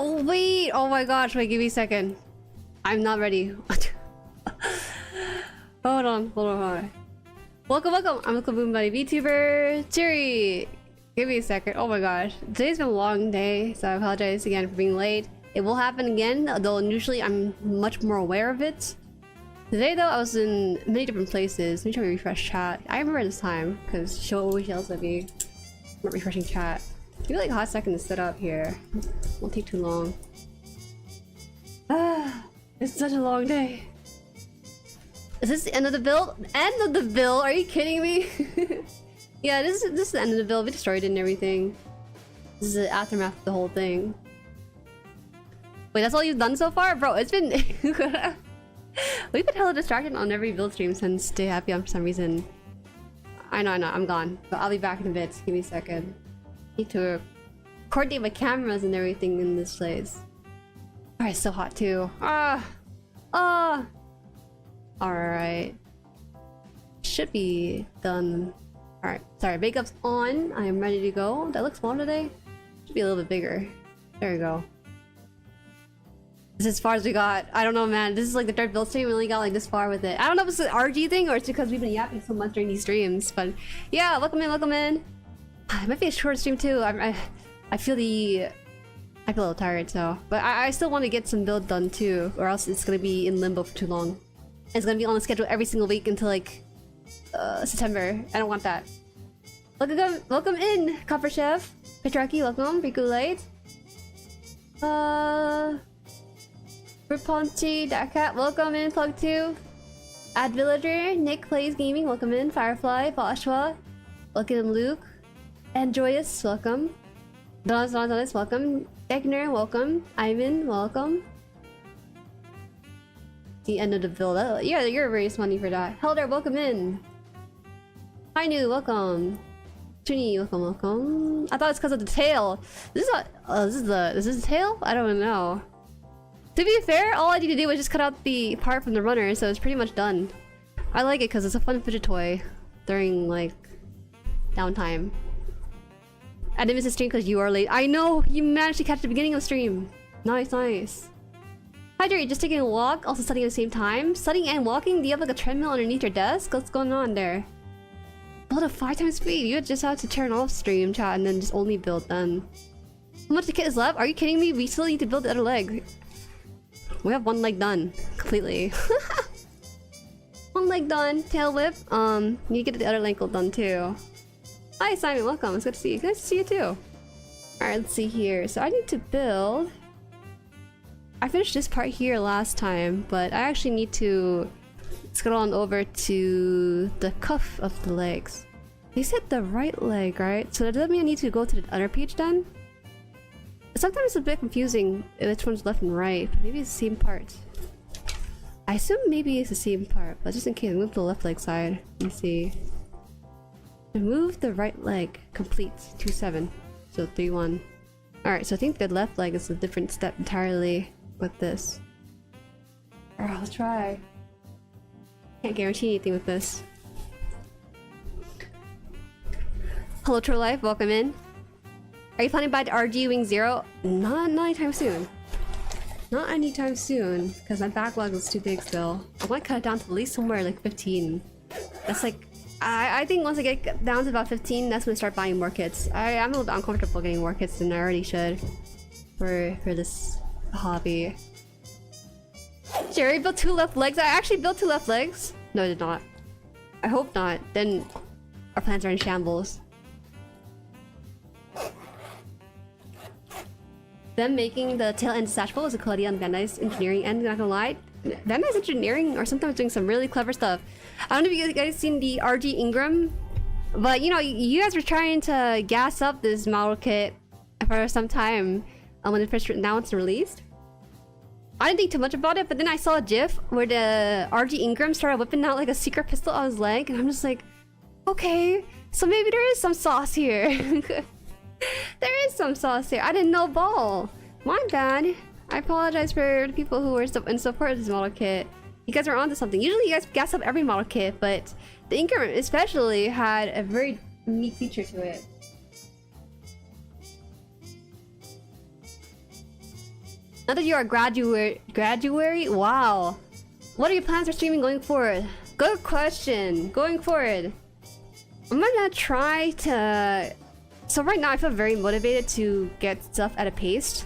Oh wait! Oh my gosh! Wait, give me a second. I'm not ready. Hold on. Welcome. I'm Uncle Boom Buddy VTuber Jueri. Give me a second. Oh my gosh. Today's been a long day, so I apologize again for being late. It will happen again, though usually I'm much more aware of it. Today though, I was in many different places. Let me try to refresh chat. I remember this time, because she'll always yells at me. I'm not refreshing chat. Give me like a hot second to set up here. Won't take too long. It's such a long day. Is this the end of the build? End of the build? Are you kidding me? Yeah, this is the end of the build. We destroyed it and everything. This is the aftermath of the whole thing. Wait, that's all you've done so far? Bro, it's been... We've been hella distracted on every build stream since Stay Happy on for some reason. I know, I'm gone. But I'll be back in a bit. Give me a second. Need to coordinate my cameras and everything in this place. Alright, it's so hot too. Alright. Should be done. Alright, sorry, makeup's on. I am ready to go. That looks small today. Should be a little bit bigger. There we go. This is as far as we got. I don't know, man. This is like the third build stream. We only got like this far with it. I don't know if it's an RG thing or it's because we've been yapping so much during these streams. But yeah, welcome in. It might be a short stream too. I feel a little tired, so. But I still want to get some build done too, or else it's gonna be in limbo for too long. It's gonna be on the schedule every single week until like September. I don't want that. Welcome in, Copper Chef. Patriarchy, welcome. Riku Light. Rapunchi, Cat, welcome in. Plug 2. Ad Villager, Nick Plays Gaming, welcome in. Firefly, Boshua, welcome in. Luke. And Joyous, welcome. Donis, welcome. Egner, welcome. Ivan, welcome. The end of the build. Oh, yeah, you're very money for that. Helder, welcome in. Hi, New, welcome. Tuni, welcome. I thought it's because of the tail. This is the tail? I don't know. To be fair, all I need to do is just cut out the part from the runner, so it's pretty much done. I like it because it's a fun fidget toy during like downtime. I didn't miss the stream because you are late. I know! You managed to catch the beginning of the stream. Nice. Hi Jueri, just taking a walk, also studying at the same time. Studying and walking? Do you have like a treadmill underneath your desk? What's going on there? Build at 5 times speed. You just have to turn off stream chat and then just only build then. How much the kit is left? Are you kidding me? We still need to build the other leg. We have one leg done. Completely. One leg done. Tail whip. Need to get the other leg done too. Hi Simon, welcome. It's good to see you. Nice to see you too. Alright, let's see here. So I need to build... I finished this part here last time, but I actually need to scroll on over to the cuff of the legs. They said the right leg, right? So does that mean I need to go to the other page then? Sometimes it's a bit confusing which one's left and right. Maybe it's the same part. I assume maybe it's the same part, but just in case, move the left leg side. Let me see. Move the right leg. Complete. 2-7. So 3-1. Alright, so I think the left leg is a different step entirely with this. Alright, I'll try. Can't guarantee anything with this. Hello True Life, welcome in. Are you planning to buy the RG Wing 0? Not anytime soon. Not anytime soon, because my backlog is too big still. I want to cut it down to at least somewhere like 15. That's like... I think once I get down to about 15, that's when I start buying more kits. I'm a little bit uncomfortable getting more kits than I already should. For this hobby. Jueri built 2 left legs? I actually built 2 left legs? No, I did not. I hope not. Then our plans are in shambles. Them making the tail end detachable is a quality on Bandai's engineering end, not gonna lie. Bandai's engineering are sometimes doing some really clever stuff. I don't know if you guys seen the RG Ingram, but you know, you guys were trying to gas up this model kit for some time when it first announced and released. I didn't think too much about it, but then I saw a gif where the RG Ingram started whipping out like a secret pistol on his leg, and I'm just like, okay, so maybe there is some sauce here. There is some sauce here. I didn't know ball. My bad. I apologize for the people who were in support of this model kit. You guys are onto something. Usually you guys gas up every model kit, but the Ingram especially had a very unique feature to it. Now that you are graduary? Wow. What are your plans for streaming going forward? Good question. Going forward, I'm gonna try to... So right now I feel very motivated to get stuff at a pace.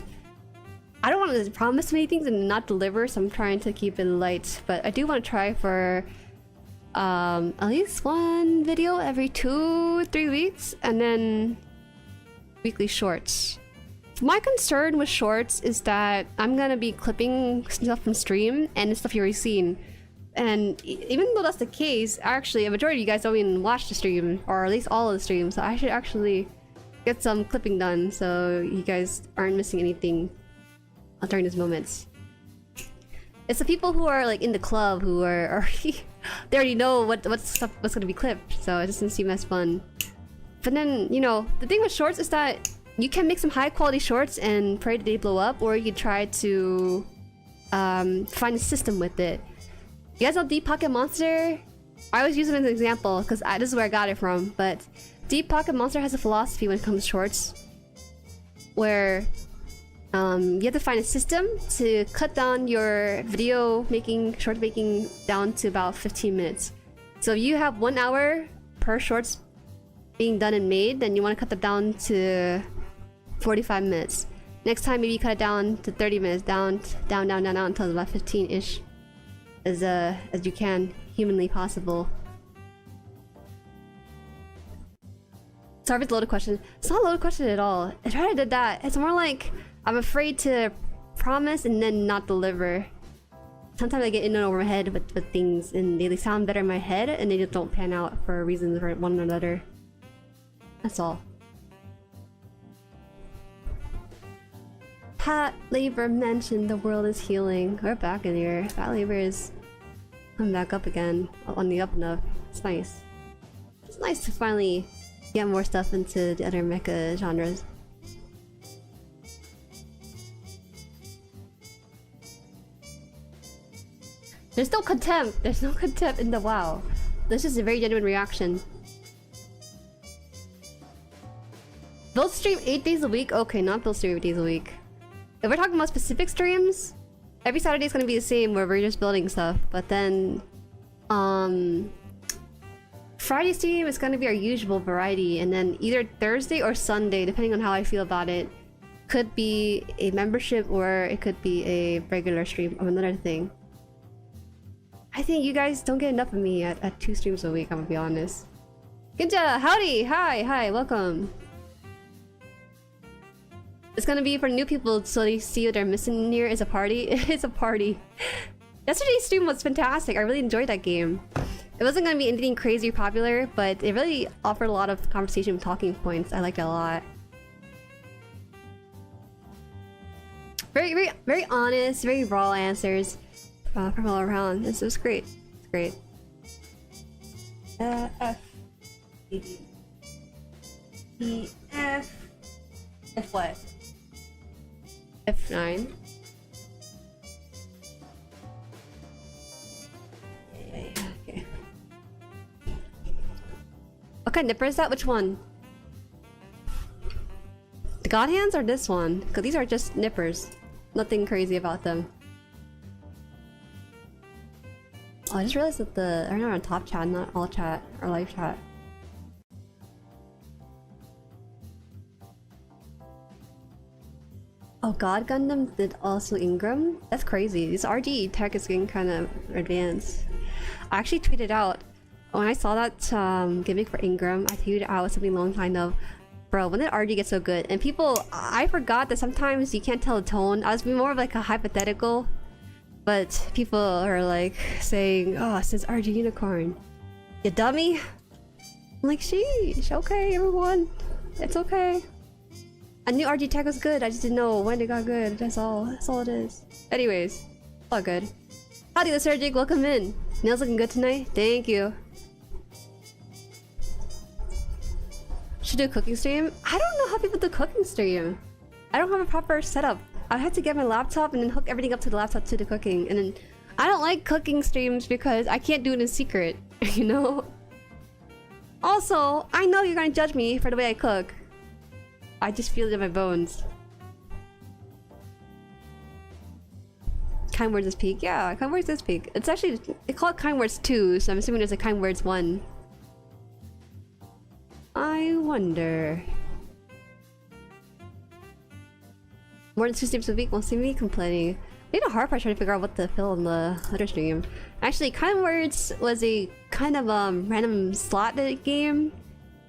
I don't want to promise many things and not deliver, so I'm trying to keep it light. But I do want to try for at least one video every 2-3 weeks, and then weekly shorts. My concern with shorts is that I'm gonna be clipping stuff from stream and stuff you've already seen. And even though that's the case, actually a majority of you guys don't even watch the stream, or at least all of the streams, so I should actually get some clipping done so you guys aren't missing anything during these moments. It's the people who are like in the club who are they already know what's gonna be clipped, so it doesn't seem as fun. But then, you know, the thing with shorts is that you can make some high quality shorts and pray that they blow up, or you try to find a system with it. You guys know Deep Pocket Monster? I always use it as an example because this is where I got it from. But Deep Pocket Monster has a philosophy when it comes to shorts, where you have to find a system to cut down your video making, short making down to about 15 minutes. So if you have 1 hour per shorts being done and made, then you want to cut that down to 45 minutes. Next time, maybe you cut it down to 30 minutes, down until it's about 15-ish, as you can humanly possible. Sorry if it's a loaded question. It's not a loaded question at all. I tried to do that. It's more like I'm afraid to promise and then not deliver. Sometimes I get in and over my head with things, and they sound better in my head, and they just don't pan out for reasons for one another. That's all. Pat Labor mentioned the world is healing. We're back in here. Pat Labor is coming back up again, on the up and up. It's nice. It's nice to finally get more stuff into the other mecha genres. There's no contempt. There's no contempt in the WoW. This is a very genuine reaction. Build stream 8 days a week? Okay, not build stream 8 days a week. If we're talking about specific streams, every Saturday is gonna be the same where we're just building stuff. But then, Friday stream is gonna be our usual variety, and then either Thursday or Sunday, depending on how I feel about it, could be a membership or it could be a regular stream of another thing. I think you guys don't get enough of me at 2 streams a week, I'm gonna be honest. Ginja, howdy! Hi, welcome. It's gonna be for new people so they see what they're missing in here. It's a party. It's a party. Yesterday's stream was fantastic. I really enjoyed that game. It wasn't gonna be anything crazy popular, but it really offered a lot of conversation with talking points. I liked it a lot. Very honest, very raw answers from all around. This was great. It's great. F. E. F. F what? F9. Yeah, okay. What kind of nipper is that? Which one? The God Hands or this one? Because these are just nippers. Nothing crazy about them. Oh, I just realized that they're not on top chat, not all chat or live chat. Oh, God Gundam did also Ingram? That's crazy. This RG tech is getting kind of advanced. I actually tweeted out when I saw that gimmick for Ingram. I tweeted out something along the line of, "Bro, when did RG get so good?" And people, I forgot that sometimes you can't tell the tone. I was being more of like a hypothetical, but people are like saying, "Oh, it says RG Unicorn." You dummy. I'm like, sheesh. Okay, everyone, it's okay. I knew RG tech was good, I just didn't know when it got good. That's all it is. Anyways, all good. Howdy, the Surgic, welcome in. Nails looking good tonight? Thank you. Should do a cooking stream? I don't know how people do cooking stream. I don't have a proper setup. I had to get my laptop and then hook everything up to the laptop to the cooking. And then I don't like cooking streams because I can't do it in secret, you know? Also, I know you're gonna judge me for the way I cook. I just feel it in my bones. Kind Words is peak. Yeah, Kind Words is peak. It's actually it's called Kind Words 2, so I'm assuming there's a Kind Words 1. I wonder. More than 2 streams a week won't see me complaining. I made a hard part trying to figure out what to fill in the other stream. Actually, Kind Words was a kind of random slotted game.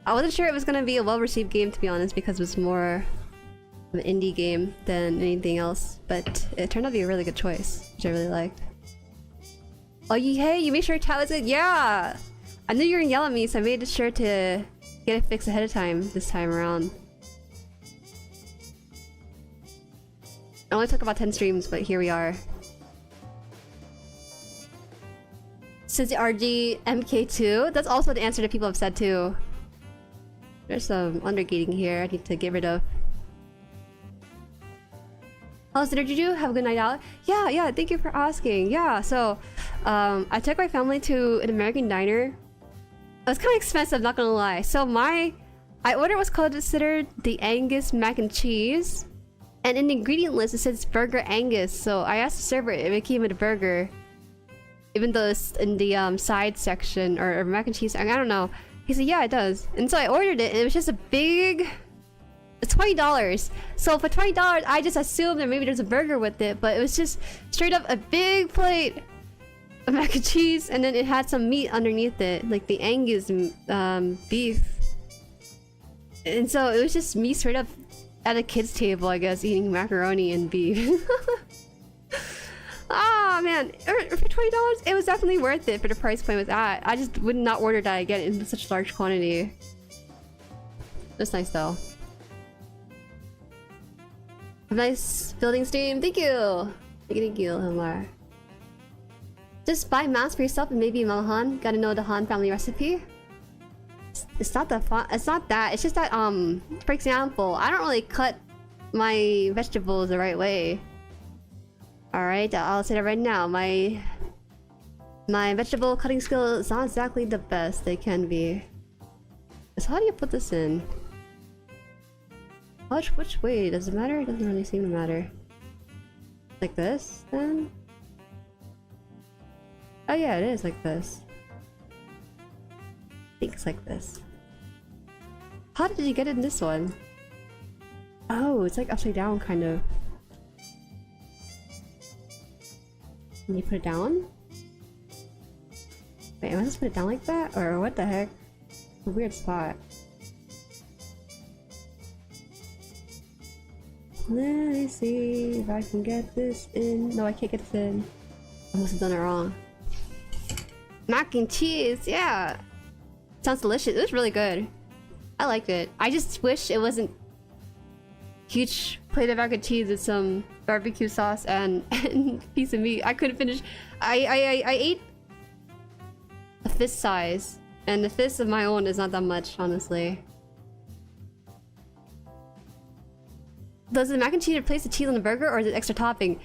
I wasn't sure it was gonna be a well-received game, to be honest, because it was more of an indie game than anything else. But it turned out to be a really good choice, which I really liked. Oh, hey, you made sure your chat was good? Yeah! I knew you were gonna yell at me, so I made sure to get it fixed ahead of time this time around. It only took about 10 streams, but here we are. Since the RG MK2, that's also the answer that people have said too. There's some undergating here I need to get rid of. How's dinner, did you have a good night out? Yeah, thank you for asking. Yeah, so I took my family to an American diner. It was kind of expensive, not gonna lie. So I ordered what's considered the Angus mac and cheese. And in the ingredient list, it says burger Angus. So I asked the server if it came with a burger. Even though it's in the side section or mac and cheese, I don't know. He said, yeah, it does. And so I ordered it and it was just a big... It's $20. So for $20, I just assumed that maybe there's a burger with it. But it was just straight up a big plate of mac and cheese. And then it had some meat underneath it. Like the Angus beef. And so it was just me straight up at a kid's table, I guess, eating macaroni and beef. Ah, man. For $20, it was definitely worth it for the price point with that. I just would not order that again in such large quantity. That's nice, though. Have a nice building stream. Thank you. Thank you, Hilmar. Just buy masks for yourself and maybe Malhan. Gotta know the Han family recipe. It's not the fun. It's not that. It's just that for example, I don't really cut my vegetables the right way. All right, I'll say that right now. My vegetable cutting skill is not exactly the best they can be. So how do you put this in? Which way does it matter? It doesn't really seem to matter. Like this, then? Oh yeah, it is like this. I think it's like this. How did you get in this one? Oh, it's like upside down, kind of. Can you put it down? Wait, am I supposed to put it down like that? Or what the heck? A weird spot. Let me see if I can get this in. No, I can't get this in. I must have done it wrong. Mac and cheese, yeah! Sounds delicious. It was really good. I liked it. I just wish it wasn't huge plate of mac and cheese with some barbecue sauce and piece of meat. I couldn't finish. I ate a fist size, and the fist of my own is not that much, honestly. Does the mac and cheese replace the cheese on the burger, or is it extra topping?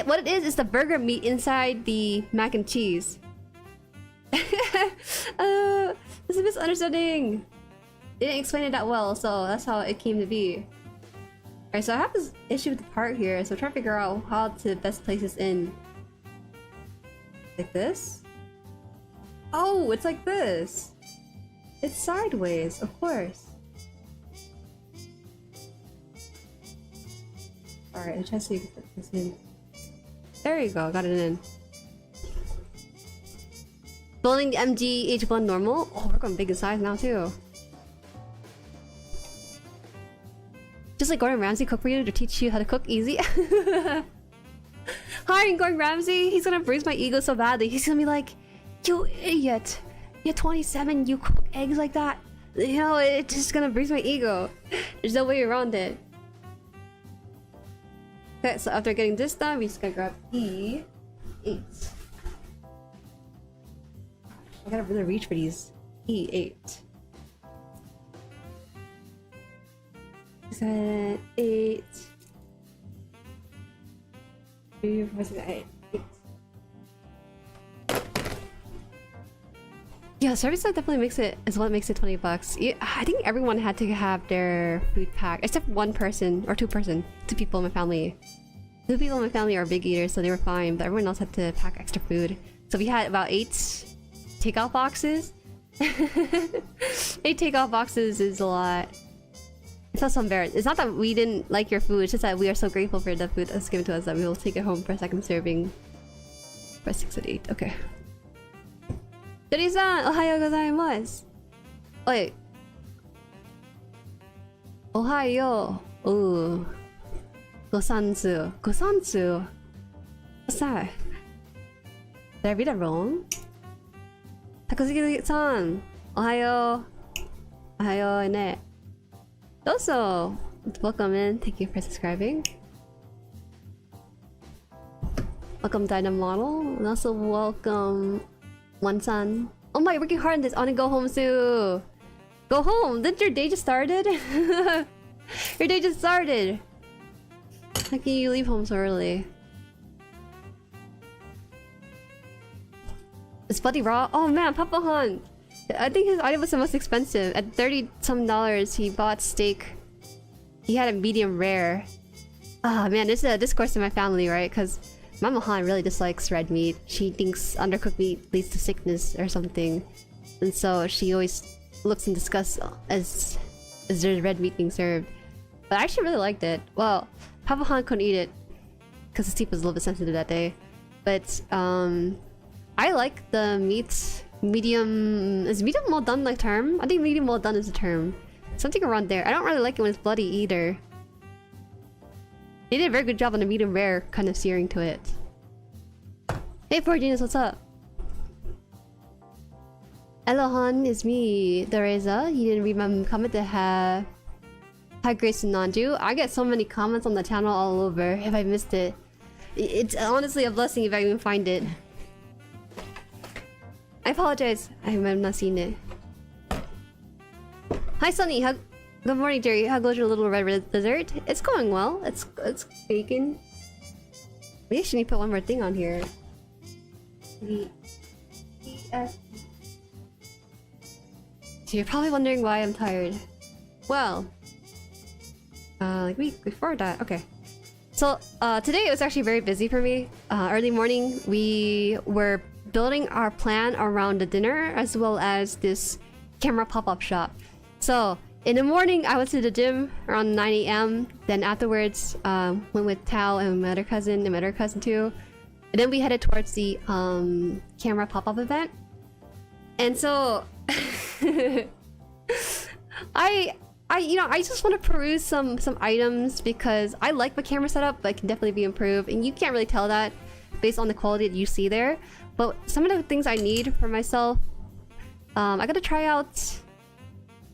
What it is the burger meat inside the mac and cheese. This is a misunderstanding. They didn't explain it that well, so that's how it came to be. Alright, so I have this issue with the part here, so I'm trying to figure out how to best place this in. Like this? Oh, it's like this! It's sideways, of course. Alright, let's try to see if we can put this in. There you go, got it in. Building the MG H1 normal? Oh, we're going big in size now too. Just like Gordon Ramsay cook for you to teach you how to cook easy. Hiring Gordon Ramsay, he's gonna bruise my ego so badly. He's gonna be like, you idiot. You're 27, you cook eggs like that. You know, it's just gonna bruise my ego. There's no way around it. Okay, so after getting this done, we just gotta grab E8. I gotta really reach for these. E8. 7, 8. 3, 4, 6, 8. Yeah, service definitely makes it is what makes it $20. Yeah, I think everyone had to have their food packed, except one person or two people in my family. 2 people in my family are big eaters, so they were fine, but everyone else had to pack extra food. So we had about 8 takeout boxes. 8 takeout boxes is a lot. It's not so embarrassing. It's not that we didn't like your food, it's just that we are so grateful for the food that's given to us that we will take it home for a second serving. Press 6 and 8, okay. Jueri-san, ohayou gozaimasu. Wait. Ohayou. Ooh. Gosanzu. Gosanzu? What's that? Did I read that wrong? Takosugi-san. Ohayou. Ohayou ne. Also, welcome in. Thank you for subscribing. Welcome Dynam Model. And also welcome One-san. Oh my, working hard on this. I wanna go home soon. Go home! Didn't your day just started? Your day just started! How can you leave home so early? Is Buddy raw? Oh man, Papa Han! I think his item was the most expensive. At $30-some, he bought steak. He had a medium rare. Ah man, this is a discourse in my family, right? Because Mama Han really dislikes red meat. She thinks undercooked meat leads to sickness or something. And so she always looks in disgust as there's red meat being served. But I actually really liked it. Well, Papa Han couldn't eat it because his teeth was a little bit sensitive that day. But I like the meat medium. Is medium well done the term? I think medium well done is the term. Something around there. I don't really like it when it's bloody either. They did a very good job on the medium rare kind of searing to it. Hey 4Genius, what's up? Elohan is me, Theresa. You didn't read my comment to have Hi Grace and Nanju. I get so many comments on the channel all over. If I missed it, it's honestly a blessing if I even find it. I apologize. I have not seen it. Hi Sunny. Good morning, Jerry. How goes your little red dessert? It's going well. It's baking. We actually need to put one more thing on here. So you're probably wondering why I'm tired. Well, like week before that. Okay. So today it was actually very busy for me. Early morning, we were building our plan around the dinner as well as this camera pop-up shop. So in the morning, I went to the gym around 9 AM. Then afterwards, went with Tao and my other cousin and my other cousin too. And then we headed towards the camera pop-up event. And so I just want to peruse some items because I like my camera setup, but it can definitely be improved. And you can't really tell that based on the quality that you see there. But some of the things I need for myself, I gotta try out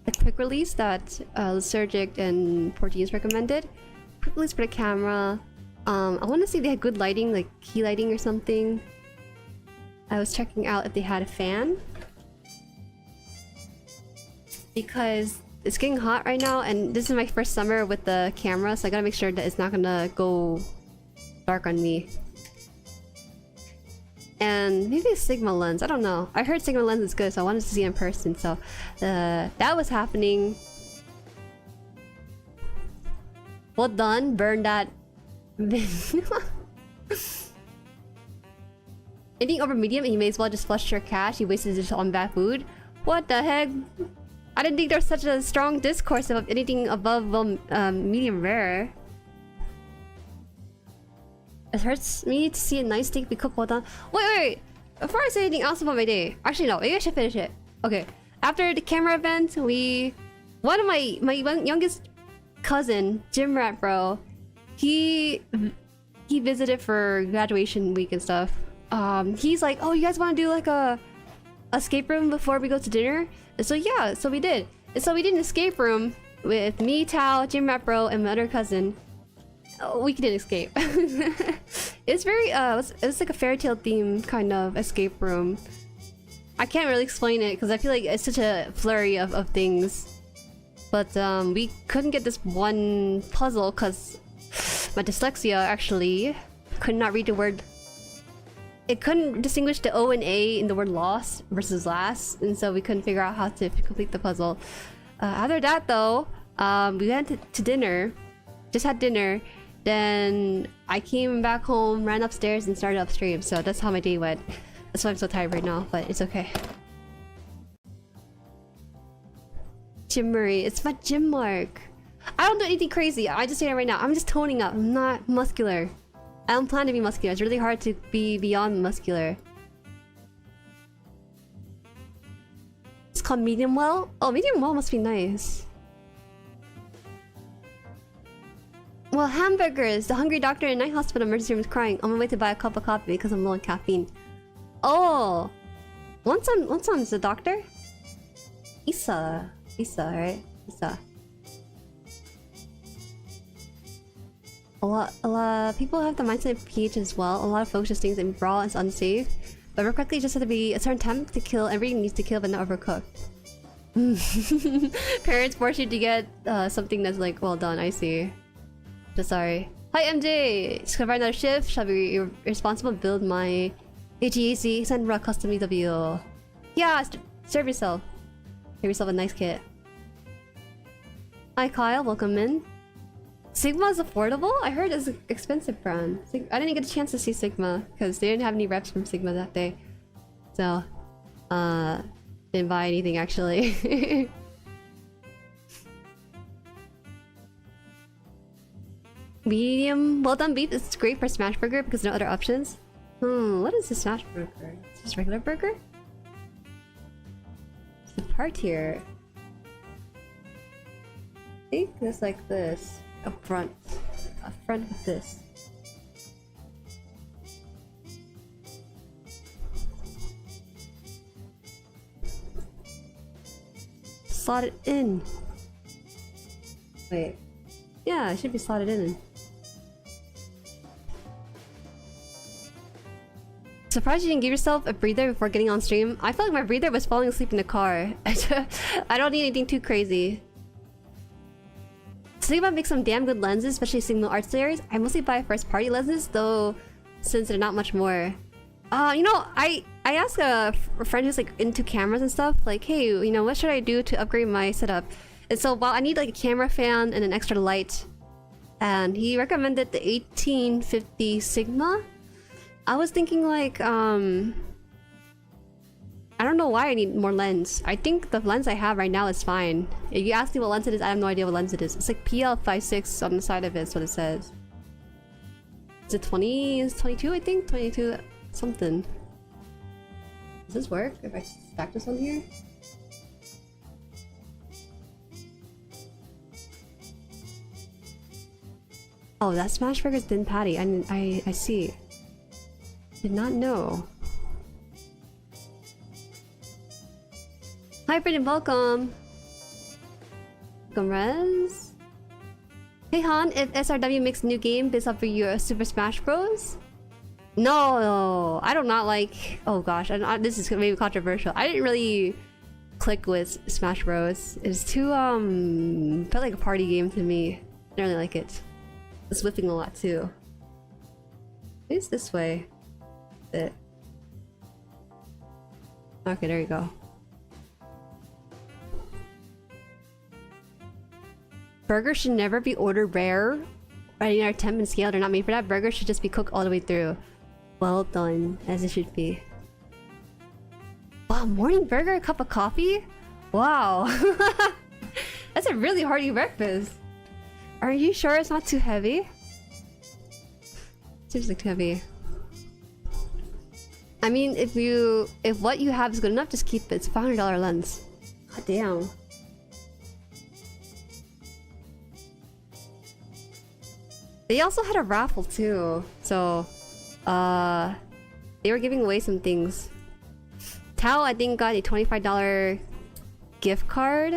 the quick release that Surgic and Portuguese recommended. Quick release for the camera. I want to see if they had good lighting, like key lighting or something. I was checking out if they had a fan. Because it's getting hot right now and this is my first summer with the camera, so I gotta make sure that it's not gonna go dark on me. And maybe a Sigma lens, I don't know. I heard Sigma lens is good, so I wanted to see it in person, so that was happening. Well done, burn that. Anything over medium and you may as well just flush your cash, you wasted it on bad food. What the heck? I didn't think there was such a strong discourse about anything above medium rare. It hurts me to see a nice steak be cooked well done. Wait. Before I say anything else about my day, actually no, maybe I should finish it. Okay. After the camera event, one of my youngest cousin, Gym Rat Bro, he visited for graduation week and stuff. He's like, oh, you guys want to do like a escape room before we go to dinner? And so yeah, so we did. And so we did an escape room with me, Tao, Gym Rat Bro, and my other cousin. We didn't escape. It's very it's like a fairy tale theme kind of escape room. I can't really explain it because I feel like it's such a flurry of things. But we couldn't get this one puzzle because my dyslexia actually could not read the word. It couldn't distinguish the O and A in the word lost versus last, and so we couldn't figure out how to complete the puzzle. After that though, we went to dinner, just had dinner, Then I came back home, ran upstairs, and started upstream. So that's how my day went. That's why I'm so tired right now, but it's okay. Jueri, it's my gym mark. I don't do anything crazy. I just say it right now. I'm just toning up. I'm not muscular. I don't plan to be muscular. It's really hard to be beyond muscular. It's called medium well. Oh, medium well must be nice. Well, hamburgers. The hungry doctor in night hospital emergency room is crying. On my way to buy a cup of coffee because I'm low on caffeine. Oh, Wonson is the doctor. Isa, right? Isa. A lot of people have the mindset of pH as well. A lot of folks just think that raw is unsafe. But correctly, just have to be a certain temp to kill. Everything needs to kill, but not overcooked. Parents force you to get something that's like well done. I see. Just sorry. Hi MJ. Just cover another shift. Shall be responsible to build my HGAC send raw custom EW. Yeah, serve yourself. Give yourself a nice kit. Hi Kyle, welcome in. Sigma is affordable? I heard it's an expensive brand. I didn't get a chance to see Sigma because they didn't have any reps from Sigma that day. So, didn't buy anything actually. Medium well done beef is great for smash burger because no other options. What is a smash burger? Is this regular burger? It's the part here. I think it's like this. Up front with this. Slot it in. Wait. Yeah, it should be slotted in. Surprised you didn't give yourself a breather before getting on stream. I felt like my breather was falling asleep in the car. I don't need anything too crazy. Sigma makes some damn good lenses, especially Sigma art series. I mostly buy first party lenses though, since they're not much more. You know, I asked a friend who's like into cameras and stuff, like, hey, you know, what should I do to upgrade my setup? And so, well, I need like a camera fan and an extra light. And he recommended the 1850 Sigma. I was thinking like, I don't know why I need more lens. I think the lens I have right now is fine. If you ask me what lens it is, I have no idea what lens it is. It's like PL56 on the side of it is what it says. Is it 20? Is it 22 I think? 22 something. Does this work if I stack this on here? Oh, that smash burger's thin patty. I see. Did not know. Hi, Brendan, welcome. Welcome, Rez. Hey, Han, if SRW makes a new game based off of your Super Smash Bros? No, I do not like. Oh gosh, this is maybe controversial. I didn't really click with Smash Bros. It's too felt like a party game to me. I didn't really like it. It's whipping a lot too. It's this way. It. Okay, there you go. Burgers should never be ordered rare. Any other temp and scale, they're not made for that. Burgers should just be cooked all the way through. Well done, as it should be. Wow, morning burger, a cup of coffee? Wow. That's a really hearty breakfast. Are you sure it's not too heavy? Seems like too heavy. I mean, if what you have is good enough, just keep it. It's a $500 lens. God damn. They also had a raffle too, so they were giving away some things. Tao, I think, got a $25 gift card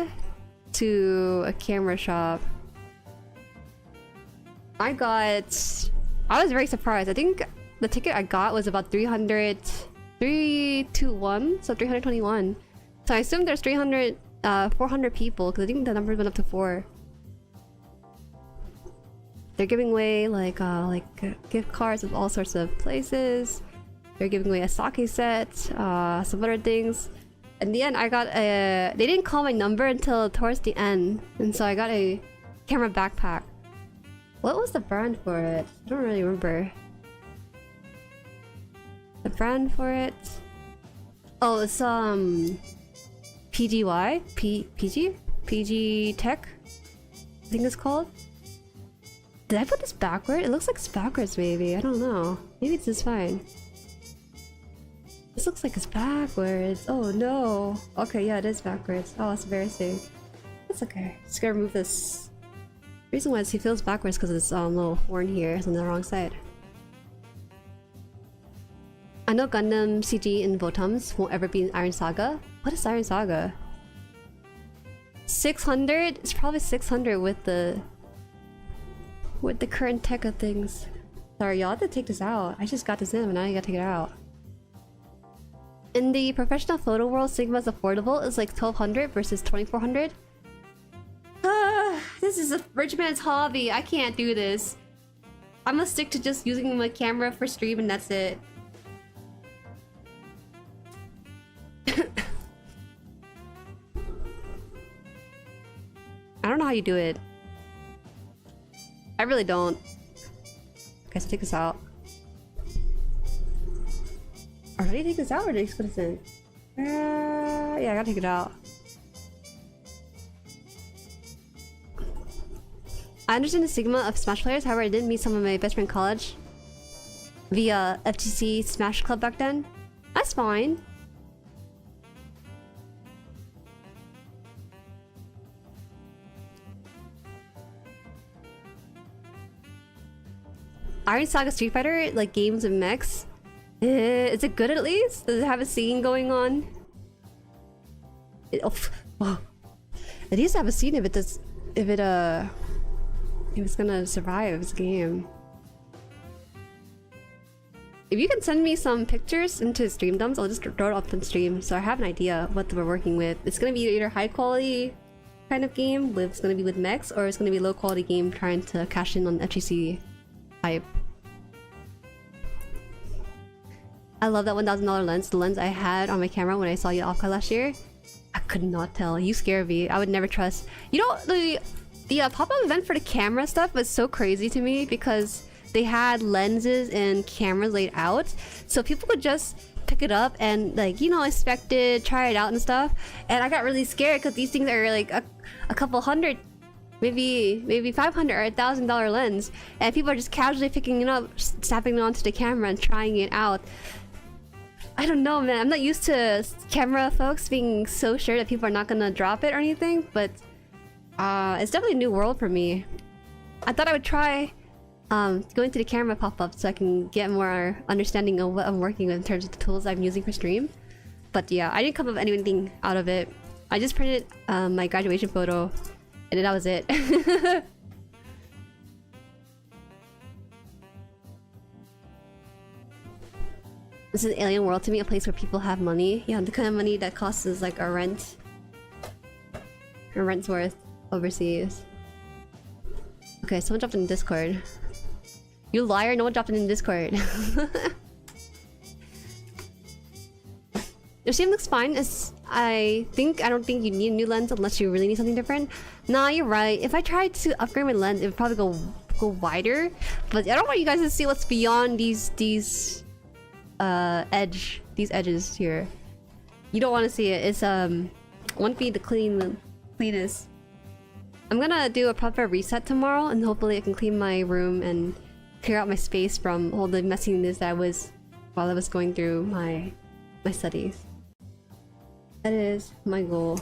to a camera shop. I was very surprised. I think the ticket I got was about 321, so 321. So I assume there's 400 people, because I think the number went up to 4. They're giving away like gift cards of all sorts of places. They're giving away a sake set, some other things. In the end, I got a. They didn't call my number until towards the end, and so I got a camera backpack. What was the brand for it? I don't really remember. The brand for it? Oh, it's PGY? PG? PG Tech? I think it's called. Did I put this backward? It looks like it's backwards maybe. I don't know. Maybe it's just fine. This looks like it's backwards. Oh no. Okay, yeah, it is backwards. Oh, that's embarrassing. It's okay. Just gotta remove this. The reason why he feels backwards because this little horn here is on the wrong side. I know Gundam CG in Votums won't ever be in Iron Saga. What is Iron Saga? 600? It's probably 600 with the current tech of things. Sorry, y'all have to take this out. I just got this in, but now you gotta take it out. In the professional photo world, Sigma's affordable is like 1200 versus 2400. This is a rich man's hobby. I can't do this. I'm gonna stick to just using my camera for stream and that's it. I don't know how you do it. I really don't. Okay, so take this out. Or did I take this out or did I just put this in? Yeah, I gotta take it out. I understand the stigma of Smash players, however I didn't meet some of my best friend in college via FTC Smash Club back then. That's fine. Iron Saga Street Fighter, like games of mechs. Is it good at least? Does it have a scene going on? Oh. It needs to have a scene if it does. If it's gonna survive this game. If you can send me some pictures into stream dumps, I'll just throw it up on stream so I have an idea what we're working with. It's gonna be either high quality kind of game, it's gonna be with mechs, or it's gonna be low quality game trying to cash in on FGC hype. I love that $1,000 lens. The lens I had on my camera when I saw you at Alpha last year. I could not tell. You scare me. I would never trust. You know, the pop-up event for the camera stuff was so crazy to me because they had lenses and cameras laid out. So people could just pick it up and like, you know, inspect it, try it out and stuff. And I got really scared because these things are like a couple hundred, maybe 500 or $1,000 lens. And people are just casually picking it up, snapping it onto the camera and trying it out. I don't know, man. I'm not used to camera folks being so sure that people are not gonna drop it or anything, but it's definitely a new world for me. I thought I would try going to the camera pop-up so I can get more understanding of what I'm working with in terms of the tools I'm using for stream. But yeah, I didn't come up with anything out of it. I just printed my graduation photo and then that was it. This is an alien world to me, a place where people have money. Yeah, the kind of money that costs is like a rent. Your rent's worth overseas. Okay, someone dropped it in Discord. You liar, no one dropped it in Discord. Your stream looks fine. I don't think you need a new lens unless you really need something different. Nah, you're right. If I tried to upgrade my lens, it would probably go wider. But I don't want you guys to see what's beyond these edges here. You don't want to see it. It's won't be the cleanest. I'm gonna do a proper reset tomorrow and hopefully I can clean my room and clear out my space from all the messiness that was while I was going through my studies. That is my goal.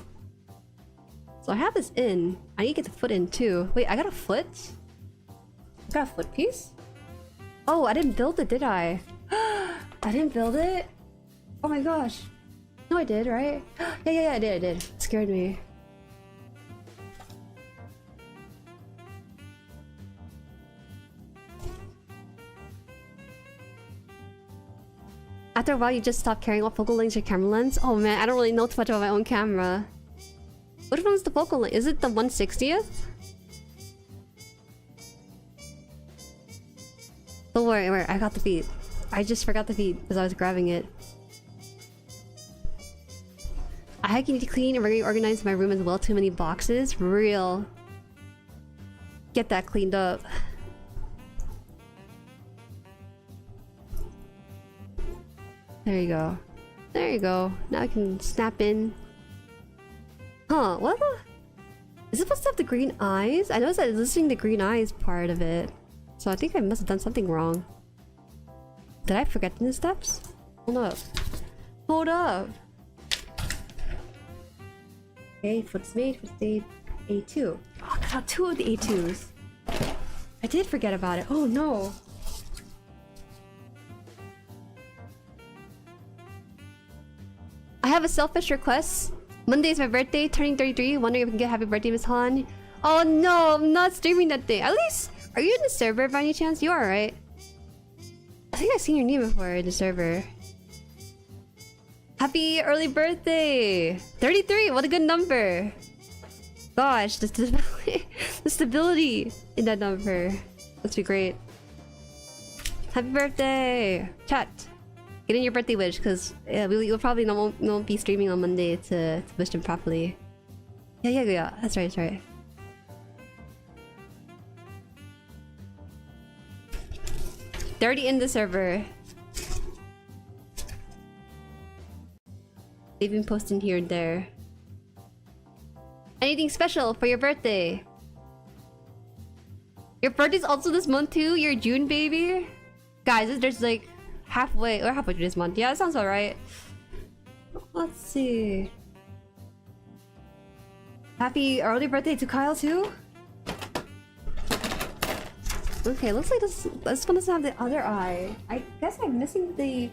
So I have this in. I need to get the foot in too. Wait, I got a foot? I got a foot piece? Oh, I didn't build it, did I? I didn't build it? Oh my gosh. No, I did, right? Yeah, I did. It scared me. After a while, you just stop caring what focal length your camera lens? Oh man, I don't really know too much about my own camera. Which one's the focal length? Is it the 1/60th? Don't worry, I got the feet. I just forgot the feet because I was grabbing it. I need to clean and reorganize my room as well. Too many boxes. Real. Get that cleaned up. There you go. There you go. Now I can snap in. Huh, what the? Is it supposed to have the green eyes? I noticed that it's listing the green eyes part of it. So I think I must have done something wrong. Did I forget the steps? Hold up. Hold up! Okay, foot's made, foot's made. A2. Oh, I got 2 of the A2s. I did forget about it. Oh no! I have a selfish request. Monday is my birthday, turning 33. Wondering if we can get happy birthday, Miss Han. Oh no, I'm not streaming that day. At least, are you in the server by any chance? You are, right? I think I've seen your name before in the server. Happy early birthday! 33! What a good number! Gosh, the stability in that number. Must be great. Happy birthday! Chat! Get in your birthday wish, because yeah, we'll probably won't be streaming on Monday to wish them properly. Yeah. That's right, that's right. They're already in the server. They've been posting here and there. Anything special for your birthday? Your birthday's also this month too? You're a June baby? Guys, there's like halfway through this month. Yeah, that sounds alright. Let's see. Happy early birthday to Kyle too? Okay, looks like this one doesn't have the other eye. I guess I'm missing the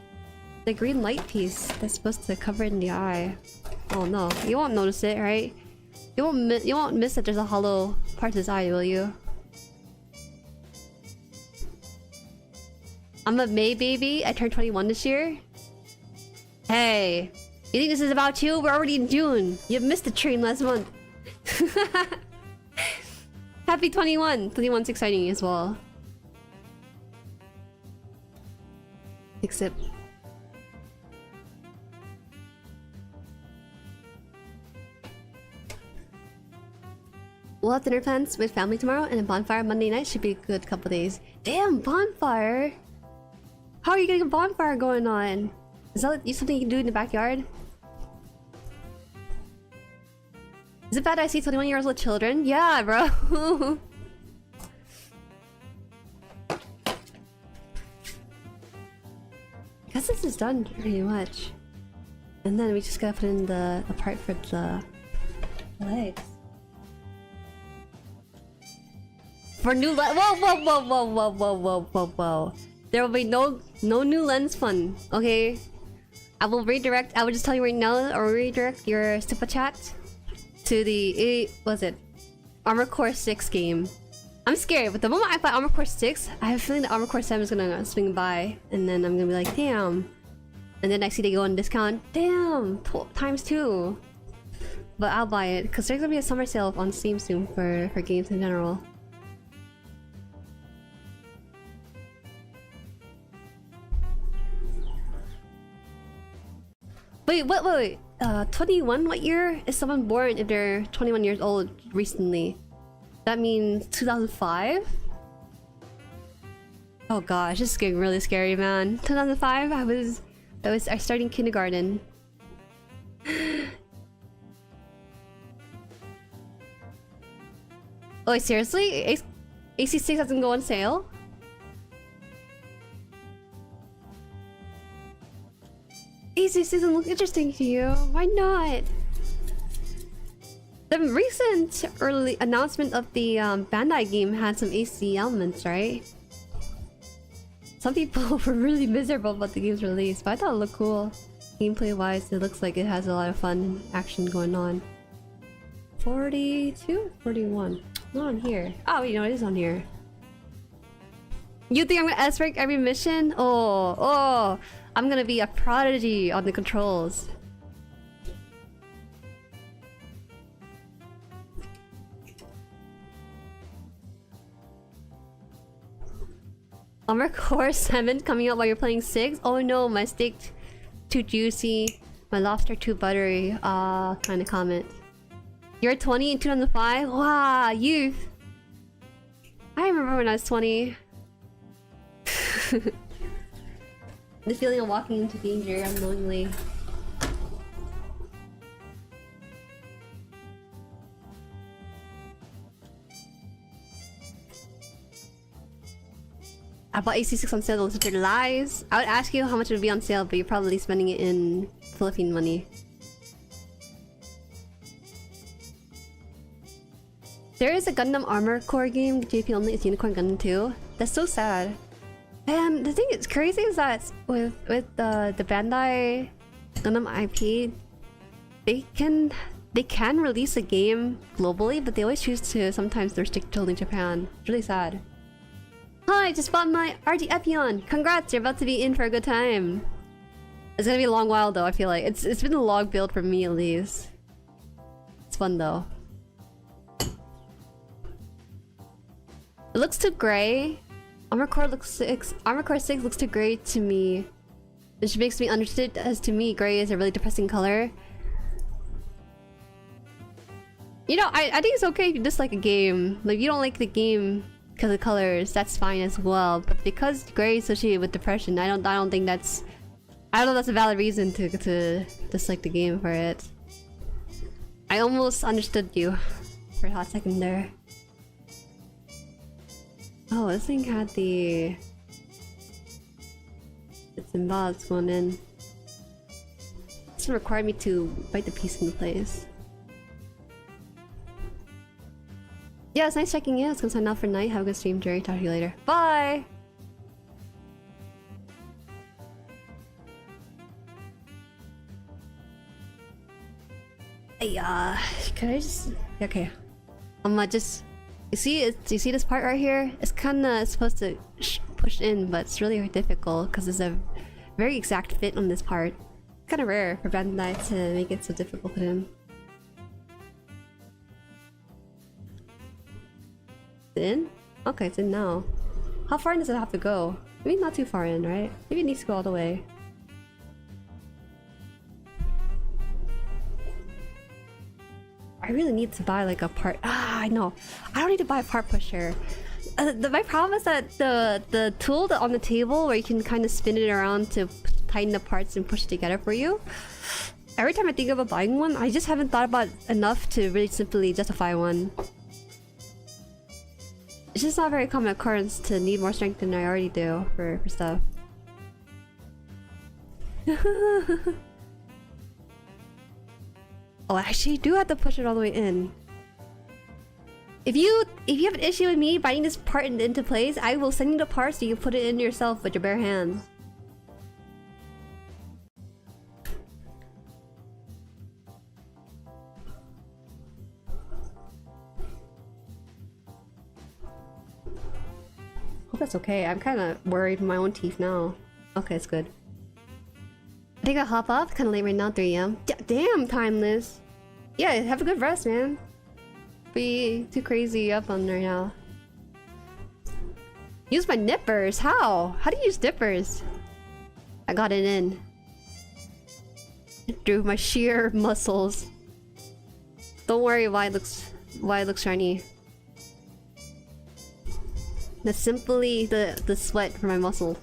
green light piece that's supposed to cover in the eye. Oh no, you won't notice it, right? You won't miss that there's a hollow part to his eye, will you? I'm a May baby. I turned 21 this year. Hey, you think this is about you? We're already in June. You missed the train last month. Happy 21. 21's exciting as well. Except we'll have dinner plans with family tomorrow and a bonfire Monday night. Should be a good couple days. Damn, bonfire! How are you getting a bonfire going on? Is that something you can do in the backyard? Is it bad I see 21-year-old children? Yeah, bro! I guess this is done pretty much. And then we just gotta put in the part for the legs. For new lens. Whoa. There will be no new lens fun, okay? I will just tell you right now, or redirect your super chat to the Armor Core 6 game. I'm scared, but the moment I play Armor Core 6, I have a feeling the Armor Core 7 is gonna swing by, and then I'm gonna be like, damn. And then I see they go on discount, damn, times 2. But I'll buy it, because there's gonna be a summer sale on Steam soon for games in general. Wait, 21? What year is someone born if they're 21 years old recently? That means 2005? Oh gosh, this is getting really scary, man. 2005, I was starting kindergarten. Oh wait, seriously? AC6 doesn't go on sale? AC6 doesn't look interesting to you. Why not? The recent early announcement of the Bandai game had some AC elements, right? Some people were really miserable about the game's release, but I thought it looked cool. Gameplay wise, it looks like it has a lot of fun action going on. 42? 41. Not on here. Oh, wait, no, it is on here. You think I'm gonna S-rank every mission? Oh, I'm gonna be a prodigy on the controls. Armor Core 7 coming out while you're playing 6? Oh no, my steak too juicy, my lobster too buttery. Kind of comment. You're 20 in 2005? Wow, youth! I remember when I was 20. The feeling of walking into danger unknowingly. I bought AC6 on sale. Those are lies. I would ask you how much it would be on sale, but you're probably spending it in Philippine money. There is a Gundam Armor Core game. JP only is Unicorn Gundam 2. That's so sad. And the thing that's crazy is that with the Bandai Gundam IP, they can release a game globally, but they always choose to sometimes restrict only Japan. It's really sad. Hi, I just bought my RG Epyon. Congrats, you're about to be in for a good time. It's gonna be a long while though. I feel like it's been a long build for me at least. It's fun though. It looks too gray. Armor Core 6 looks too gray to me, which makes me understood as to me gray is a really depressing color. You know, I think it's okay if you dislike a game. Like, if you don't like the game because of colors, that's fine as well. But because gray is associated with depression, I don't think that's... I don't know if that's a valid reason to dislike the game for it. I almost understood you for a hot second there. Oh, this thing had the... It's and bobs going in. This required me to bite the piece into place. Yeah, it's nice checking in. Let's go sign off for night. Have a good stream, Jueri. Talk to you later. Bye! Hey, can I just... Okay. Just... You see this part right here? It's kinda supposed to push in, but it's really difficult because it's a very exact fit on this part. It's kinda rare for Bandai to make it so difficult for him. It's in? Okay, it's in now. How far in does it have to go? Maybe not too far in, right? Maybe it needs to go all the way. I really need to buy like a part. I know. I don't need to buy a part pusher. My problem is that the tool on the table where you can kind of spin it around to tighten the parts and push it together for you. Every time I think about buying one, I just haven't thought about enough to really simply justify one. It's just not a very common occurrence to need more strength than I already do for stuff. Oh, I actually do have to push it all the way in. If you have an issue with me biting this part into place, I will send you the parts so you can put it in yourself with your bare hands. Hope that's okay. I'm kind of worried for my own teeth now. Okay, it's good. I think I'll hop off. Kind of late right now, 3 AM. Damn, Timeless. Yeah, have a good rest, man. Be too crazy up on right now. Use my nippers. How? How do you use nippers? I got it in. Through my sheer muscles. Don't worry why it looks shiny. That's simply the sweat from my muscle.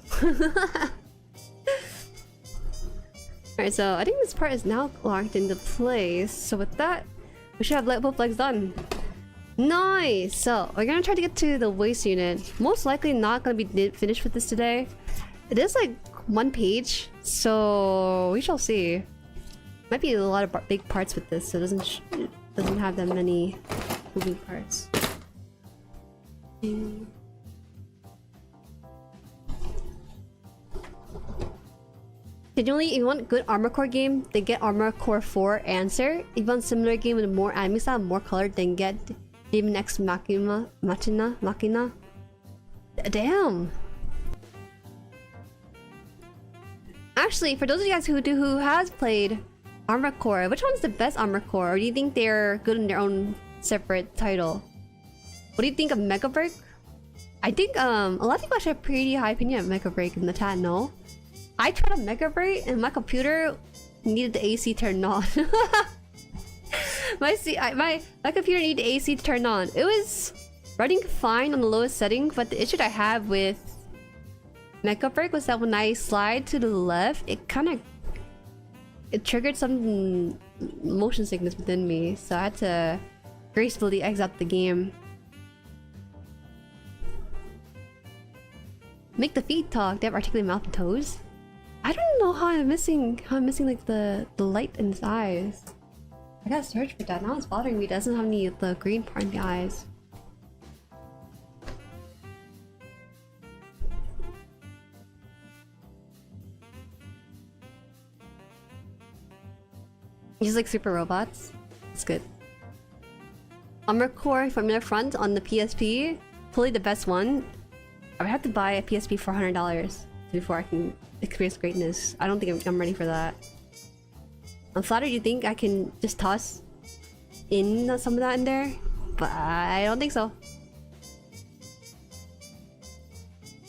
Alright, so I think this part is now locked into place. So with that, we should have both legs done. Nice! So we're gonna try to get to the waist unit. Most likely not gonna be finished with this today. It is like 1 page, so we shall see. Might be a lot of big parts with this, so it doesn't have that many moving parts. Genuinely, if you want a good Armor Core game, then get Armor Core 4 Answer. If you want a similar game with more anime style, more color, then get Demon X Machina. Damn! Actually, for those of you guys who has played Armor Core, which one's the best Armor Core? Or do you think they're good in their own separate title? What do you think of Mega Break? I think a lot of people actually have pretty high opinion of Mega Break in the chat, no? I tried a Mega Break and my computer needed the AC turned on. my computer needed the AC to turn on. It was running fine on the lowest setting, but the issue I have with Makeup break was that when I slide to the left, it triggered some motion sickness within me, so I had to gracefully exit the game. Make the feet talk. They have articulated mouth and toes. I don't know how I'm missing like the light in his eyes. I gotta search for that. Now it's bothering me. It doesn't have any of the green part in the eyes. He's like super robots. It's good. Armor Core from the front on the PSP. Probably the best one. I would have to buy a PSP for $100 before I can experience greatness. I don't think I'm ready for that. I'm flattered you think I can just toss in some of that in there, but I don't think so.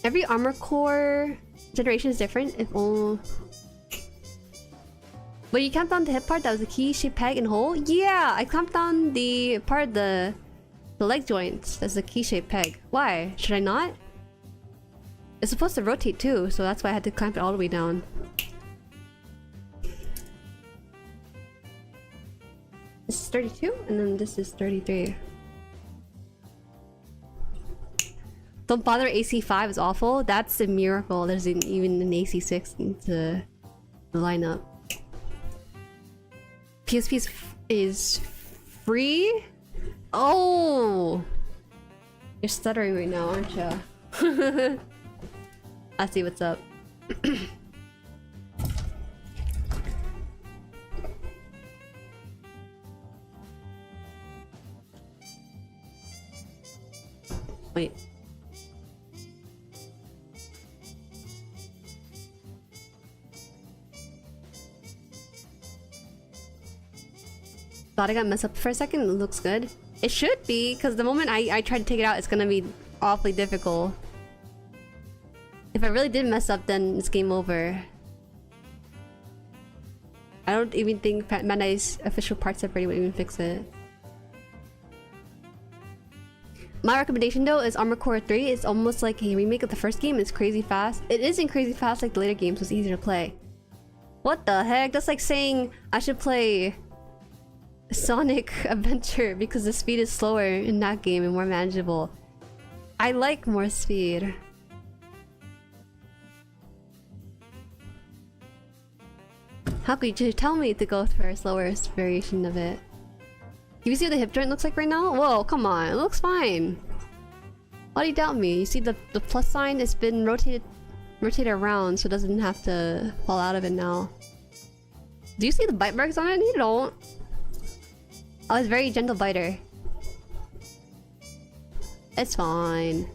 Every Armor Core generation is different. If only... But you clamped down the hip part that was a key shape peg and hole? Yeah! I clamped down the part of the leg joints that's the key shape peg. Why? Should I not? It's supposed to rotate too, so that's why I had to clamp it all the way down. This is 32 and then this is 33. Don't bother, AC5 is awful. That's a miracle. There's even an AC6 into the lineup. PSP is free? Oh! You're stuttering right now, aren't you? I see what's up. Wait. Thought I got messed up for a second. It looks good. It should be, because the moment I try to take it out, it's gonna be awfully difficult. If I really did mess up, then it's game over. I don't even think Bandai's official parts separator would even fix it. My recommendation though is Armor Core 3. It's almost like a remake of the first game. It's crazy fast. It isn't crazy fast like the later games, so it's easier to play. What the heck? That's like saying I should play Sonic Adventure because the speed is slower in that game and more manageable. I like more speed. How could you tell me to go for a slower variation of it? You see what the hip joint looks like right now? Whoa, come on, it looks fine. Why do you doubt me? You see the plus sign? It's been rotated around so it doesn't have to fall out of it now. Do you see the bite marks on it? You don't. I was very gentle biter. It's fine.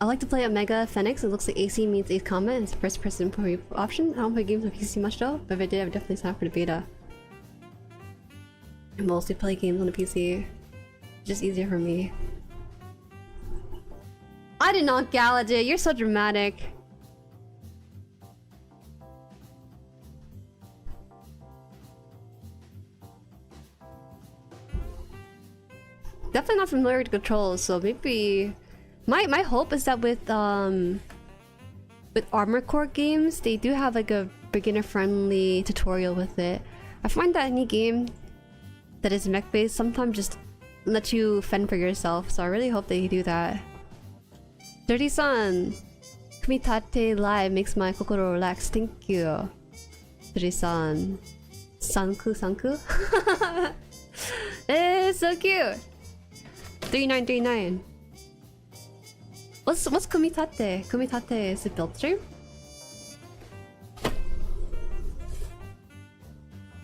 I like to play Omega Phoenix. It looks like AC meets Ace Combat. It's the first person preview option. I don't play games on PC much though, but if I did, I would definitely sign up for the beta. I mostly play games on the PC. Just easier for me. I did not gouge it. You're so dramatic. Definitely not familiar with controls, so maybe my hope is that with Armor Core games, they do have like a beginner-friendly tutorial with it. I find that any game that is mech-based sometimes just let you fend for yourself, so I really hope they do that. Dirty-san! Kumitate live makes my kokoro relax. Thank you. Dirty-san. Sanku? It's so cute! 3939. What's Kumitate? Kumitate is a build stream?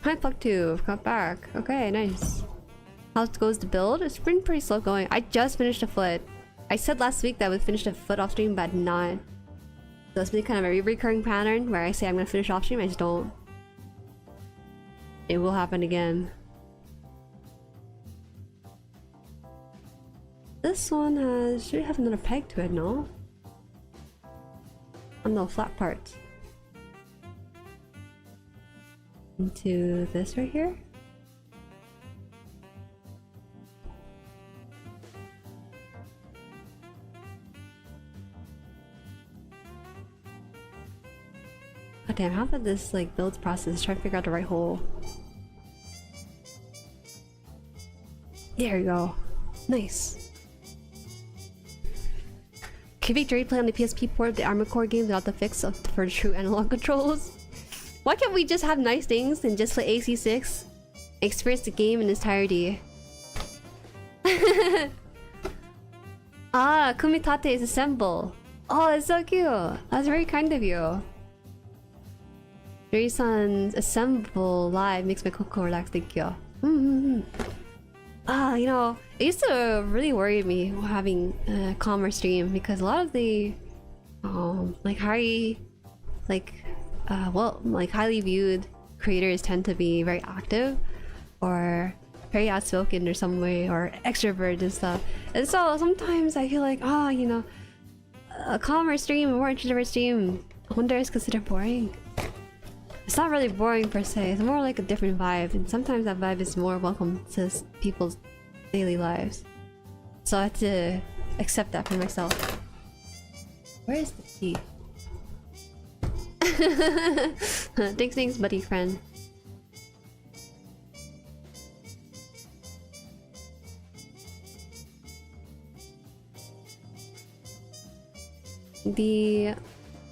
Hi Puck2, got back. Okay, nice. How goes the build? It's been pretty slow going. I just finished a foot. I said last week that I would finish the foot off stream, but not. So it's been kind of a recurring pattern where I say I'm gonna finish off stream, I just don't. It will happen again. This one should have another peg to it, no? Oh no, flat part. into this right here. Oh damn, how about this like build process? Try to figure out the right hole. There you go. Nice. Can we Jueri play on the PSP port of the Armored Core game without the fix of for true analog controls? Why can't we just have nice things and just play AC6? Experience the game in its entirety. Ah, Kumitate is assemble. Oh, it's so cute. That's very kind of you. Jueri-san's assemble live makes my coco relax. Thank you. Ah, you know, it used to really worry me having a calmer stream because a lot of the like highly highly viewed creators tend to be very active or very outspoken or some way or extrovert and stuff. And so sometimes I feel like, oh, you know, a calmer stream, a more introvert stream, I wonder is considered boring. It's not really boring per se, it's more like a different vibe, and sometimes that vibe is more welcome to people's daily lives. So I have to accept that for myself. Where is the key? Thanks, buddy friend.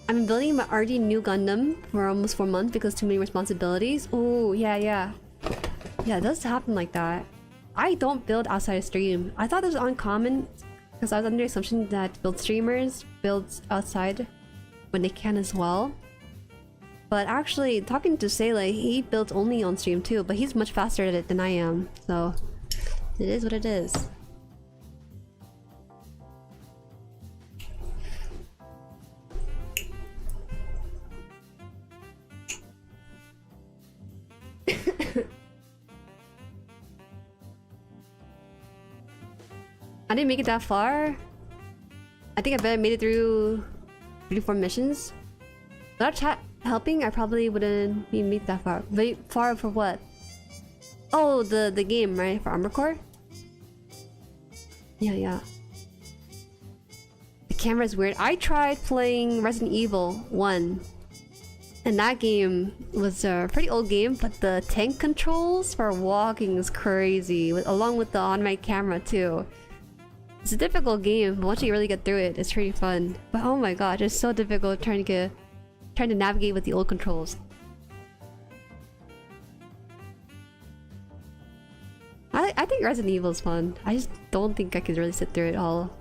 I'm building my RG new Gundam for almost 4 months because too many responsibilities. Oh, yeah. Yeah, it does happen like that. I don't build outside of stream. I thought this was uncommon because I was under the assumption that build streamers build outside when they can as well. But actually, talking to Sele, he builds only on stream too, but he's much faster at it than I am. So, it is what it is. I didn't make it that far. I think I bet I made it through 3-4 missions. Without chat helping, I probably wouldn't be made that far. Wait, far for what? Oh, the game, right? For Armored Core? Yeah. The camera is weird. I tried playing Resident Evil 1. And that game was a pretty old game, but the tank controls for walking is crazy, along with the on-mic camera too. It's a difficult game, but once you really get through it, it's pretty fun. But oh my god, it's so difficult trying to navigate with the old controls. I think Resident Evil is fun. I just don't think I could really sit through it all.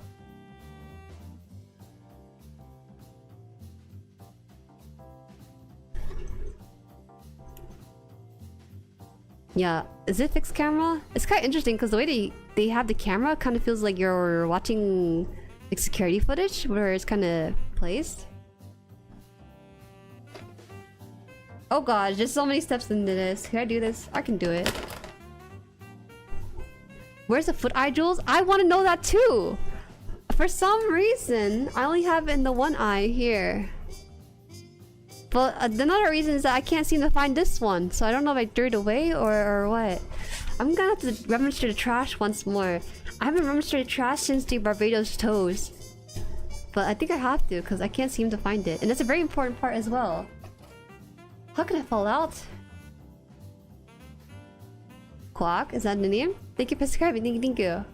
Yeah, is it fixed camera? It's kind of interesting because the way they have the camera kind of feels like you're watching like security footage where it's kind of placed. Oh god, there's so many steps into this. Can I do this? I can do it. Where's the foot eye jewels? I want to know that too! For some reason, I only have it in the one eye here. But another reason is that I can't seem to find this one, so I don't know if I threw it away or what. I'm gonna have to register the trash once more. I haven't registered the trash since the Barbados toes. But I think I have to, because I can't seem to find it. And that's a very important part as well. How can I fall out? Quack, is that the name? Thank you for subscribing, thank you.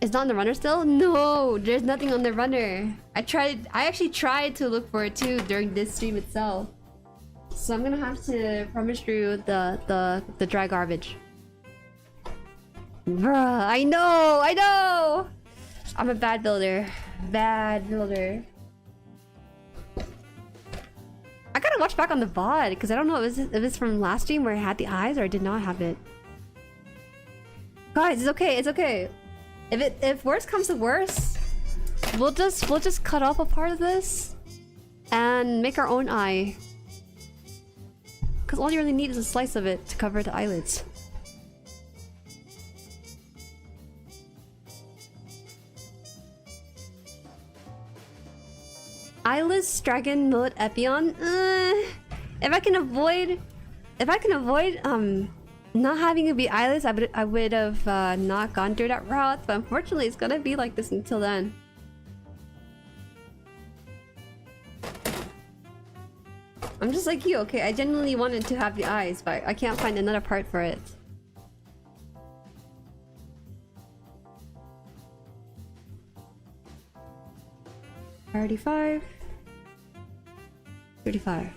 It's not on the runner still? No, there's nothing on the runner. I actually tried to look for it too during this stream itself. So I'm gonna have to rummage through the dry garbage. Bruh, I know! I'm a bad builder. Bad builder. I gotta watch back on the VOD because I don't know if it's from last stream where I had the eyes or I did not have it. Guys, it's okay, it's okay. If worse comes to worse, we'll just cut off a part of this and make our own eye. Cause all you really need is a slice of it to cover the eyelids. Eyeless Dragon Mode Epyon. If I can avoid not having to be eyeless, I would have not gone through that route. But unfortunately, it's gonna be like this until then. I'm just like you, okay? I genuinely wanted to have the eyes, but I can't find another part for it. $35. $35.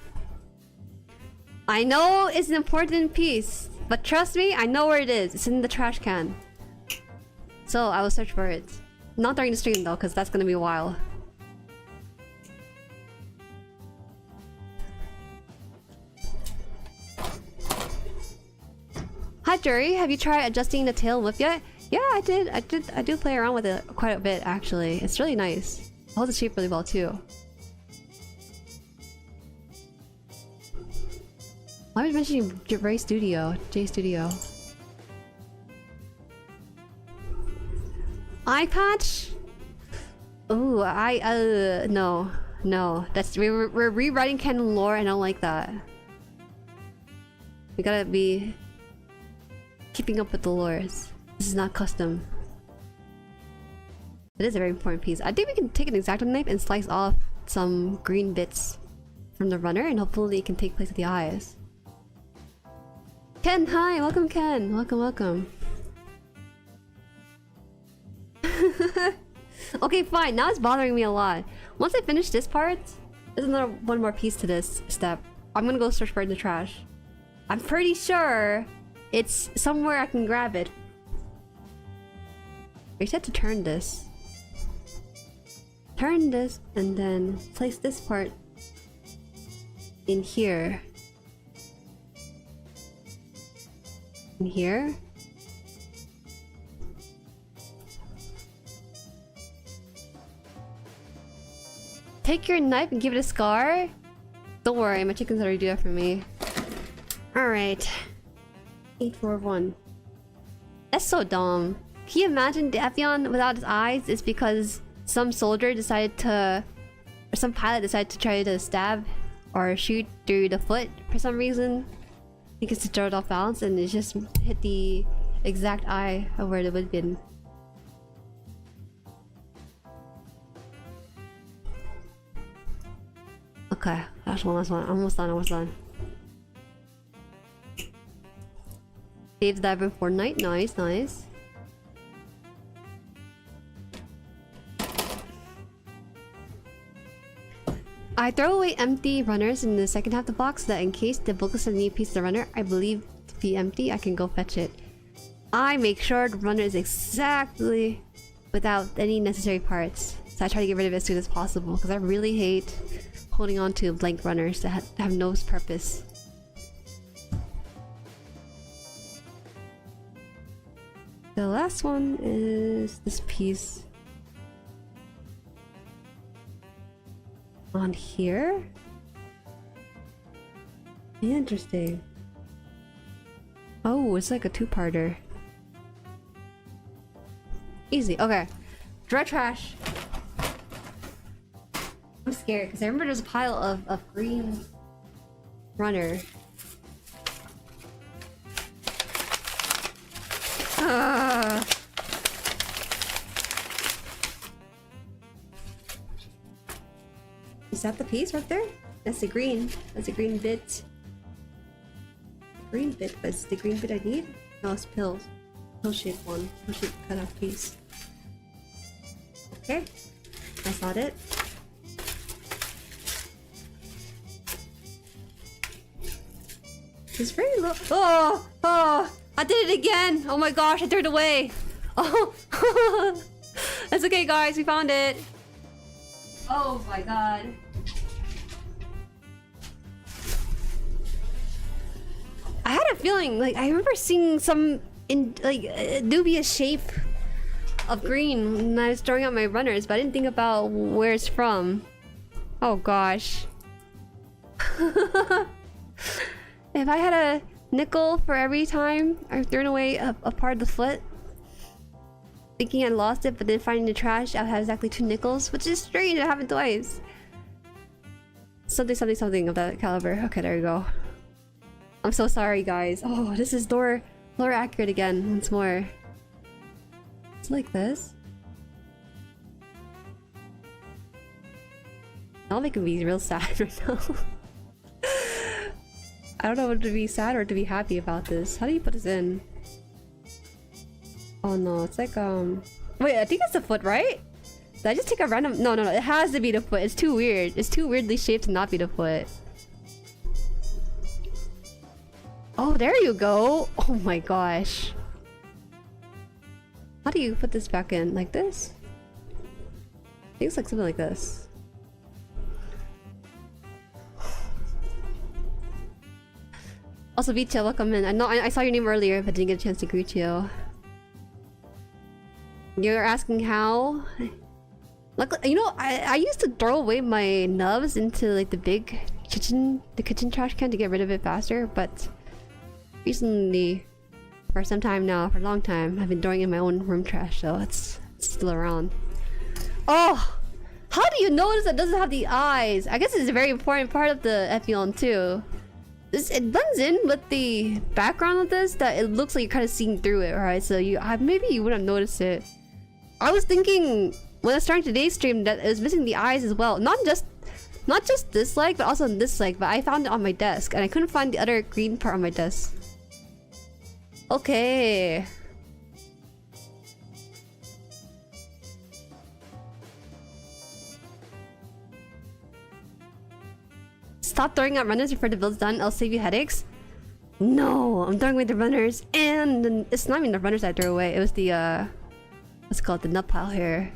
I know it's an important piece, but trust me, I know where it is. It's in the trash can. So I will search for it. Not during the stream though, because that's gonna be a while. Hi Jueri, have you tried adjusting the tail whip yet? Yeah, I did. I do play around with it quite a bit actually. It's really nice. It holds the shape really well too. Why was I mentioning Jueri Studio? J Studio. Eye patch? Ooh, no. That's we're rewriting canon lore and I don't like that. We gotta be keeping up with the lores. This is not custom. It is a very important piece. I think we can take an X-Acto knife and slice off some green bits from the runner and hopefully it can take place with the eyes. Ken, hi! Welcome Ken! Welcome. Okay, fine. Now it's bothering me a lot. Once I finish this part, there's one more piece to this step. I'm gonna go search for it in the trash. I'm pretty sure it's somewhere I can grab it. I said to turn this. Turn this and then place this part in here. In here. Take your knife and give it a scar? Don't worry, my chickens already do that for me. Alright. 841. That's so dumb. Can you imagine the Epyon without his eyes is because some soldier decided to... or some pilot decided to try to stab or shoot through the foot for some reason? I think it's to throw it off balance and it just hit the exact eye of where it would have been. Okay, last one. Almost done. Dave's diving Fortnite. Nice. I throw away empty runners in the second half of the box so that in case the book is a new piece of the runner I believe to be empty, I can go fetch it. I make sure the runner is exactly without any necessary parts. So I try to get rid of it as soon as possible because I really hate holding on to blank runners that have no purpose. The last one is this piece on here. Interesting. Oh, it's like a two-parter. Easy. Okay. Dry trash. I'm scared because I remember there's a pile of green runner. Is that the piece right there? That's the green. That's a green bit. Green bit, but it's the green bit I need? No, it's pills. Pill-shaped one. Pill-shaped cut-off piece. Okay. That's not it. It's very low. Oh! I did it again! Oh my gosh, I threw it away! Oh! That's okay, guys, we found it! Oh my god. I had a feeling, like, I remember seeing some dubious shape of green when I was throwing out my runners, but I didn't think about where it's from. Oh gosh. If I had a nickel for every time I've thrown away a part of the foot, thinking I lost it but then finding the trash, I have exactly 2 nickels, which is strange. It happened twice. something something something of that caliber. Okay, there you go. I'm so sorry, guys. Oh, this is lore accurate again once more. It's like this. That'll make me real sad right now. I don't know whether to be sad or to be happy about this. How do you put this in? Oh no, it's like wait, I think it's the foot, right? Did I just take a random... No, it has to be the foot. It's too weird. It's too weirdly shaped to not be the foot. Oh, there you go. Oh my gosh. How do you put this back in? Like this? I think it's like something like this. Also, Vita, welcome in. I know I saw your name earlier, but didn't get a chance to greet you. You're asking how? Luckily, you know, I used to throw away my nubs into like the big kitchen trash can to get rid of it faster, but recently, for some time now, for a long time, I've been throwing in my own room trash, so it's still around. Oh! How do you notice it doesn't have the eyes? I guess it's a very important part of the Epyon too. It blends in with the background of this that it looks like you're kind of seeing through it, right? So maybe you wouldn't notice it. I was thinking when I was starting today's stream that it was missing the eyes as well. Not just this leg, but also this leg. But I found it on my desk, and I couldn't find the other green part on my desk. Okay. Stop throwing out runners before the build's done. I'll save you headaches. No, I'm throwing away the runners, and it's not even the runners I threw away. It was the what's it called, the nut pile here.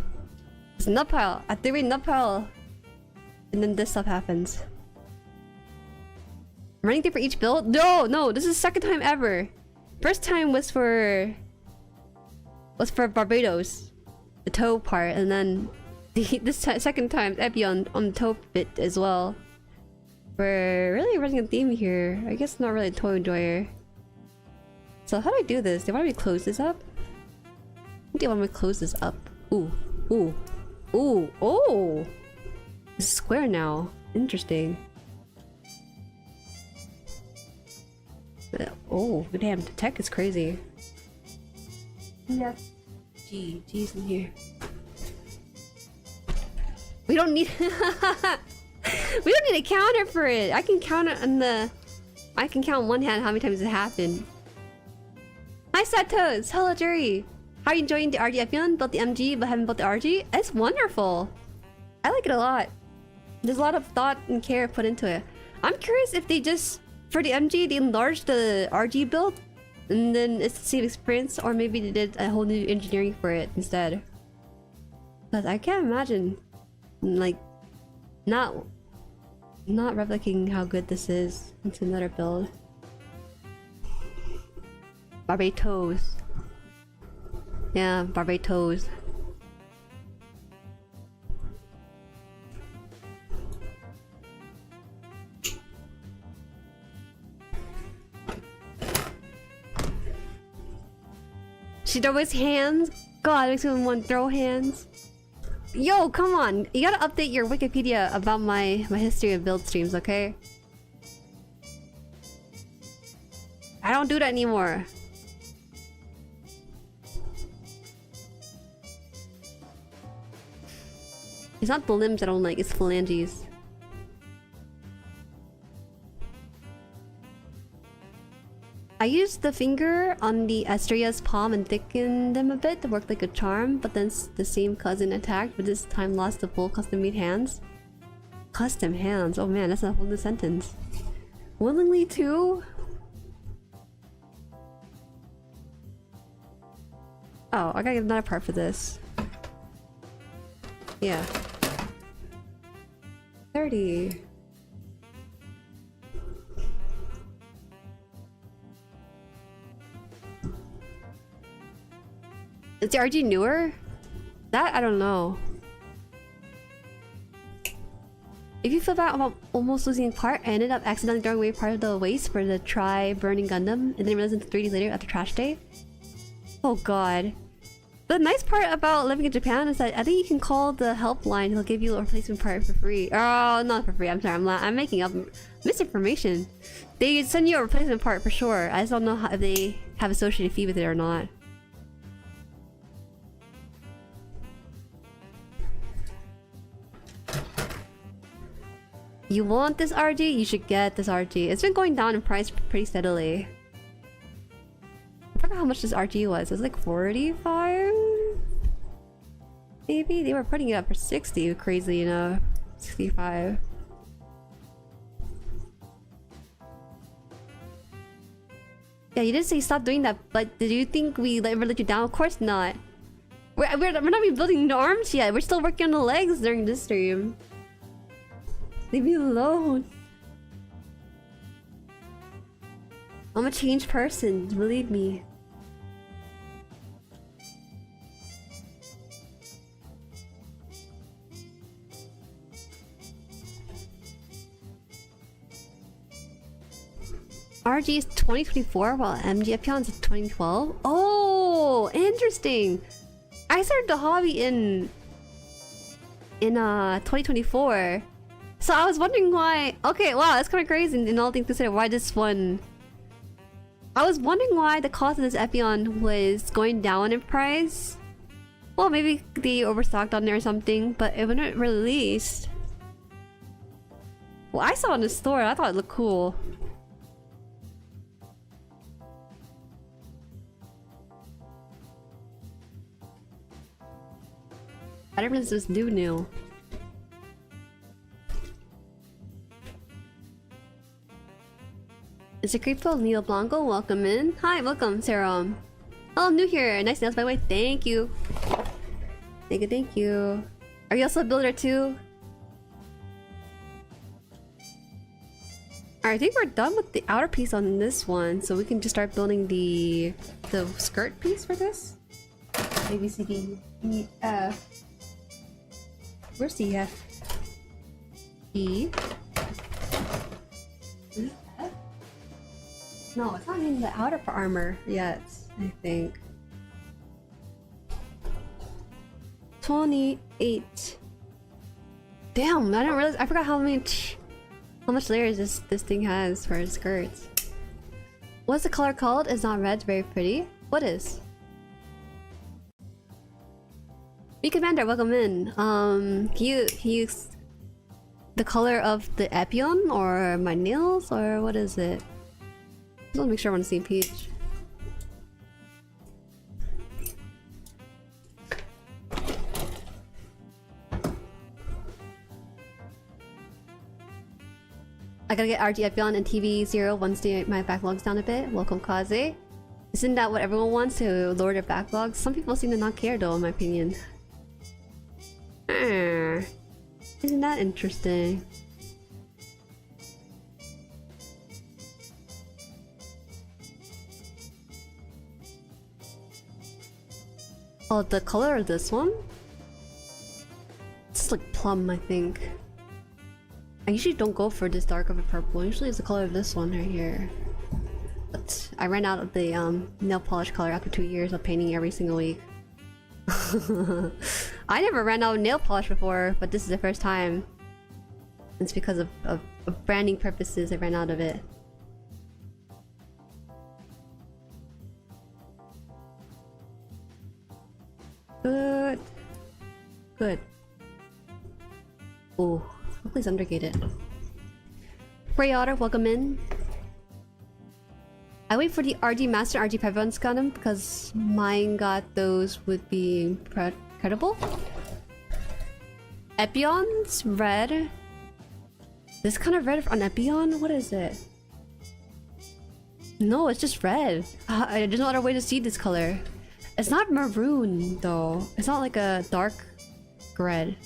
It's a nut pile. I threw away nut pile, and then this stuff happens. I'm running through for each build. No, this is the second time ever. First time was for Barbados, the toe part, and then this second time Epyon on the toe bit as well. We're really running a theme here. I guess not really a toy enjoyer. So how do I do this? Do I want me to close this up? I think I want me to close this up. Ooh. It's square now. Interesting. Oh, damn, the tech is crazy. Yeah. G's in here. We don't need we don't need a counter for it. I can count it on the I can count on one hand how many times it happened. Hi Satos! Hello Jueri! How are you enjoying the RG Epyon? Built the MG but haven't built the RG? It's wonderful! I like it a lot. There's a lot of thought and care put into it. I'm curious if they just, for the MG, they enlarged the RG build and then it's the same experience, or maybe they did a whole new engineering for it instead. But I can't imagine like not replicating how good this is into another build. Barbados. Yeah, Barbados. She throws hands? God, it makes me want to throw hands. Yo, come on! You gotta update your Wikipedia about my history of build streams, okay? I don't do that anymore. It's not the limbs I don't like, it's phalanges. I used the finger on the Estria's palm and thickened them a bit to work like a charm, but then the same cousin attacked, but this time lost the full custom-made hands. Custom hands? Oh man, that's a whole new sentence. Willingly too? Oh, I gotta get another part for this. Yeah. 30. Is the RG newer? That I don't know. If you feel bad about almost losing a part, I ended up accidentally throwing away part of the waste for the try burning Gundam and then realized it 3 days later at the trash day. Oh god. The nice part about living in Japan is that I think you can call the helpline. He'll give you a replacement part for free. Oh, not for free. I'm sorry. I'm making up misinformation. They send you a replacement part for sure. I just don't know if they have associated fee with it or not. You want this RG? You should get this RG. It's been going down in price pretty steadily. I forgot how much this RG was. It was like 45? Maybe? They were putting it up for 60, crazy enough. 65. Yeah, you did say stop doing that, but did you think we ever let you down? Of course not. We're not even building the arms yet. We're still working on the legs during this stream. Leave me alone. I'm a changed person, believe me. RG is 2024 while MG Epyon is 2012. Oh, interesting. I started the hobby in 2024. So I was wondering why. Okay, wow, that's kind of crazy in all things considered. Why this one? I was wondering why the cost of this Epyon was going down in price. Well, maybe they overstocked on there or something, but it wasn't released. Well, I saw it in the store. I thought it looked cool. I didn't realize this was new. It's a creep filled Neo Blanco. Welcome in. Hi, welcome, Sarah. Oh, I'm new here. Nice nails, by the way. Thank you. Thank you. Are you also a builder too? Alright, I think we're done with the outer piece on this one, so we can just start building the skirt piece for this. A B C D E F. Where's the F? E. E F. No, it's not in the outer armor yet, I think. 28. Damn, I didn't realize. I forgot how much layers this thing has for its skirts. What's the color called? It's not red. It's very pretty. What is? B Commander, welcome in. Can you use the color of the Epyon or my nails or what is it? Just want to make sure we're on the same page. I gotta get RG Epyon and TV0 once my backlog's down a bit. Welcome, Kaze. Isn't that what everyone wants, to lower their backlogs? Some people seem to not care though, in my opinion. Isn't that interesting? Oh, the color of this one? It's like plum, I think. I usually don't go for this dark of a purple. Usually it's the color of this one right here. But I ran out of the nail polish color after 2 years of painting every single week. I never ran out of nail polish before, but this is the first time. It's because of branding purposes I ran out of it. Good. Good. Oh, hopefully it's undergated. Grey Otter, welcome in. I wait for the RG Master RG Pavilions Gundam because mine got those with being credible. Epyon's red. This kind of red on Epyon? What is it? No, it's just red. There's no other way to see this color. It's not maroon though. It's not like a dark red.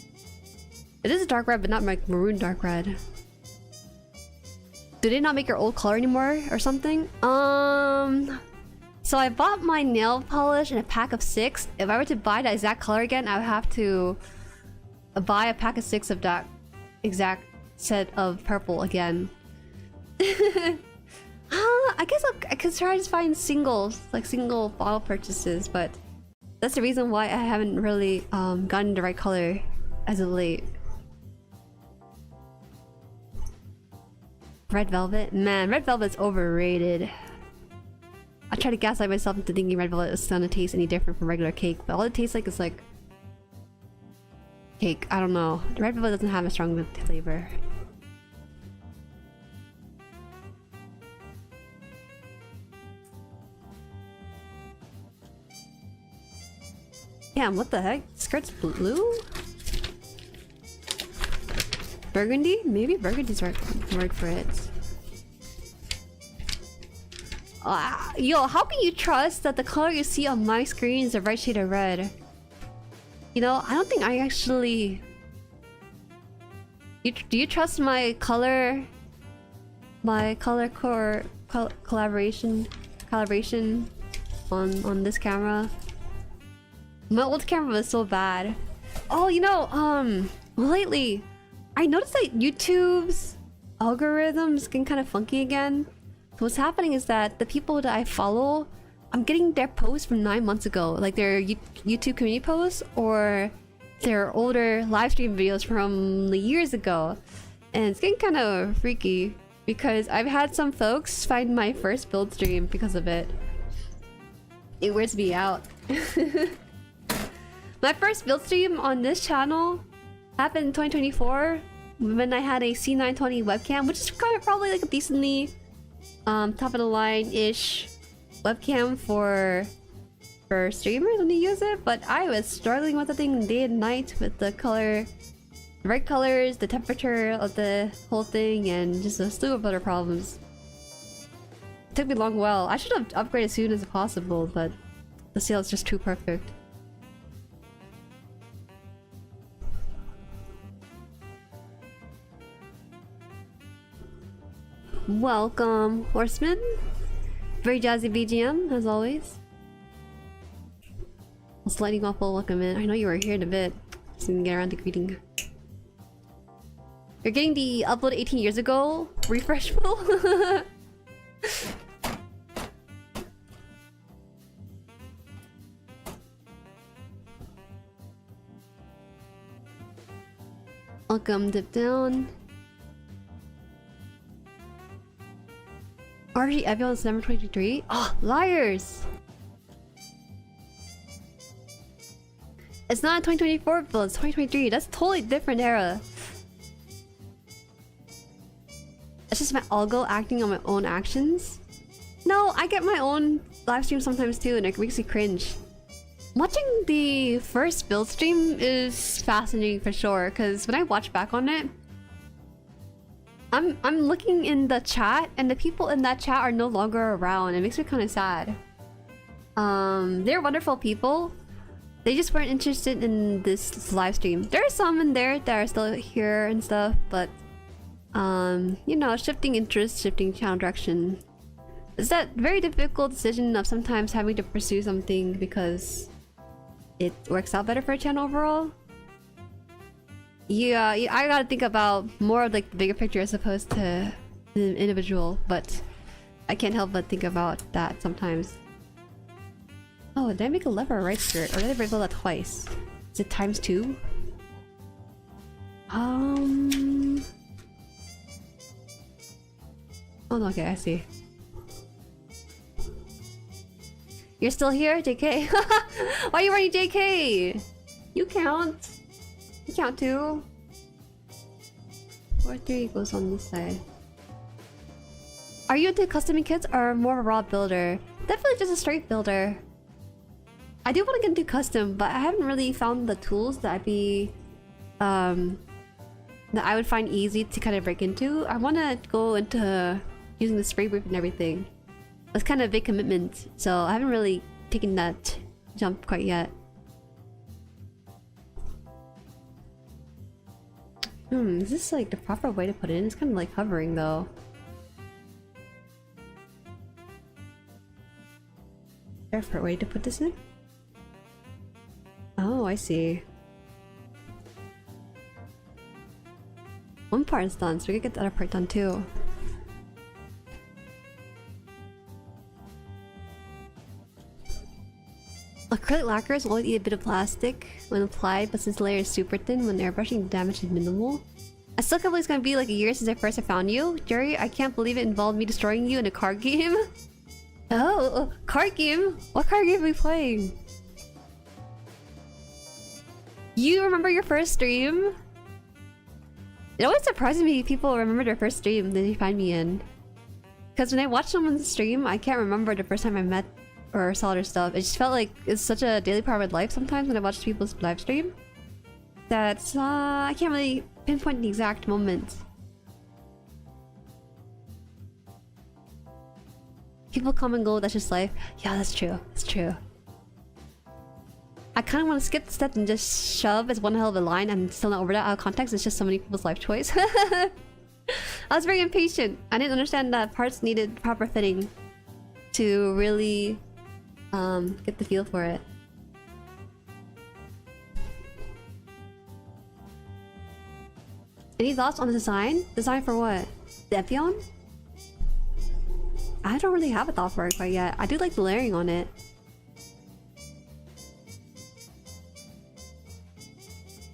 It is a dark red, but not like maroon dark red. Do they not make your old color anymore or something? So I bought my nail polish in a pack of 6. If I were to buy that exact color again, I would have to buy a pack of 6 of that exact set of purple again. I guess I could try to find singles, like single bottle purchases, but That's the reason why I haven't really gotten the right color as of late. Red velvet? Man, red velvet's overrated. I try to gaslight myself into thinking red velvet is gonna taste any different from regular cake, but all it tastes like is like cake. I don't know. The red velvet doesn't have a strong flavor. Damn, what the heck? Skirt's blue? Burgundy? Maybe burgundy's word for it. Yo, how can you trust that the color you see on my screen is the right shade of red? You know, I don't think I actually... Do you trust my color... My color core... calibration on this camera? My old camera was so bad. Oh, you know, lately... I noticed that YouTube's algorithms getting kind of funky again. So what's happening is that the people that I follow, I'm getting their posts from 9 months ago, like their YouTube community posts or their older live stream videos from years ago. And it's getting kind of freaky because I've had some folks find my first build stream because of it. It weirds me out. My first build stream on this channel happened in 2024 when I had a C920 webcam, which is kind of probably like a decently top of the line-ish webcam for streamers when you use it, but I was struggling with the thing day and night with the color, the right colors, the temperature of the whole thing, and just a slew of other problems. It took me a long while. I should have upgraded as soon as possible, but the sale is just too perfect. Welcome, Horseman. Very jazzy BGM, as always. Sliding waffle, welcome in. I know you were here in a bit. Just didn't get around to greeting. You're getting the upload 18 years ago refresh pool? Welcome, dip down. RG Epyon is number 23? Oh, liars! It's not a 2024 build, it's 2023. That's a totally different era. It's just my algo acting on my own actions. No, I get my own live stream sometimes too, and it makes me cringe. Watching the first build stream is fascinating for sure, because when I watch back on it, I'm looking in the chat, and the people in that chat are no longer around. It makes me kind of sad. They're wonderful people. They just weren't interested in this live stream. There are some in there that are still here and stuff, but you know, shifting interest, shifting channel direction. It's that very difficult decision of sometimes having to pursue something because it works out better for a channel overall. Yeah, I gotta think about more of like the bigger picture as opposed to the individual, but I can't help but think about that sometimes. Oh, did I make a left or a right skirt? Or did I wriggle that twice? Is it ×2? Oh no, okay, I see. You're still here, JK? Why are you running JK? You count. You count too. 4-3 goes on this side. Are you into customing kits or more of a raw builder? Definitely just a straight builder. I do want to get into custom, but I haven't really found the tools that I'd be that I would find easy to kind of break into. I want to go into using the spray brief and everything. It's kind of a big commitment, so I haven't really taken that jump quite yet. Is this like the proper way to put it in? It's kind of like hovering though. Is there a proper way to put this in? Oh, I see. One part is done, so we can get the other part done too. Acrylic lacquers will eat a bit of plastic when applied, but since the layer is super thin, when airbrushing, the damage is minimal. I still can't believe it's gonna be like a year since I first found you. Jueri, I can't believe it involved me destroying you in a card game. Oh, card game? What card game are we playing? You remember your first stream? It always surprises me people remember their first stream that they find me in. Because when I watch someone's stream, I can't remember the first time I met or saw their stuff. It just felt like it's such a daily part of my life sometimes when I watch people's live stream. That I can't really pinpoint the exact moment. People come and go, that's just life. Yeah, that's true. That's true. I kind of want to skip the step and just shove as one hell of a line and still not over that out of context. It's just so many people's life choice. I was very impatient. I didn't understand that parts needed proper fitting to really get the feel for it. Any thoughts on the design? Design for what? The Epyon? I don't really have a thought for it quite yet. I do like the layering on it.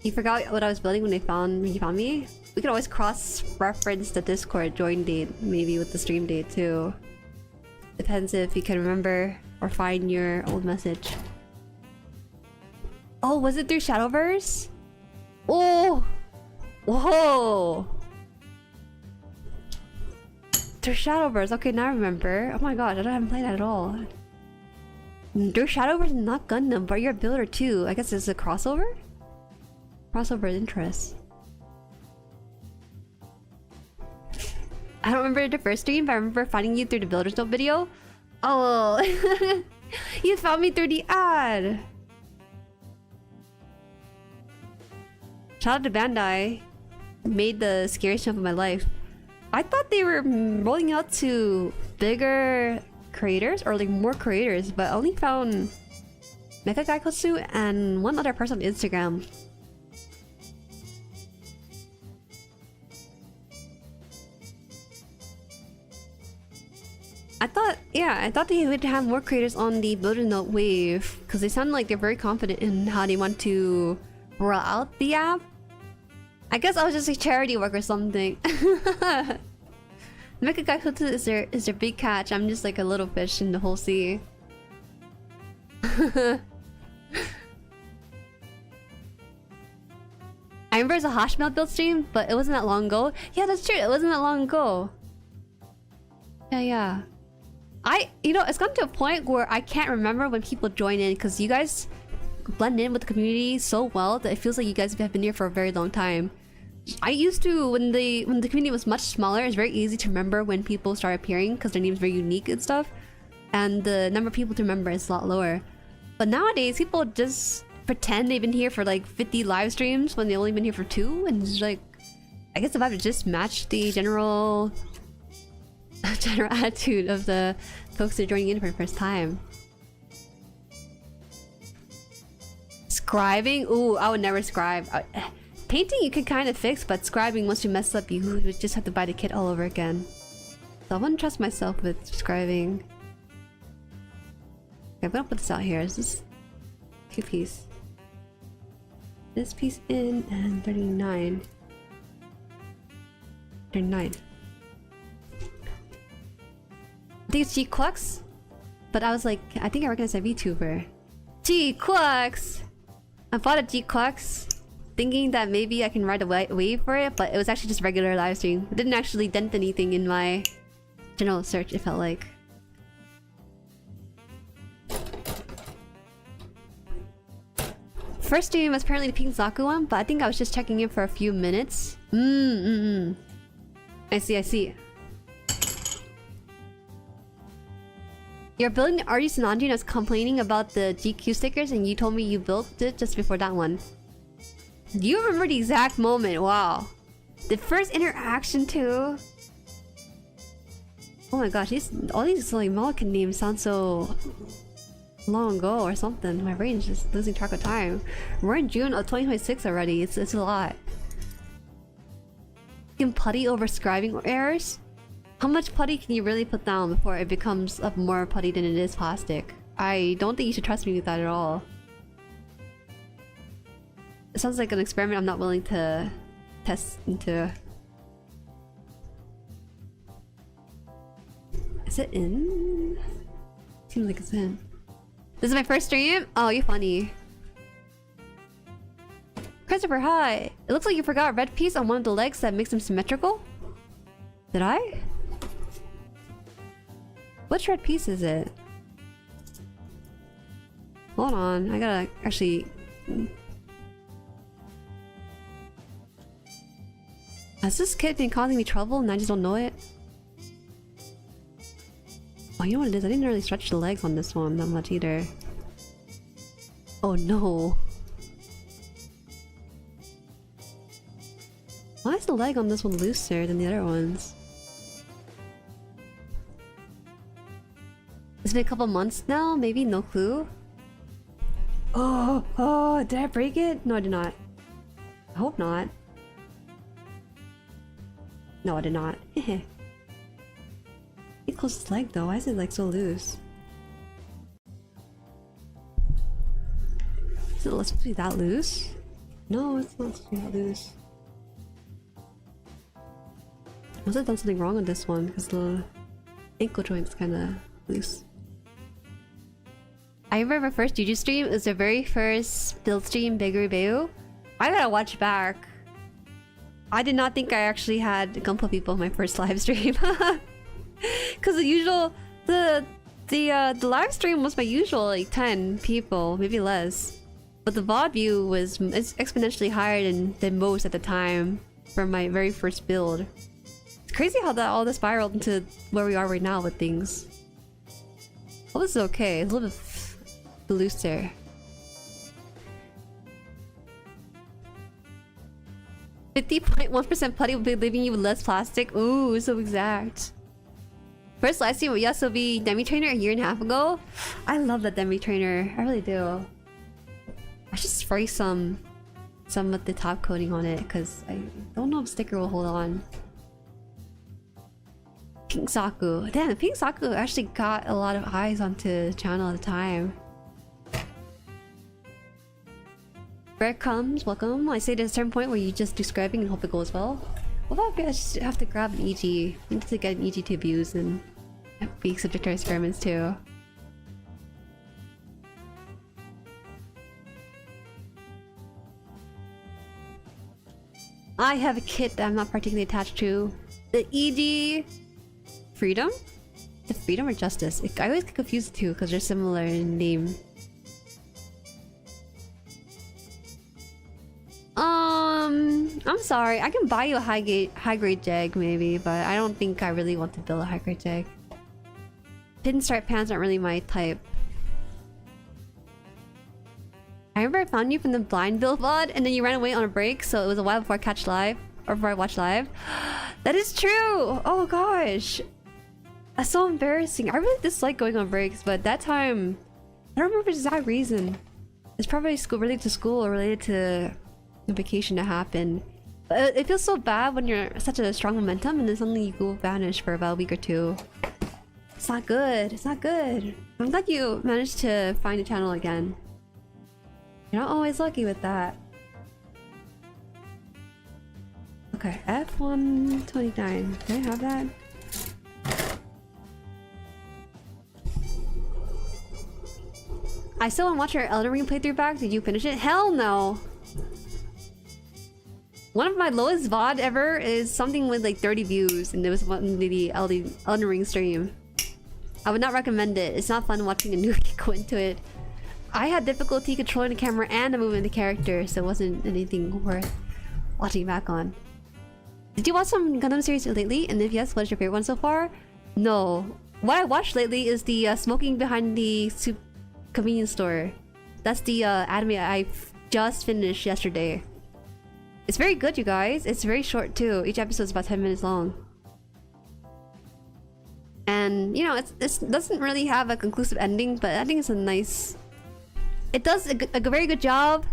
You forgot what I was building when you found me? We could always cross-reference the Discord join date, maybe with the stream date too. Depends if you can remember or find your old message. Oh, was it through Shadowverse? Oh! Whoa! Through Shadowverse. Okay, now I remember. Oh my god, I haven't played that at all. Through Shadowverse, not Gundam, but you're a builder too. I guess it's a crossover? Crossover interest. I don't remember the first stream, but I remember finding you through the Builder's Note video. Oh, you found me through the ad. Shout out to Bandai. Made the scariest jump of my life. I thought they were rolling out to bigger creators or like more creators, but I only found Mecha Gaikotsu and one other person on Instagram. I thought they would have more creators on the Builder Note wave because they sound like they're very confident in how they want to roll out the app. I guess I was just a charity work or something. Mecha Gaikotsu is their big catch. I'm just like a little fish in the whole sea. I remember it was a Hashmelt build stream, but it wasn't that long ago. Yeah, that's true. It wasn't that long ago. Yeah. You know, it's gotten to a point where I can't remember when people join in because you guys blend in with the community so well that it feels like you guys have been here for a very long time. I used to, when the community was much smaller, it's very easy to remember when people start appearing because their name's very unique and stuff. And the number of people to remember is a lot lower. But nowadays, people just pretend they've been here for like 50 live streams when they've only been here for 2. And it's like, I guess the vibe to just match the general attitude of the folks that are joining in for the first time. Scribing? Ooh, I would never scribe. Painting you can kind of fix, but scribing, once you mess up, you would just have to buy the kit all over again. So I wouldn't trust myself with scribing. Okay, I'm gonna put this out here. This is 2 piece. This piece in and 39. 39. I think it's G-Clux, but I was like, I think I recognize a VTuber. G-Clux! I bought a G-Clux thinking that maybe I can ride a wave for it, but it was actually just regular live stream. It didn't actually dent anything in my general search, it felt like. First stream was apparently the Pink Zaku one, but I think I was just checking in for a few minutes. I see. You're building the RG Sinanji and I was complaining about the GQ stickers and you told me you built it just before that one. You remember the exact moment, wow. The first interaction too. Oh my gosh, all these like Malkin names sound so long ago or something. My brain's just losing track of time. We're in June of 2026 already, it's a lot. You can putty over scribing errors? How much putty can you really put down before it becomes more putty than it is plastic? I don't think you should trust me with that at all. It sounds like an experiment I'm not willing to test into. Is it in? Seems like it's in. This is my first stream? Oh, you're funny. Christopher, hi! It looks like you forgot a red piece on one of the legs that makes them symmetrical? Did I? Which red piece is it? Hold on, I gotta actually... Has this kid been causing me trouble and I just don't know it? Oh, you know what it is? I didn't really stretch the legs on this one that much either. Oh no. Why is the leg on this one looser than the other ones? It's been a couple months now, maybe? No clue? Oh, did I break it? No, I did not. I hope not. No, I did not. It closed his leg though. Why is it like so loose? Is it supposed to be that loose? No, it's not supposed to be that loose. I must have done something wrong on this one because the ankle joint's kind of loose. I remember my first Juju stream. It was the very first build stream, Biggery Bayu. I gotta watch back. I did not think I actually had Gunpla people in my first live stream. Cause the usual the live stream was my usual like 10 people, maybe less. But the VOD view was exponentially higher than most at the time for my very first build. It's crazy how that all this spiraled into where we are right now with things. Well, this is okay. It's a little bit looser. 50.1% putty will be leaving you with less plastic. Ooh, so exact. First live stream with Yasobi Demi Trainer a year and a half ago. I love that Demi Trainer. I really do. I should spray some of the top coating on it because I don't know if sticker will hold on. Pink Saku. Damn, Pink Saku actually got a lot of eyes onto the channel at the time. Breadcrumbs, welcome. I say there's a certain point where you just do scribing and hope it goes well. What about if I just have to grab an EG? I need to get an EG to abuse and be subject to experiments too. I have a kit that I'm not particularly attached to. The EG... Freedom? The Freedom or Justice? I always get confused the two because they're similar in name. I'm sorry. I can buy you a high grade jag maybe, but I don't think I really want to build a high grade jag. Pinstripe pants aren't really my type. I remember I found you from the blind build VOD and then you ran away on a break, so it was a while before I catch live or before I watched live. That is true! Oh gosh. That's so embarrassing. I really dislike going on breaks, but that time I don't remember the exact reason. It's probably related to school or related to a vacation that happened. But it feels so bad when you're such a strong momentum and then suddenly you go vanish for about a week or two. It's not good. It's not good. I'm glad you managed to find the channel again. You're not always lucky with that. Okay, F129. Can I have that? I still want to watch your Elden Ring playthrough back. Did you finish it? Hell no! One of my lowest VOD ever is something with like 30 views, and it was one the Elden Ring stream. I would not recommend it. It's not fun watching a newbie go into it. I had difficulty controlling the camera and the movement of the character, so it wasn't anything worth watching back on. Did you watch some Gundam series lately? And if yes, what is your favorite one so far? No. What I watched lately is the smoking behind the soup convenience store. That's the anime I just finished yesterday. It's very good, you guys. It's very short too. Each episode is about 10 minutes long. And, you know, it doesn't really have a conclusive ending, but I think it's a nice... It does a very good job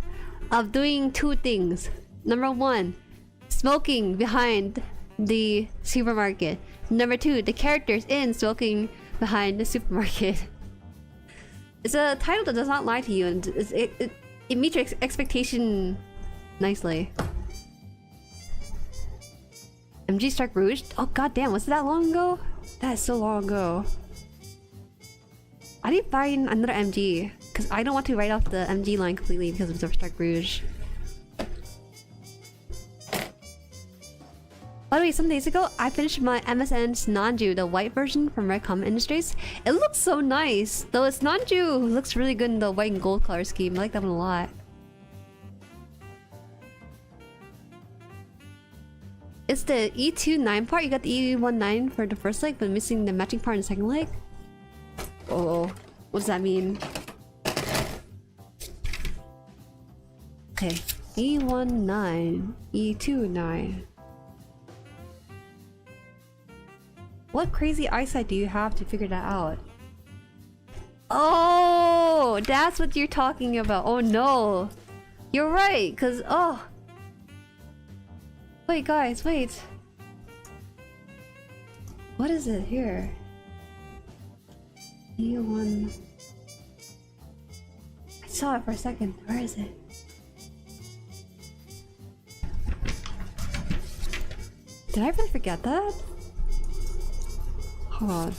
of doing two things. Number one, smoking behind the supermarket. Number two, the characters in smoking behind the supermarket. It's a title that does not lie to you, and it meets your expectation nicely. MG Strike Rouge? Oh goddamn, was it that long ago? That is so long ago. I need to find another MG, because I don't want to write off the MG line completely because of Strike Rouge. By the way, some days ago, I finished my MSN's Nanju, the white version from Red Comet Industries. It looks so nice! Though it's Nanju, it looks really good in the white and gold color scheme. I like that one a lot. It's the E2-9 part. You got the E1-9 for the first leg, but missing the matching part in the second leg. Oh, what does that mean? Okay, E1-9, E2-9. What crazy eyesight do you have to figure that out? Oh, that's what you're talking about. Oh no. You're right, cause oh. Wait guys, wait. What is it here? E1. I saw it for a second. Where is it? Did I really forget that? Hold on.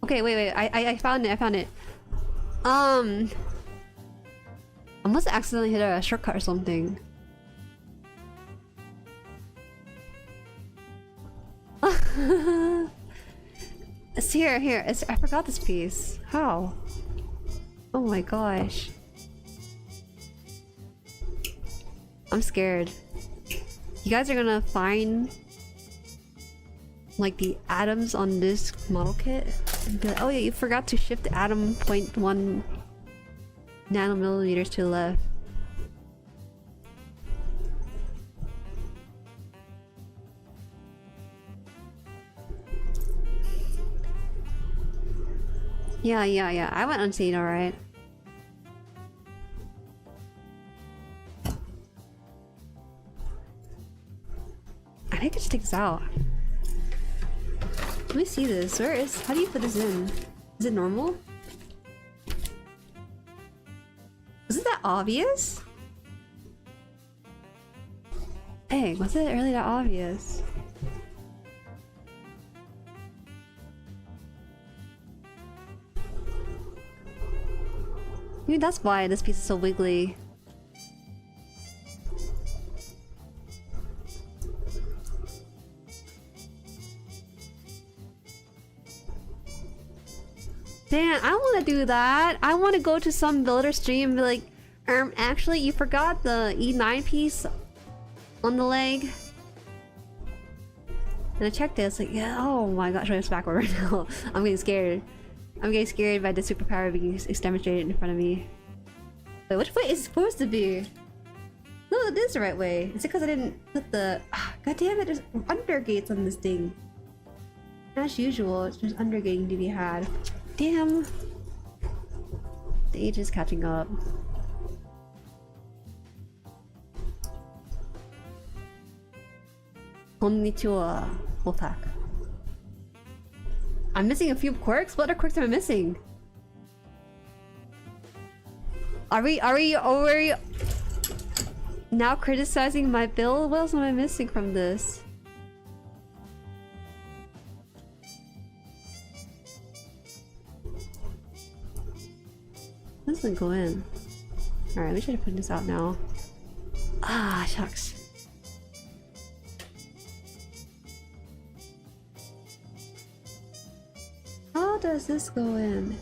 Okay, wait, I found it. I must have accidentally hit a shortcut or something. It's here. I forgot this piece. How? Oh my gosh. I'm scared. You guys are gonna find like the atoms on this model kit and be like, oh yeah, you forgot to shift the atom 0.1 nanomillimeters to the left. Yeah. I went unseen, alright. I think I just take this out. Let me see this. How do you put this in? Is it normal? Was it that obvious? Hey, was it really that obvious? Maybe that's why this piece is so wiggly. Damn, I don't want to do that. I want to go to some builder stream and be like, actually, you forgot the E9 piece on the leg. And I checked it, it's like, yeah, oh my gosh, it's backward right now. I'm getting scared. I'm getting scared by the superpower being demonstrated in front of me. Wait, which way is it supposed to be? No, it is the right way. Is it because I didn't put the... God damn it, there's undergates on this thing. As usual, there's undergating to be had. Damn. The age is catching up. Konnichiwa, Wolfpack. I'm missing a few quirks? What other quirks am I missing? Are we now criticizing my build? What else am I missing from this? This doesn't go in. Alright, we should have put this out now. Ah, shucks. How does this go in?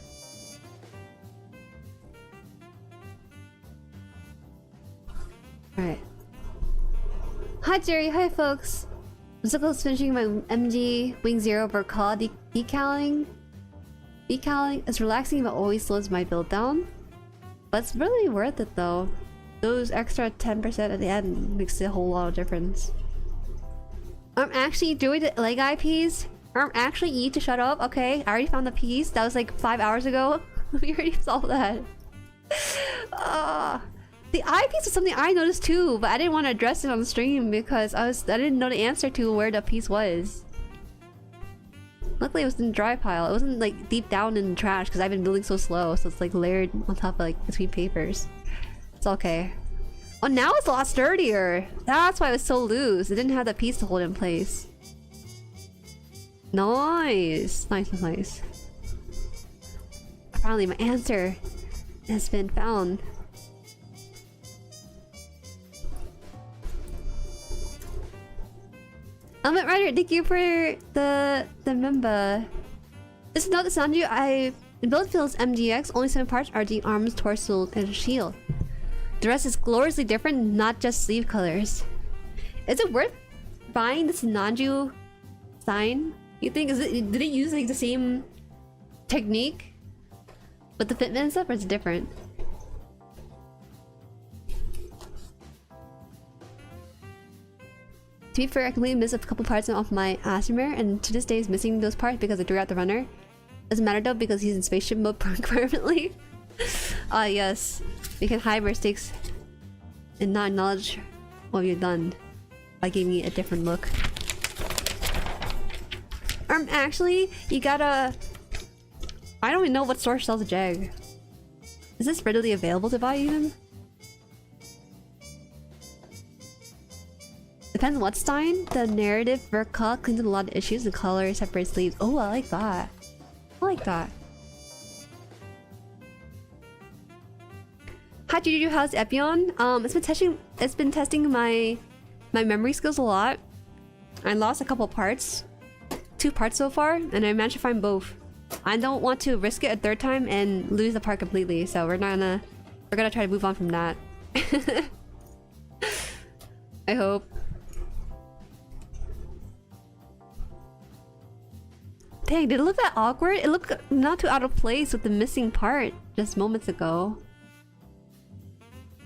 Alright. Hi Jerry, hi folks! I'm so close to finishing my MG Wing Zero Vercal decaling. Decaling is relaxing but always slows my build down. But it's really worth it though. Those extra 10% at the end makes a whole lot of difference. I'm actually doing the leg eye piece. Actually you need to shut up, okay? I already found the piece. That was like 5 hours ago. We already solved that. The eye piece was something I noticed too, but I didn't want to address it on the stream because I didn't know the answer to where the piece was. Luckily it was in the dry pile. It wasn't like deep down in the trash because I've been building so slow, so it's like layered on top of like between papers. It's okay. Oh, now it's a lot sturdier. That's why it was so loose. It didn't have the piece to hold in place. Nice, nice. Finally, my answer has been found. Element Rider, thank you for the member. This is not the Sanju. I built Phil's MGX. Only 7 parts: RG arms, torso, and a shield. The rest is gloriously different, not just sleeve colors. Is it worth buying this Nanju sign? You think did it use like the same technique, but the fitment and stuff, or is it different? To be fair, I completely missed a couple parts off my Asimir, and to this day is missing those parts because I threw out the runner. Doesn't matter though because he's in spaceship mode permanently. Yes, you can hide mistakes and not acknowledge what you've done by giving it a different look. Actually, you gotta... I don't even know what store sells a Jag. Is this readily available to buy even? Depends what Stein. The narrative Verka cleans up a lot of issues. The color separates sleeves. Oh, I like that. I like that. Hi Juju, how's Epyon? It's been testing my memory skills a lot. I lost a couple parts. 2 parts so far, and I managed to find both. I don't want to risk it a 3rd time and lose the part completely, so we're gonna try to move on from that. I hope. Dang, did it look that awkward? It looked not too out of place with the missing part just moments ago.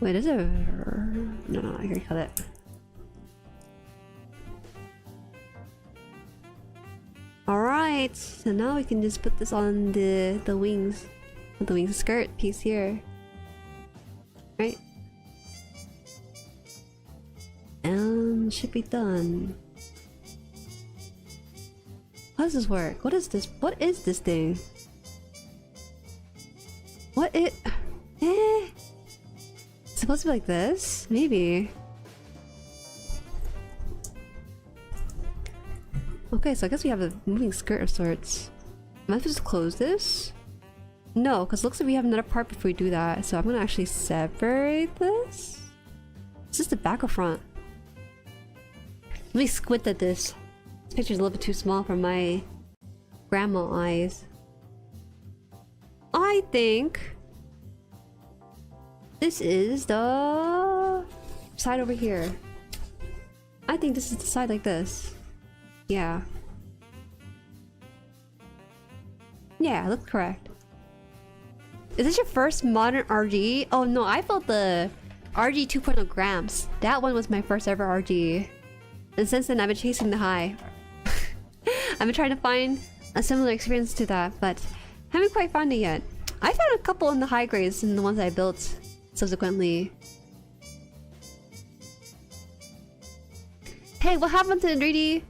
Wait, is it? No, I can cut it. Alright, so now we can just put this on the wings. The wings skirt piece here. Right? And should be done. How does this work? What is this? What is this thing? What it? It's supposed to be like this? Maybe. Okay, so I guess we have a moving skirt of sorts. Am I supposed to close this? No, because it looks like we have another part before we do that. So I'm gonna actually separate this. Is this the back or front? Let me squint at this. This picture's a little bit too small for my grandma eyes. I think this is the side over here. I think this is the side like this. Yeah. Yeah, looks correct. Is this your first modern RG? Oh no, I built the RG 2.0 Gramps. That one was my first ever RG. And since then, I've been chasing the high. I've been trying to find a similar experience to that, but haven't quite found it yet. I found a couple in the high grades and the ones I built subsequently. Hey, what happened to the 3D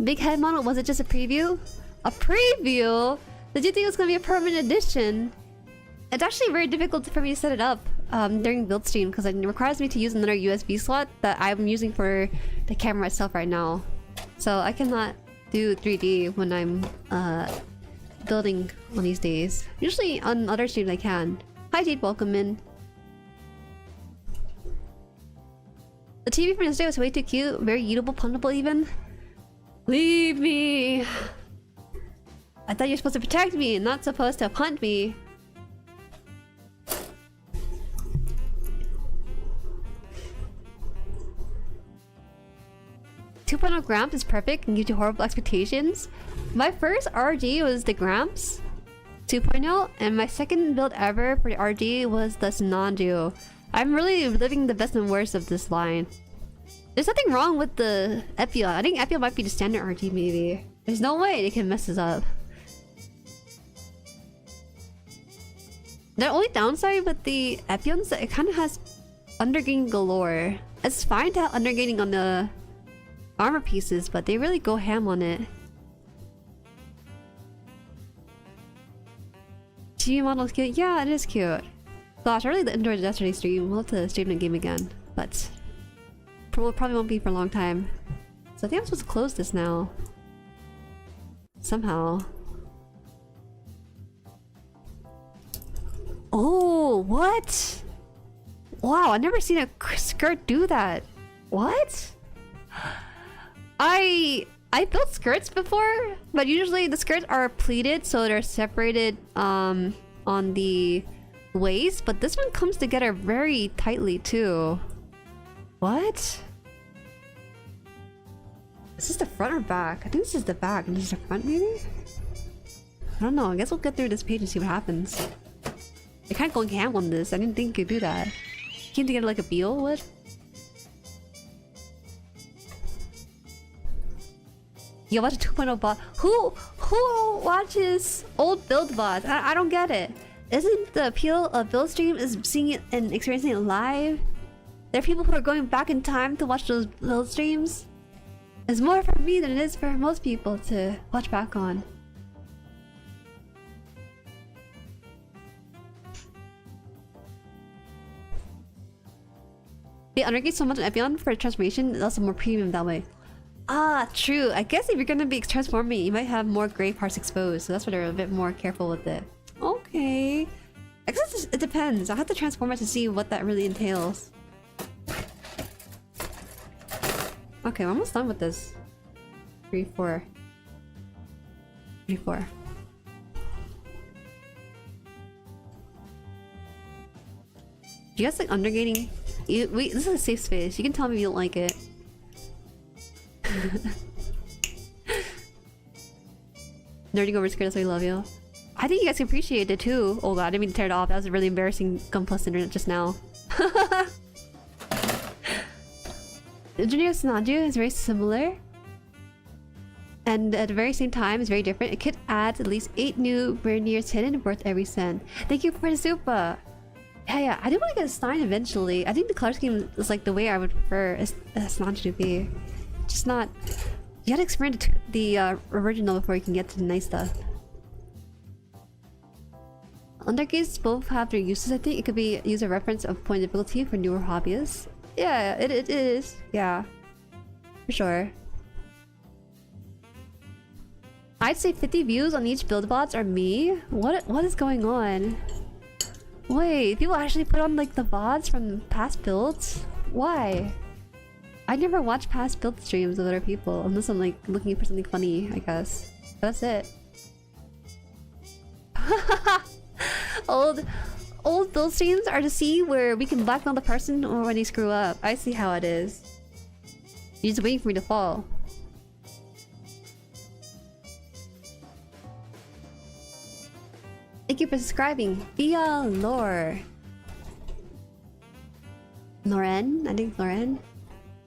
big head model? Was it just a preview? A preview? Did you think it was gonna be a permanent edition? It's actually very difficult for me to set it up during build stream because it requires me to use another USB slot that I'm using for the camera itself right now. So I cannot do 3D when I'm building on these days. Usually on other streams I can. Hi Jade, welcome in. The TV from yesterday was way too cute, very eatable, puntable even. Leave me! I thought you were supposed to protect me, not supposed to punt me. Gramps is perfect and gives you horrible expectations. My first RG was the Gramps 2.0 and my second build ever for the RG was the Sinanju. I'm really living the best and worst of this line. There's nothing wrong with the Epyon. I think Epyon might be the standard RG maybe. There's no way they can mess this up. The only downside with the Epyons is that it kind of has undergain galore. It's fine to have undergaining on the armor pieces, but they really go ham on it. TV model is cute. Yeah, it is cute. Gosh, I really enjoyed yesterday's stream. We'll have to stream the game again, but probably won't be for a long time. So I think I'm supposed to close this now. Somehow. Oh, what? Wow, I've never seen a skirt do that. What? I built skirts before, but usually the skirts are pleated, so they're separated on the waist. But this one comes together very tightly too. What? Is this the front or back? I think this is the back, and this is the front maybe? I don't know. I guess we'll get through this page and see what happens. I can't go ham on this. I didn't think you could do that. Came together like a beetle would. You watch a 2.0 bot. Who watches old build bots? I don't get it. Isn't the appeal of build stream is seeing it and experiencing it live? There are people who are going back in time to watch those build streams. It's more for me than it is for most people to watch back on. They undergate so much in Epyon for transformation, it's also more premium that way. Ah, true. I guess if you're gonna be transforming, you might have more gray parts exposed, so that's why they're a bit more careful with it. Okay. I guess it depends. I'll have to transform it to see what that really entails. Okay, we're almost done with this. 3, 4. 3, 4. Do you guys like undergating? Wait, this is a safe space. You can tell me if you don't like it. Nerding over skirt, so we love you. I think you guys can appreciate it too. Oh god, I didn't mean to tear it off. That was a really embarrassing Gunpla internet just now. Jueri Sinanju is very similar. And at the very same time, it's very different. It could add at least 8 new Verniers hidden worth every cent. Thank you for the super. Yeah, I do want to get a Stein eventually. I think the color scheme is like the way I would prefer a Sinanju to be. Just not... You gotta experience the original before you can get to the nice stuff. Undergates both have their uses, I think. It could be used as a reference of point difficulty for newer hobbyists. Yeah, it is. Yeah. For sure. I'd say 50 views on each build bots are me? What is going on? Wait, people actually put on like the VODs from past builds? Why? I never watch past build streams with other people unless I'm like looking for something funny, I guess. That's it. Old build streams are to see where we can blackmail the person or when they screw up. I see how it is. You're just waiting for me to fall. Thank you for subscribing. Via Lore. Loren? I think Loren?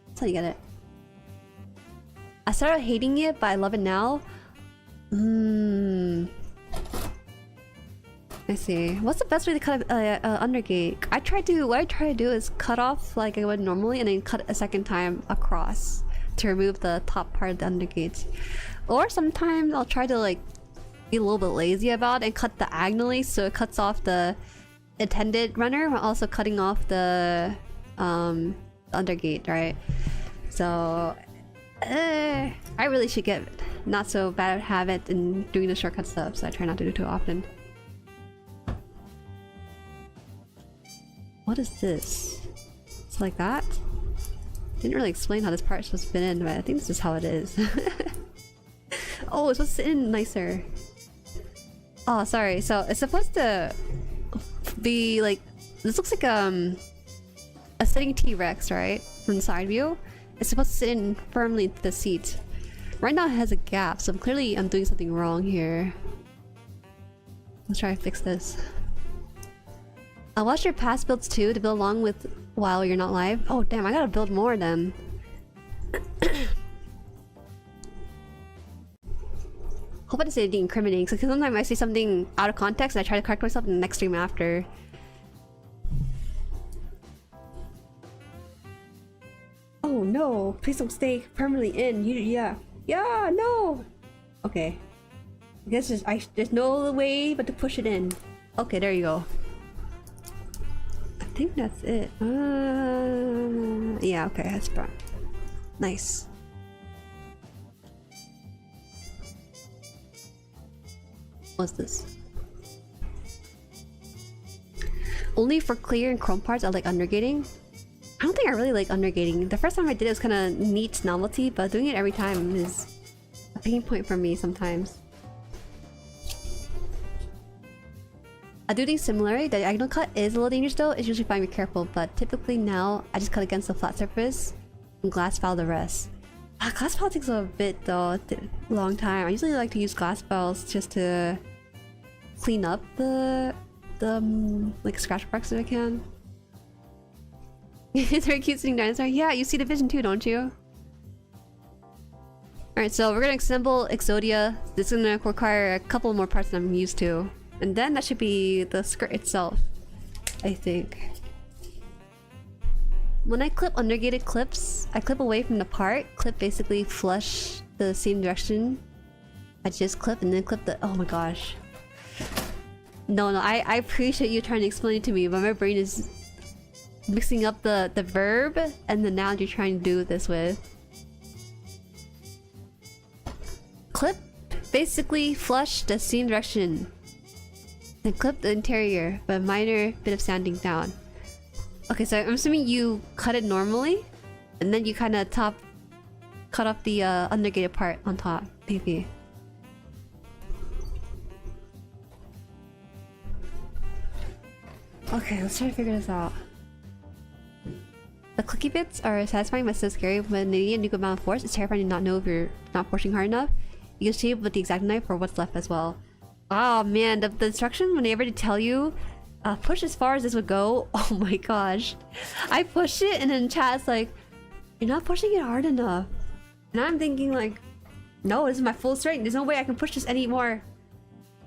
That's how you get it. I started hating it, but I love it now. I see. What's the best way to cut undergate? What I try to do is cut off like I would normally and then cut a second time across to remove the top part of the undergate. Or sometimes I'll try to like be a little bit lazy about it and cut diagonally so it cuts off the intended runner while also cutting off the undergate, right? So I really should get not so bad at habit in doing the shortcut stuff, so I try not to do it too often. What is this? It's like that? Didn't really explain how this part's supposed to fit in, but I think this is how it is. Oh, it's supposed to sit in nicer. Oh, sorry. So it's supposed to be like, this looks like a sitting T-Rex, right? From the side view. It's supposed to sit in firmly into the seat. Right now it has a gap, so clearly I'm doing something wrong here. Let's try to fix this. I'll watch your past builds too to build along with while you're not live. Oh damn, I gotta build more then. Hope I didn't say anything incriminating, because sometimes I say something out of context and I try to correct myself in the next stream after. Oh no, please don't stay permanently in. Yeah, no. Okay. I guess there's no other way but to push it in. Okay, there you go. I think that's it. Yeah, okay, that's fine. Nice. What's this? Only for clear and chrome parts I like undergating. I don't think I really like undergating. The first time I did it was kind of neat novelty, but doing it every time is a pain point for me sometimes. I do think similarly, the diagonal cut is a little dangerous though. It's usually fine to be careful, but typically now I just cut against the flat surface and glass file the rest. Glass file takes a bit though, long time. I usually like to use glass files just to clean up the like scratch marks if I can. It's very cute sitting dinosaur. Yeah, you see the vision too, don't you? Alright, so we're gonna assemble Exodia. This is gonna require a couple more parts than I'm used to. And then that should be the skirt itself, I think. When I clip undergated clips, I clip away from the part. Clip basically flush the same direction. I just clip and then clip the... Oh my gosh. No, I appreciate you trying to explain it to me, but my brain is mixing up the verb and the noun you're trying to do this with. Clip basically flush the same direction. Then clip the interior, but a minor bit of sanding down. Okay, so I'm assuming you cut it normally, and then you kind of cut off the undergated part on top, maybe. Okay, let's try to figure this out. The clicky bits are satisfying but still scary. When needing a good amount of force, it's terrifying to not know if you're not pushing hard enough. You can shape with the exact knife or what's left as well. Oh man, the instruction when they ever tell you push as far as this would go. Oh my gosh, I pushed it and then chat's like, you're not pushing it hard enough, and I'm thinking like, no, this is my full strength, there's no way I can push this anymore.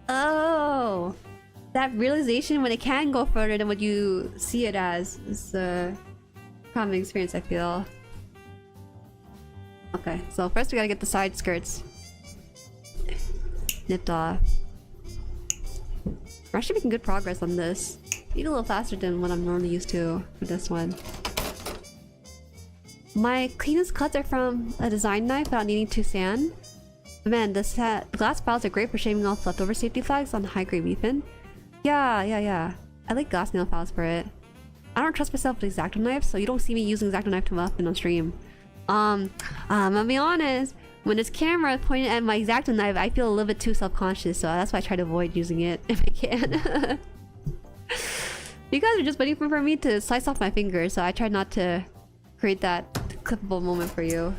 Oh, that realization when it can go further than what you see it as is a common experience, I feel. Okay, so first we gotta get the side skirts nipped off. We're actually making good progress on this. Need a little faster than what I'm normally used to for this one. My cleanest cuts are from a design knife without needing to sand. But man, the glass files are great for shaving off leftover safety flags on high-grade beefin. Yeah. I like glass nail files for it. I don't trust myself with X-Acto knives, so you don't see me using X-Acto knife too often on stream. I'm gonna be honest. When this camera is pointed at my X-Acto knife, I feel a little bit too self-conscious, so that's why I try to avoid using it if I can. You guys are just waiting for me to slice off my fingers, so I try not to create that clippable moment for you.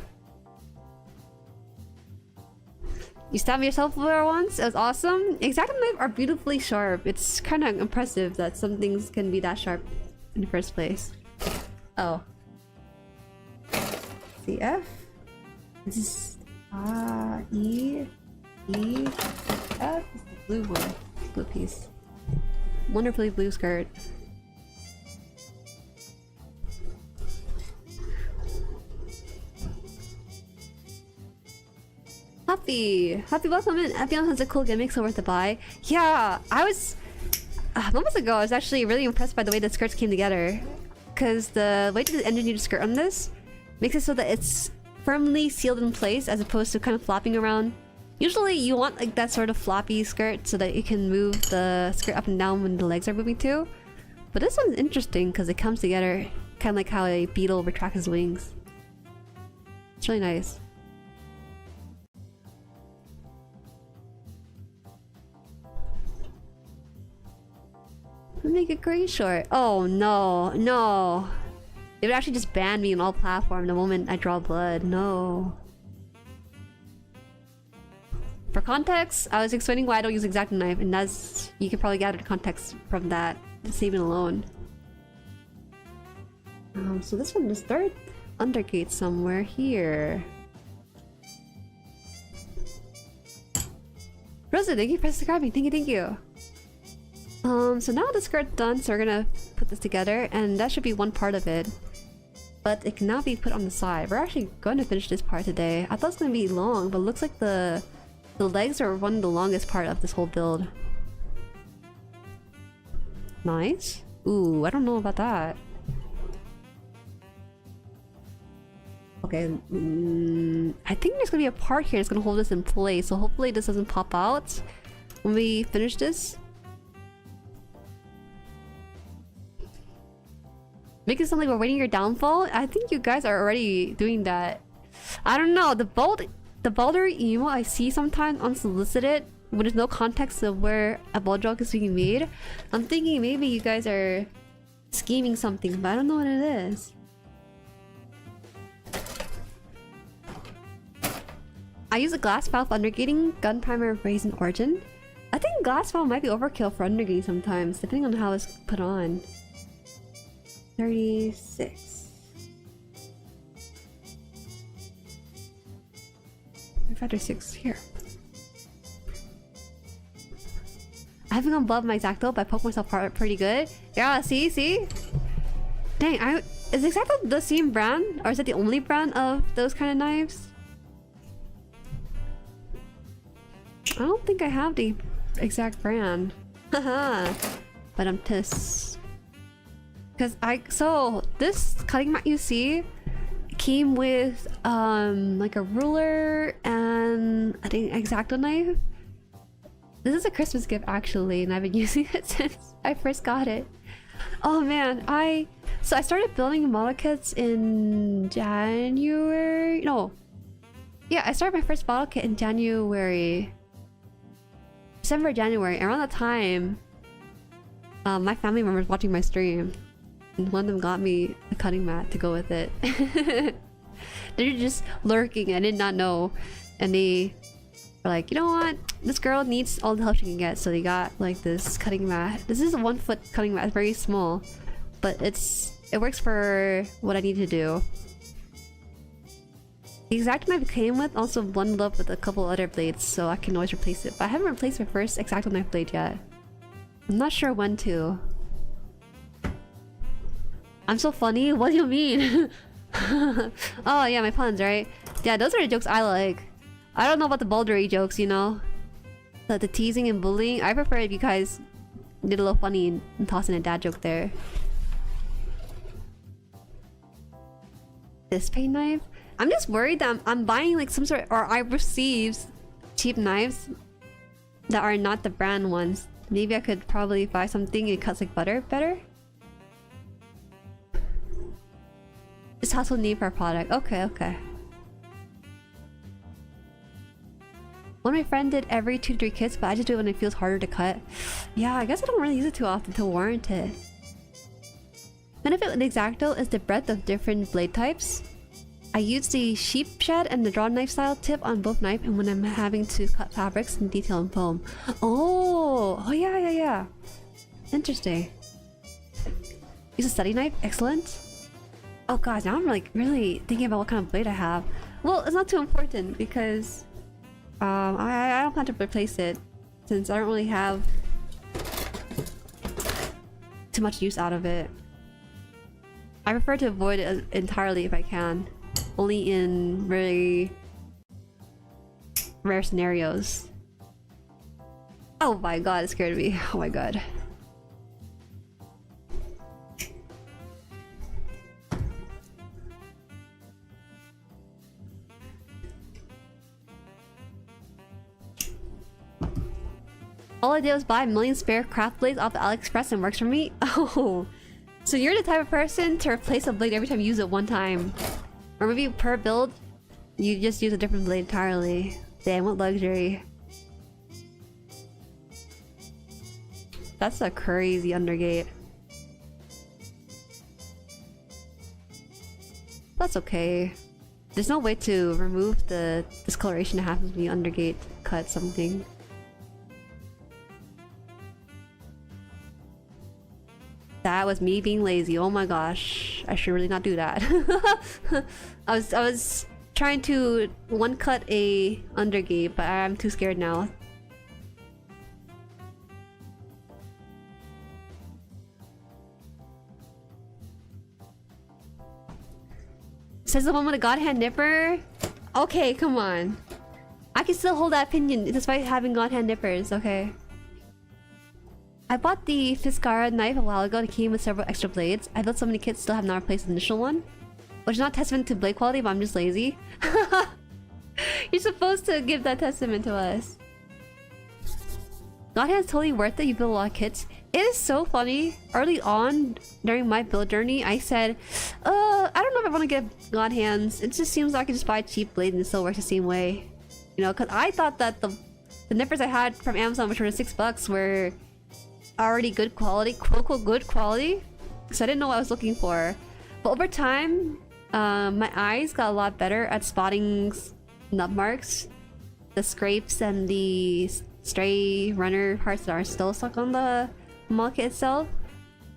You stabbed yourself there once? It was awesome. Exacto knife are beautifully sharp. It's kind of impressive that some things can be that sharp in the first place. Oh. CF? This is E, F. It's the blue one. Blue piece. Wonderfully blue skirt. Happy, welcome in. Epyon has a cool gimmick, so worth the buy. Yeah, I was moments ago. I was actually really impressed by the way the skirts came together, because the way the engineered skirt on this makes it so that it's firmly sealed in place as opposed to kind of flopping around. Usually, you want like that sort of floppy skirt so that you can move the skirt up and down when the legs are moving too. But this one's interesting because it comes together kind of like how a beetle retracts his wings. It's really nice. Make a gray short. Oh no, no. It would actually just ban me on all platforms the moment I draw blood. No. For context, I was explaining why I don't use Exacto knife, and that's, you can probably gather the context from that statement alone. So this one is third undergate somewhere here. Rosa, thank you for subscribing. Thank you. So now the skirt's done, so we're gonna put this together, and that should be one part of it. But it can now be put on the side. We're actually going to finish this part today. I thought it was gonna be long, but it looks like the legs are one of the longest part of this whole build. Nice. Ooh, I don't know about that. Okay, I think there's gonna be a part here that's gonna hold this in place, so hopefully this doesn't pop out when we finish this. Make it sound like we're waiting your downfall? I think you guys are already doing that. I don't know, the bolder emo I see sometimes unsolicited when there's no context of where a ball joke is being made. I'm thinking maybe you guys are scheming something, but I don't know what it is. I use a glass valve for undergating, gun primer raisin origin. I think glass valve might be overkill for undergating sometimes, depending on how it's put on. 36. 5 or 6 here. I haven't gone above my Exacto, but I poke myself pretty good. Yeah, see? Dang, is Exacto the same brand? Or is it the only brand of those kind of knives? I don't think I have the exact brand. Haha. But I'm pissed. So this cutting mat you see came with like a ruler and I think Exacto knife. This is a Christmas gift actually, and I've been using it since I first got it. Oh man, I started building model kits in January. No, yeah, I started my first model kit in January, December, January. Around that time, my family members watching my stream. And one of them got me a cutting mat to go with it. They're just lurking. I did not know. And they were like, you know what? This girl needs all the help she can get. So they got like this cutting mat. This is a 1 foot cutting mat. It's very small. But it works for what I need to do. The Exacto knife came with also bundled up with a couple other blades. So I can always replace it. But I haven't replaced my first Exacto knife blade yet. I'm not sure when to. I'm so funny? What do you mean? Oh yeah, my puns, right? Yeah, those are the jokes I like. I don't know about the baldery jokes, you know? The teasing and bullying. I prefer if you guys did a little funny and toss in a dad joke there. This paint knife? I'm just worried that I'm buying like some sort, or I receive cheap knives that are not the brand ones. Maybe I could probably buy something that cuts like butter better. Just household need for a product. Okay. One of my friends did every 2 to 3 kits, but I just do it when it feels harder to cut. Yeah, I guess I don't really use it too often to warrant it. Benefit with Exacto is the breadth of different blade types. I use the sheep shed and the draw knife style tip on both knife and when I'm having to cut fabrics and detail and foam. Oh yeah. Interesting. Use a study knife, excellent. Oh god, now I'm like really thinking about what kind of blade I have. Well, it's not too important because I don't plan to replace it since I don't really have too much use out of it. I prefer to avoid it entirely if I can. Only in very rare scenarios. Oh my god, it scared me. Oh my god. All I did was buy a million spare craft blades off the AliExpress and works for me? Oh. So you're the type of person to replace a blade every time you use it one time. Or maybe per build, you just use a different blade entirely. Damn, what luxury. That's a crazy undergate. That's okay. There's no way to remove the discoloration that happens when you undergate cut something. That was me being lazy. Oh my gosh, I should really not do that. I was trying to one cut a undergate, but I'm too scared now. Says the one with a god hand nipper. Okay, come on. I can still hold that opinion despite having god hand nippers. Okay. I bought the Fiskara knife a while ago. It came with several extra blades. I built so many kits, still have not replaced the initial one. Which is not testament to blade quality, but I'm just lazy. You're supposed to give that testament to us. God hand's totally worth it. You build a lot of kits. It is so funny. Early on, during my build journey, I said, I don't know if I want to get god hands. It just seems like I can just buy a cheap blade and it still works the same way. You know, because I thought that the nippers I had from Amazon, which were $6, were already good quality, quote good quality, so I didn't know what I was looking for. But over time, my eyes got a lot better at spotting nub marks, the scrapes, and the stray runner parts that are still stuck on the model kit itself.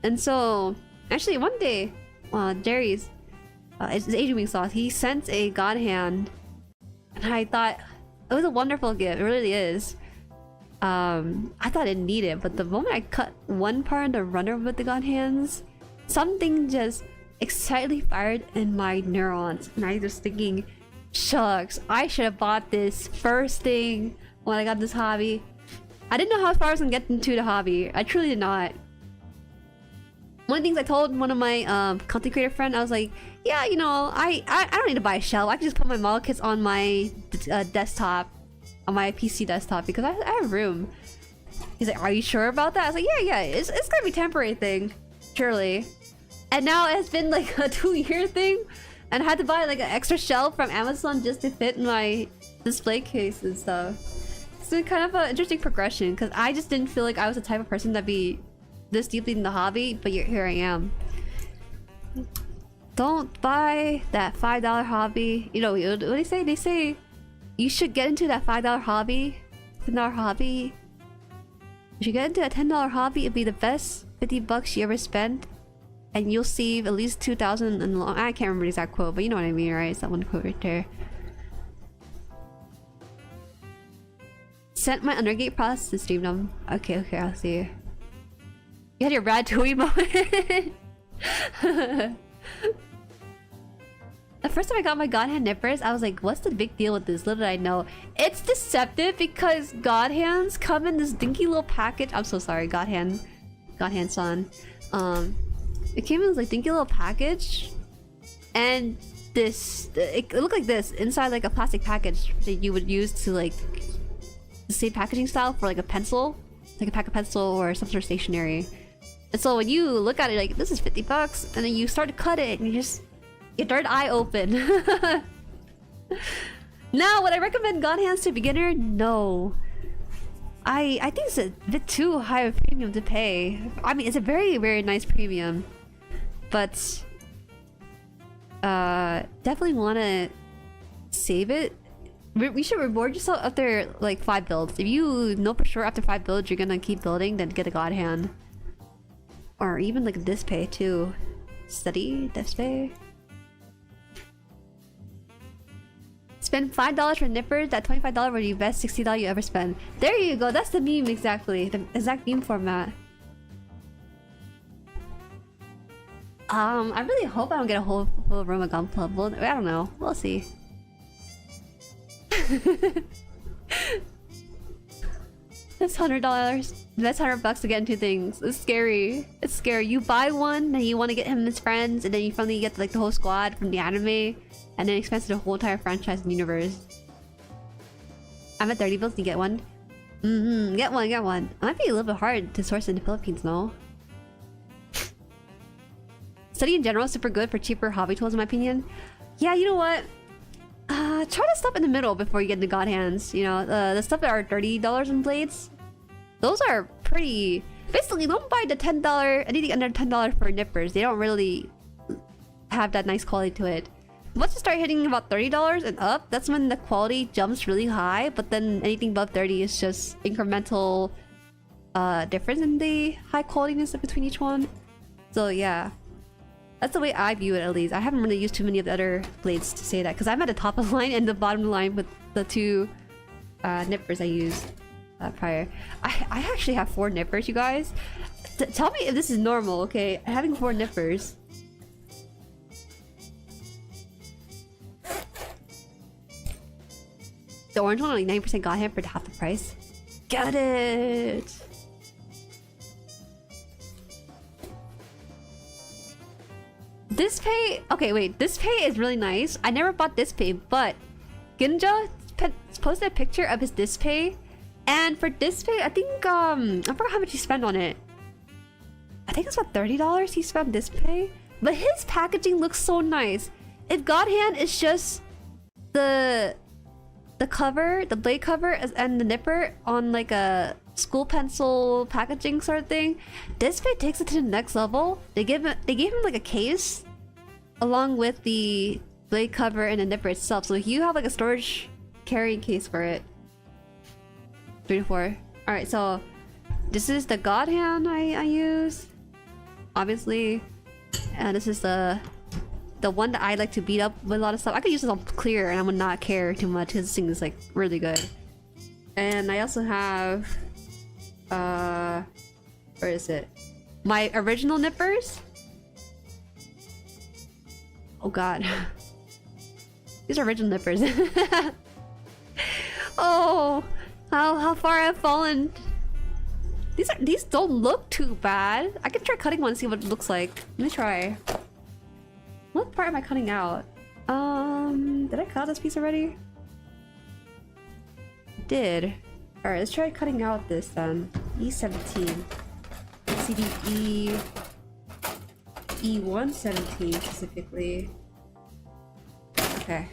And so, actually, one day, Jerry's, it's Asian wing sauce, he sent a god hand, and I thought it was a wonderful gift. It really is. I thought I didn't need it, but the moment I cut one part of the runner with the god hands, something just excitedly fired in my neurons, and I was thinking, shucks, I should have bought this first thing when I got this hobby. I didn't know how far I was gonna get into the hobby. I truly did not. One of the things I told one of my content creator friend, I was like, yeah, you know, I don't need to buy a shelf. I can just put my model kits on my desktop, on my PC desktop, because I have room. He's like, are you sure about that? I was like, yeah, it's gonna be a temporary thing, surely. And now it's been like a 2-year thing, and I had to buy like an extra shelf from Amazon just to fit my display case and stuff. It's been kind of an interesting progression, because I just didn't feel like I was the type of person that'd be this deeply in the hobby, but here I am. Don't buy that $5 hobby. You know what do they say? They say you should get into that $5 hobby, $10 hobby. You should get into a $10 hobby. It'll be the best $50 you ever spent, and you'll save at least 2,000. And I can't remember the exact quote, but you know what I mean, right? It's that one quote right there. Sent my undergate process to stream them. Okay, I'll see. You had your Ratatouille moment. The first time I got my god hand nippers, I was like, what's the big deal with this? Little did I know, it's deceptive because god hands come in this dinky little package. I'm so sorry, god hand son. It came in this like dinky little package, and it looked like this inside, like a plastic package that you would use to like the same packaging style for like a pencil, like a pack of pencil or some sort of stationery. And so when you look at it, like, this is $50, and then you start to cut it, and your third eye open. Now, would I recommend god hands to a beginner? No. I think it's a bit too high of a premium to pay. I mean, it's a very, very nice premium, but definitely want to save it. We should reward yourself after like 5 builds. If you know for sure after 5 builds you're gonna keep building, then get a God Hand. Or even like a display too. Study, display. Spend $5 for nippers. That $25 would be the best $60 you ever spend. There you go. That's the meme exactly. The exact meme format. I really hope I don't get a whole room of Gunpla. Well, I don't know. We'll see. That's $100. That's $100 to get into things. It's scary. It's scary. You buy one, then you want to get him his friends, and then you finally get like the whole squad from the anime. And then expands the whole entire franchise and universe. I'm at 30 builds to get one. Get one, get one. It might be a little bit hard to source in the Philippines, no? Study in general is super good for cheaper hobby tools in my opinion. Yeah, you know what? Try to stop in the middle before you get the God Hands. You know, the stuff that are $30 in blades. Those are pretty... Basically, don't buy the $10, anything under $10 for nippers. They don't really have that nice quality to it. Once you start hitting about $30 and up, that's when the quality jumps really high. But then anything above 30 is just incremental difference in the high qualityness between each one. So yeah, that's the way I view it at least. I haven't really used too many of the other blades to say that because I'm at the top of the line and the bottom of the line with the 2 nippers I used prior. I actually have 4 nippers, you guys. Tell me if this is normal, okay? Having 4 nippers. The orange one only 9% got him for half the price. Got it! This pay... Okay, wait. This pay is really nice. I never bought this pay, but Ginja posted a picture of his display. And for display, I think... I forgot how much he spent on it. I think it's about $30 he spent on display. But his packaging looks so nice. If God Hand is just the cover, the blade cover, and the nipper on like a school pencil packaging sort of thing, Display takes it to the next level. They gave him like a case along with the blade cover and the nipper itself. So you have like a storage carrying case for it. 3 to 4. All right, so this is the God Hand I use, obviously, and this is the one that I like to beat up with a lot of stuff. I could use this on clear and I would not care too much because this thing is like really good. And I also have where is it? My original nippers. Oh god. These are original nippers. Oh, how far I've fallen. These don't look too bad. I can try cutting one and see what it looks like. Let me try. What part am I cutting out? Did I cut this piece already? I did. Alright, let's try cutting out this then. E17. CD E117 specifically. Okay.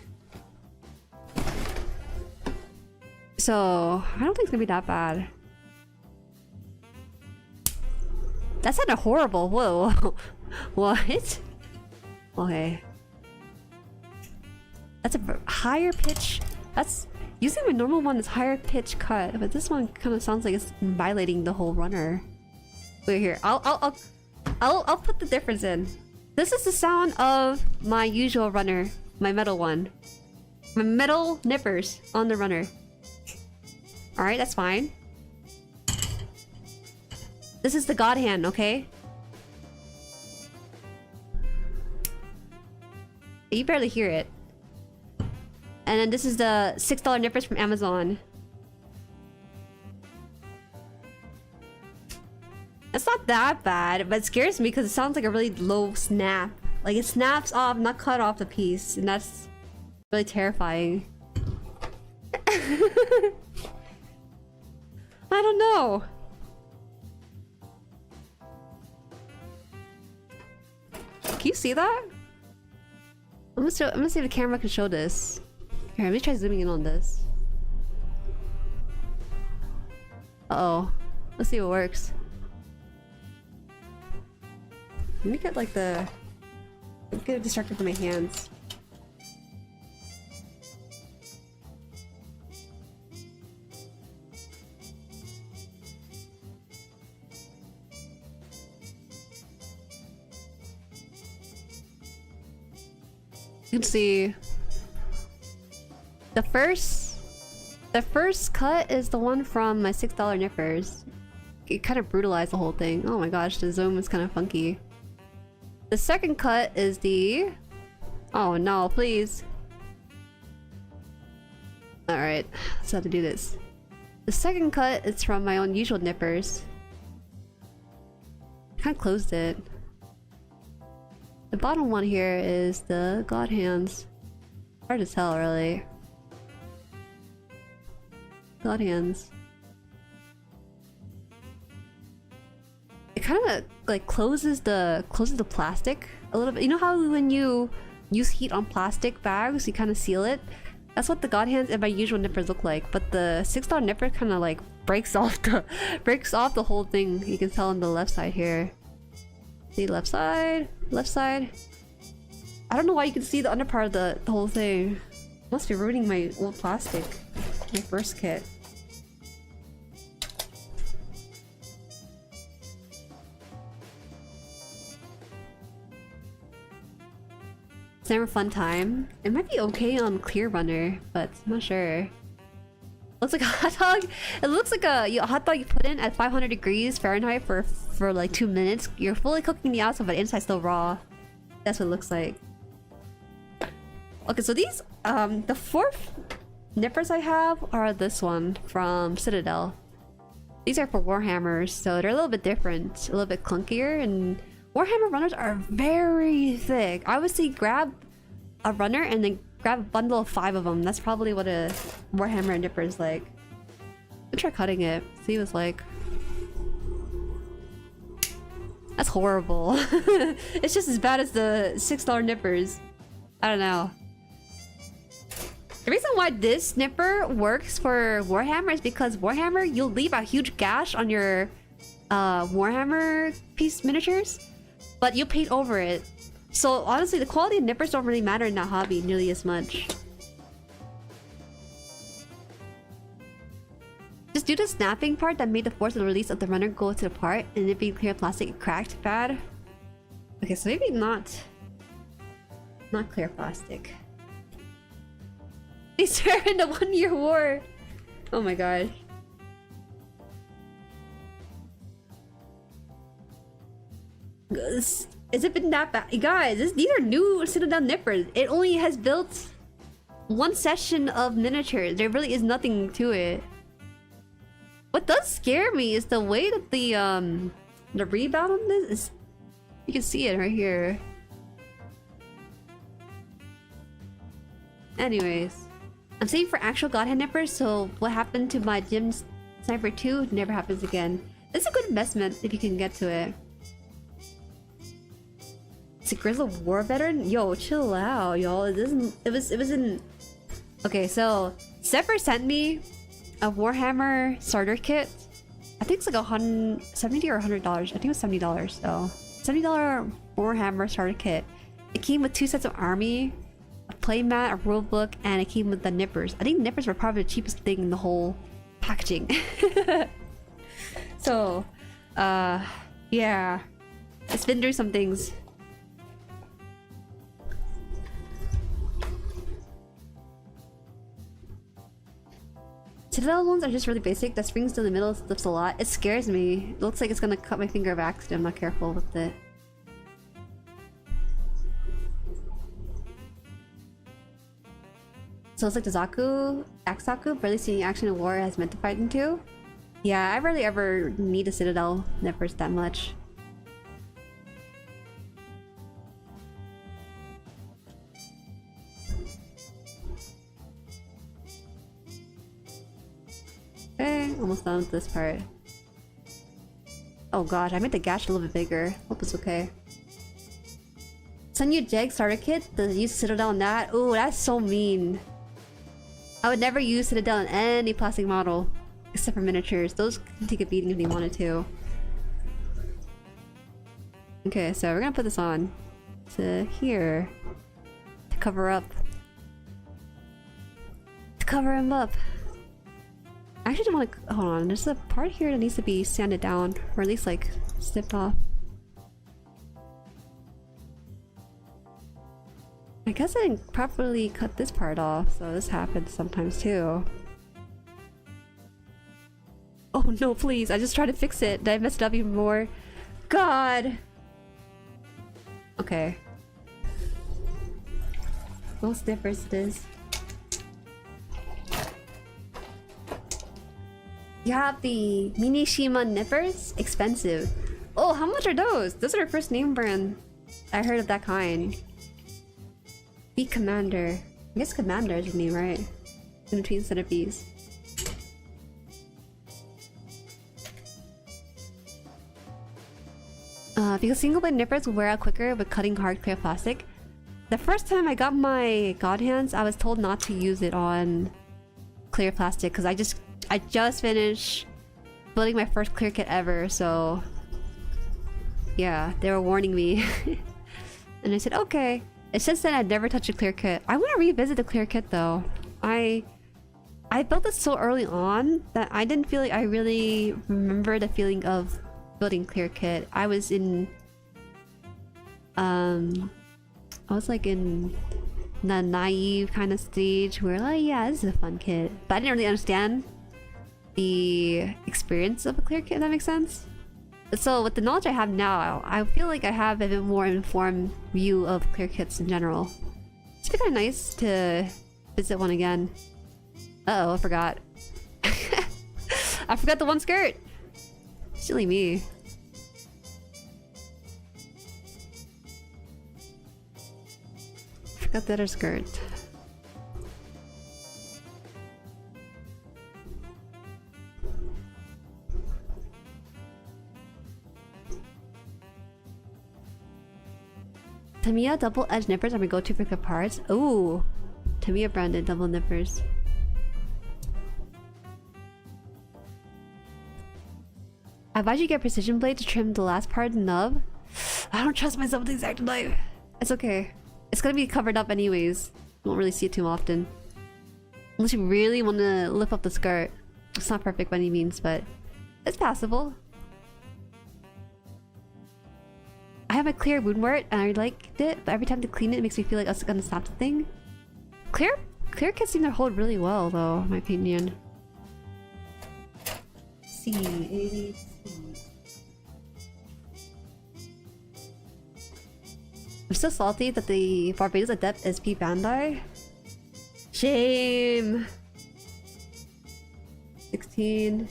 So, I don't think it's gonna be that bad. That sounded horrible. Whoa. What? Okay. That's a higher pitch. That's usually my normal one is higher pitch cut, but this one kind of sounds like it's violating the whole runner. Wait here. I'll put the difference in. This is the sound of my usual runner, my metal one, my metal nippers on the runner. All right, that's fine. This is the God Hand, okay? You barely hear it. And then this is the $6 nippers from Amazon. It's not that bad, but it scares me because it sounds like a really low snap. Like it snaps off, not cut off the piece, and that's really terrifying. I don't know. Can you see that? I'm gonna see if the camera can show this. Here, let me try zooming in on this. Uh-oh. Let's see what works. Let me get like the... I'm getting distracted with my hands. You can see the first cut is the one from my $6 nippers. It kind of brutalized the whole thing. Oh my gosh, the zoom is kind of funky. The second cut is the... Oh no, please. Alright, let's have to do this. The second cut is from my own usual nippers. I kind of closed it. The bottom one here is the God Hands. Hard to tell, really. God Hands. It kind of like closes the plastic a little bit. You know how when you use heat on plastic bags, you kind of seal it? That's what the God Hands and my usual nippers look like. But the $6 nipper kind of like breaks off the whole thing. You can tell on the left side here. See, left side. I don't know why you can see the under part of the whole thing. Must be ruining my old plastic. My first kit. It's never a fun time. It might be okay on Clear Runner, but I'm not sure. Looks like a hot dog. It looks like a hot dog you put in at 500 degrees Fahrenheit for like 2 minutes. You're fully cooking the outside, but the inside's still raw. That's what it looks like. Okay, so these the 4 nippers I have are this one from Citadel. These are for Warhammers, so they're a little bit different, a little bit clunkier, and Warhammer runners are very thick. I would say grab a runner and then grab a bundle of 5 of them. That's probably what a Warhammer nipper is like. I'll try cutting it, see what it's like. That's horrible. It's just as bad as the $6 nippers. I don't know. The reason why this nipper works for Warhammer is because Warhammer, you'll leave a huge gash on your Warhammer piece miniatures, but you paint over it. So honestly, the quality of nippers don't really matter in that hobby nearly as much. Just do the snapping part that made the force of the release of the runner go to the part, and it being clear plastic it cracked bad. Okay, so maybe not clear plastic. These are in the 1-year war. Oh my gosh. Has it been that bad? Guys, these are new Citadel nippers. It only has built 1 session of miniatures. There really is nothing to it. What does scare me is the way that the rebound on this is. You can see it right here. Anyways, I'm saving for actual Godhand nippers, so what happened to my Gym Sniper 2 never happens again. It's a good investment if you can get to it. It's a Grizzle War Veteran? Yo, chill out, y'all. It was in... Okay, so Sepper sent me a Warhammer starter kit. I think it's like $70 or $100. I think it was $70, so... $70 Warhammer starter kit. It came with 2 sets of army, a playmat, a rulebook, and it came with the nippers. I think nippers were probably the cheapest thing in the whole packaging. So, yeah. It's been through some things. Citadel ones are just really basic. The spring's in the middle lifts a lot. It scares me. It looks like it's gonna cut my finger of accident. I'm not careful with it. So it's like the Aksaku, barely seeing action in war has meant to fight into. Yeah, I rarely ever need a Citadel nippers that much. Okay, almost done with this part. Oh gosh, I made the gash a little bit bigger. Hope it's okay. Send you Jag starter kit? Does use Citadel on that? Ooh, that's so mean. I would never use Citadel on any plastic model. Except for miniatures. Those can take a beating if they wanted to. Okay, so we're gonna put this on. to here to cover up. To cover him up. I actually don't want to. Hold on, there's a part here that needs to be sanded down, or at least like snipped off. I guess I didn't properly cut this part off, so this happens sometimes too. Oh no, please! I just tried to fix it. Did I mess it up even more? God! Okay. Little snippers it is. You have the Minishima nippers? Expensive. Oh, how much are those? Those are the first name brand I heard of that kind. Be Commander. I guess Commander is your name, right? In between centipedes. Because single blade nippers will wear out quicker with cutting hard clear plastic. The first time I got my god hands, I was told not to use it on clear plastic because I just finished building my first clear kit ever, so yeah, they were warning me. And I said okay. And since then I'd never touched a clear kit. I want to revisit the clear kit though. I built it so early on that I didn't feel like I really remember the feeling of building clear kit. I was in I was like in the naive kind of stage where, oh yeah, this is a fun kit, but I didn't really understand the experience of a clear kit, if that makes sense. So with the knowledge I have now, I feel like I have a bit more informed view of clear kits in general. It's been kind of nice to visit one again. Uh oh, I forgot. I forgot the one skirt. Silly me. Forgot the other skirt. Tamiya double edge nippers are my go-to for good parts. Ooh, Tamiya branded double nippers. I advise you get a precision blade to trim the last part of the nub. I don't trust myself with the exact knife. It's okay. It's gonna be covered up anyways. You won't really see it too often. Unless you really want to lift up the skirt. It's not perfect by any means, but it's passable. I have a clear wound wart and I liked it, but every time to clean it, it makes me feel like I was gonna snap the thing. Clear kits seem to hold really well though, in my opinion. C80C. I'm still salty that the Barbados Adept SP Bandai. Shame. 16.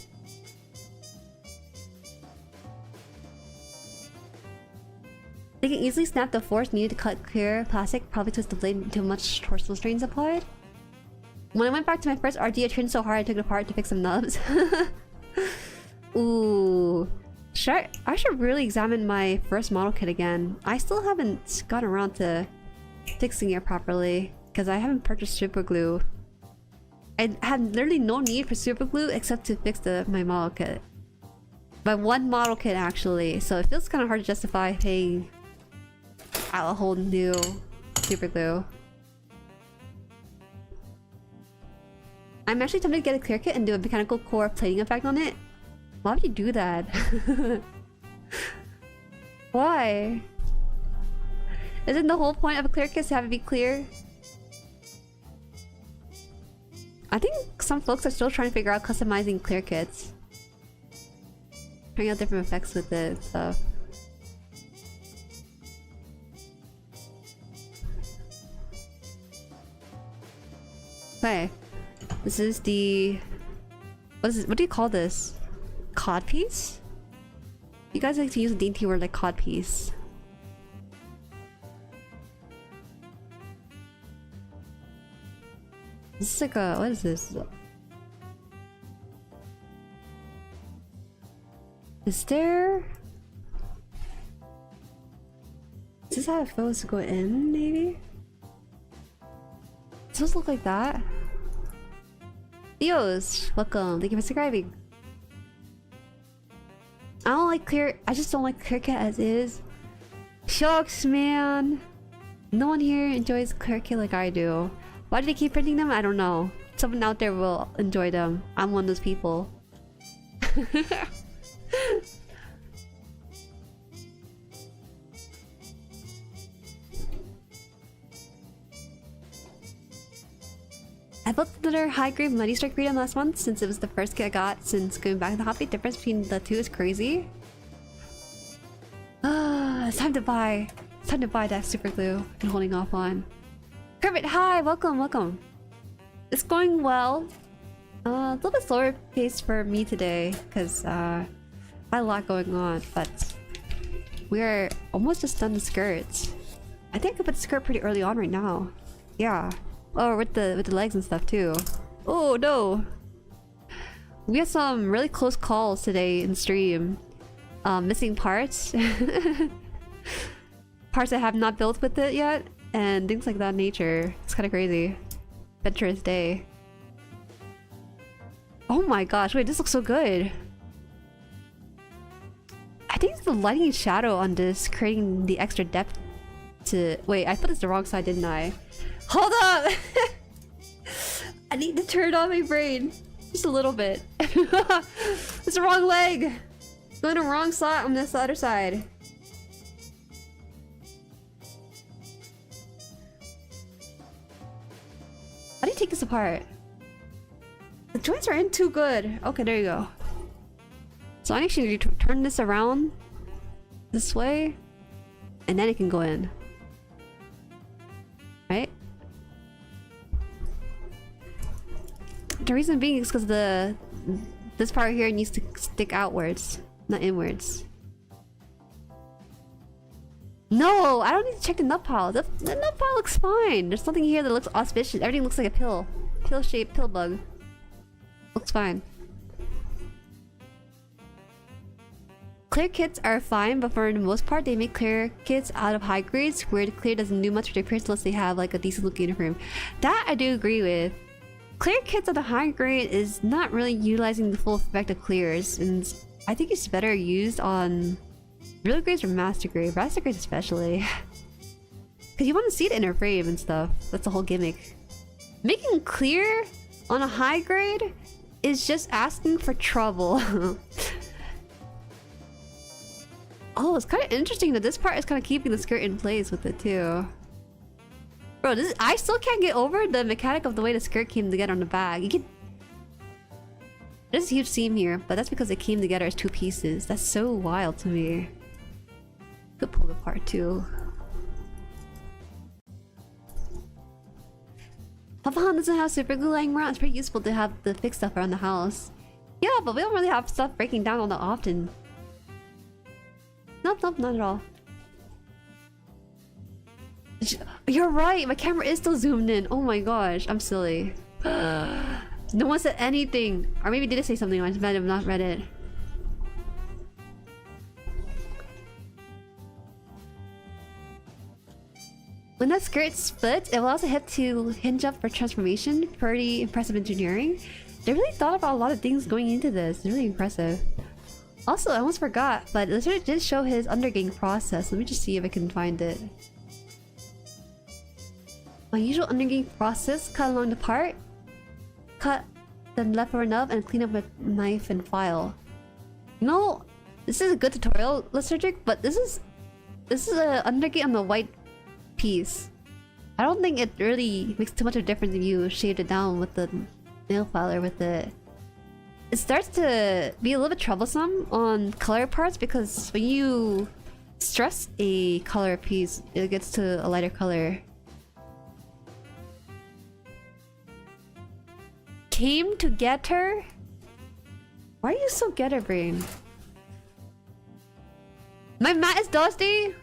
They can easily snap the force needed to cut clear plastic, probably twist the blade until much torsional strain is applied. When I went back to my first RG, I trained so hard I took it apart to fix some nubs. Ooh. I should really examine my first model kit again. I still haven't gotten around to fixing it properly because I haven't purchased super glue. I had literally no need for super glue except to fix my model kit. My one model kit actually, so it feels kind of hard to justify paying out a whole new super glue. I'm actually tempted to get a clear kit and do a mechanical core plating effect on it. Why would you do that? Why? Isn't the whole point of a clear kit to have it be clear? I think some folks are still trying to figure out customizing clear kits. Trying out different effects with it and stuff. Okay. This is the... What is this? What do you call this? Codpiece? You guys like to use a dainty word like codpiece. This is like a... What is this? Is there... Is this how it feels to go in, maybe? Does this look like that? Theos! Welcome, thank you for subscribing. I just don't like clear kit as is. Shucks, man. No one here enjoys clear kit like I do. Why do they keep printing them? I don't know. Someone out there will enjoy them. I'm one of those people. I built another high-grade Mighty Strike Freedom last month since it was the first kit I got since going back to the hobby. The difference between the two is crazy. It's time to buy. It's time to buy that super glue and holding off on. Kermit, hi! Welcome, welcome. It's going well. A little bit slower pace for me today because I had a lot going on, but we're almost just done the skirts. I think I put the skirt pretty early on right now. Yeah. Oh, with the legs and stuff too. Oh no! We had some really close calls today in stream. Missing parts. Parts I have not built with it yet, and things like that nature. It's kind of crazy. Adventurous day. Oh my gosh, wait, this looks so good. I think it's the lighting and shadow on this creating the extra depth to... Wait, I put this the wrong side, didn't I? Hold up! I need to turn on my brain. Just a little bit. It's the wrong leg! Going the wrong side on this other side. How do you take this apart? The joints are in too good. Okay, there you go. So I actually need to turn this around this way, and then it can go in. Right? The reason being is because this part here needs to stick outwards, not inwards. No, I don't need to check the nut pile. The nut pile looks fine. There's something here that looks auspicious. Everything looks like a pill. Pill-shaped pill bug. Looks fine. Clear kits are fine, but for the most part, they make clear kits out of high grades, where the clear doesn't do much for the appearance unless they have like a decent looking uniform. That I do agree with. Clear kits at the high grade is not really utilizing the full effect of clears, and I think it's better used on real grades or master grade. Master grades especially. Because you want to see the inner frame and stuff. That's the whole gimmick. Making clear on a high grade is just asking for trouble. Oh, it's kind of interesting that this part is kind of keeping the skirt in place with it too. Bro, I still can't get over the mechanic of the way the skirt came together on the bag. You can... There's a huge seam here, but that's because it came together as two pieces. That's so wild to me. Could pull it apart too. HaanArt doesn't have super glue lying around. It's pretty useful to have the fixed stuff around the house. Yeah, but we don't really have stuff breaking down all that often. Nope, nope, not at all. You're right, my camera is still zoomed in. Oh my gosh, I'm silly. No one said anything. Or maybe did it say something, I might have not read it. When that skirt splits, it will also have to hinge up for transformation. Pretty impressive engineering. They really thought about a lot of things going into this. It's really impressive. Also, I almost forgot, but Illustrator did show his undergating process. Let me just see if I can find it. My usual undergating process: cut along the part, cut, then left over enough, and clean up with knife and file. You know, this is a good tutorial, Illustrator, but this is a undergate on the white piece. I don't think it really makes too much of a difference if you shade it down with the nail filer with it. It starts to be a little bit troublesome on color parts because when you stress a color piece, it gets to a lighter color. Came to get her? Why are you so getter brain? My mat is dusty? You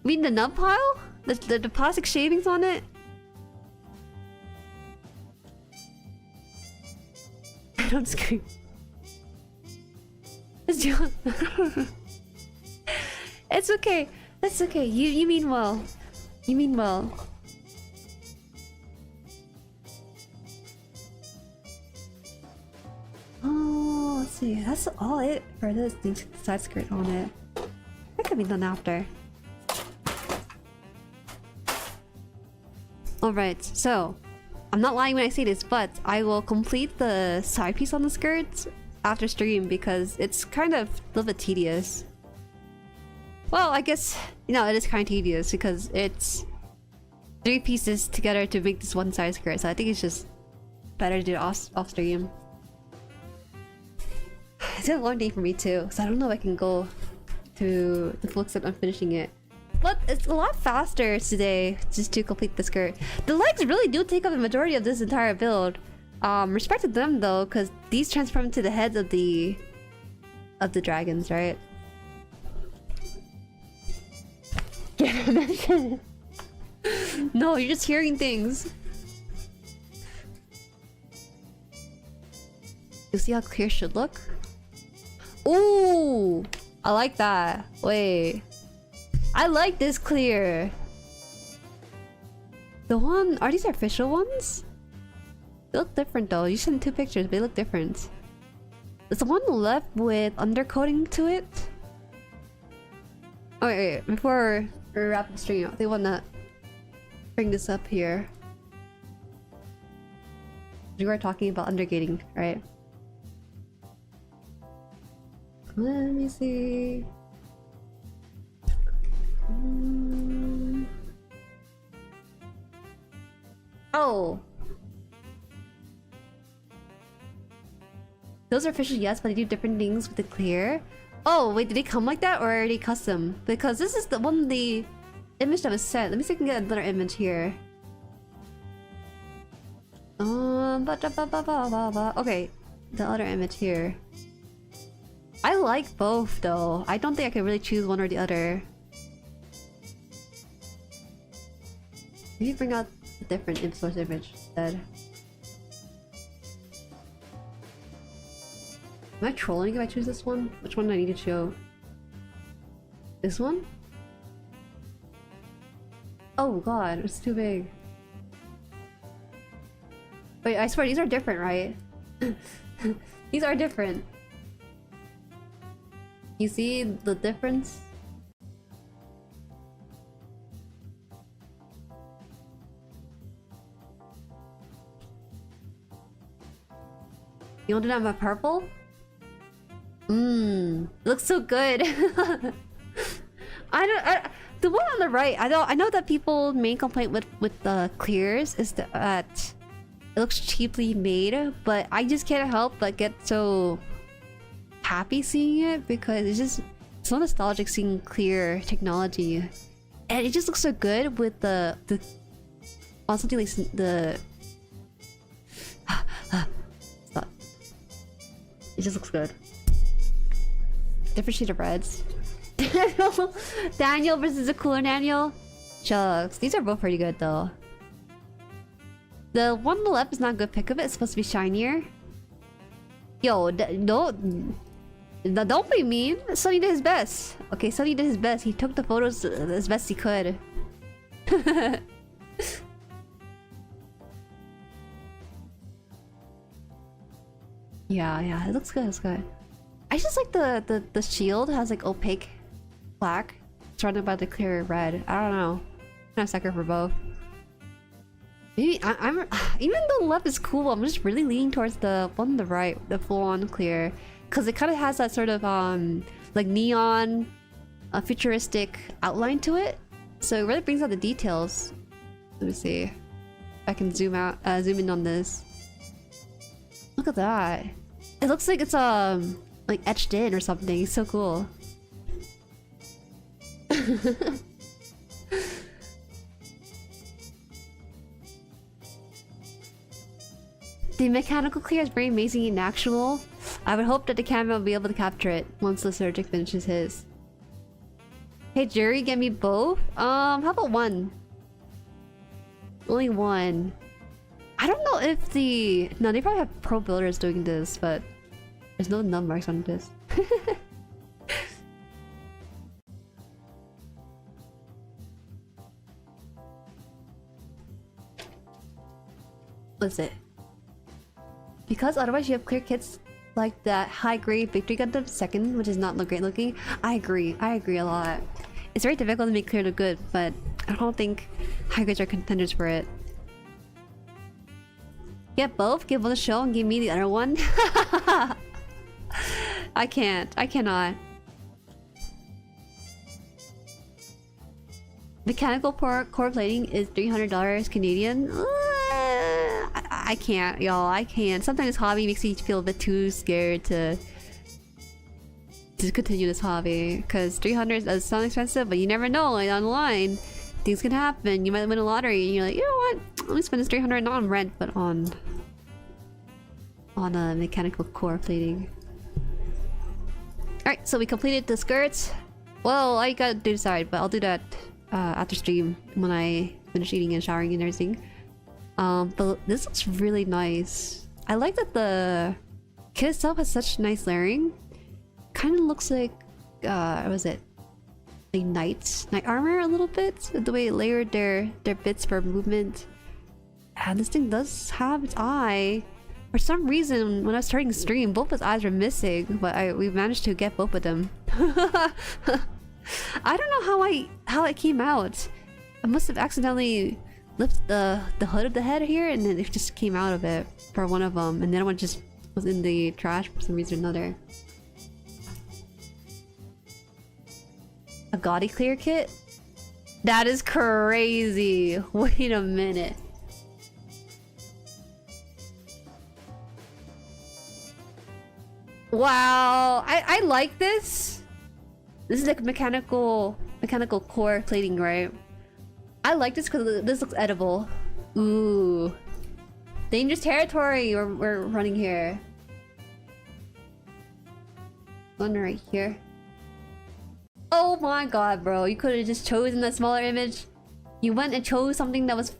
mean the nut pile? The plastic shavings on it? Don't scream. It's okay. That's okay. You mean well. You mean well. Oh, let's see. That's all it for this. Need the side skirt on it. That could be done after. Alright, so I'm not lying when I say this, but I will complete the side piece on the skirt after stream because it's kind of a little bit tedious. Well, I guess, you know, it is kind of tedious because it's 3 pieces together to make this one side skirt, so I think it's just better to do it off stream. It's a long day for me too, so I don't know if I can go to the full extent of finishing it. But it's a lot faster today just to complete the skirt. The legs really do take up the majority of this entire build. Respect to them though, because these transform to the heads of the dragons, right? No, you're just hearing things. You see how clear it should look? Ooh, I like that. Wait, I like this clear. The one, are these official ones? They look different though. You sent 2 pictures, but they look different. There's the one left with undercoating to it. Oh wait, before we wrap the stream, they wanna bring this up here. We were talking about undergating, right? Let me see. Oh, those are official, yes, but they do different things with the clear. Oh wait, did they come like that or are they custom? Because this is the one, the image that was sent. Let me see if I can get another image here. Okay, the other image here. I like both though. I don't think I can really choose one or the other. Maybe bring out a different source image instead. Am I trolling if I choose this one? Which one do I need to show? This one? Oh god, it's too big. Wait, I swear these are different, right? These are different. You see the difference? You want to do that with purple? Looks so good. The one on the right, I know that people's main complaint with the clears is that it looks cheaply made, but I just can't help but get so happy seeing it because it's just so nostalgic seeing clear technology, and it just looks so good with the on something like the stop. It just looks good. Different shade of reds. Daniel versus a cooler Daniel. Shucks, these are both pretty good though. The one on the left is not a good pick of it. It's supposed to be shinier. Yo, don't be mean. Sonny did his best. Okay, Sonny did his best. He took the photos as best he could. Yeah, it looks good. It's good. I just like the shield has like opaque black surrounded by the clear red. I don't know. I'm a sucker for both. Maybe I'm even though the left is cool, I'm just really leaning towards the one on the right, the full-on clear, because it kind of has that sort of like neon, futuristic outline to it. So it really brings out the details. Let me see if I can zoom in on this. Look at that. It looks like it's like etched in or something. It's so cool. The mechanical clear is very amazing in actual. I would hope that the camera will be able to capture it once the Surgic finishes his. Hey Jueri, get me both? How about one? Only one. I don't know if the... No, they probably have pro builders doing this, but there's no numbers on this. What's it? Because otherwise you have clear kits like that high grade Victory Gundam second, which is not great looking. I agree a lot. It's very difficult to make clear to good, but I don't think high grades are contenders for it. Get both, give one a show and give me the other one. I cannot. Mechanical core plating is $300 Canadian. I can't, y'all. I can't. Sometimes this hobby makes me feel a bit too scared to continue this hobby, because 300 does sound expensive, but you never know. Like online, things can happen. You might win a lottery, and you're like, you know what? Let me spend this 300 not on rent, but on mechanical core plating. All right, so we completed the skirts. Well, I gotta decide, but I'll do that after stream when I finish eating and showering and everything. But this looks really nice. I like that the kit itself has such nice layering. Kind of looks like what was it? Like knight armor a little bit. The way it layered their bits for movement. And this thing does have its eye. For some reason, when I was starting to stream, both his eyes were missing, but we managed to get both of them. I don't know how it came out. I must have accidentally lifted the hood of the head here, and then it just came out of it for one of them, and the other one just was in the trash for some reason or another. A gaudy clear kit? That is crazy. Wait a minute. Wow, I like this. This is like mechanical core plating, right? I like this because this looks edible. Ooh, dangerous territory we're running here. One right here. Oh my god, bro! You could have just chosen a smaller image. You went and chose something that was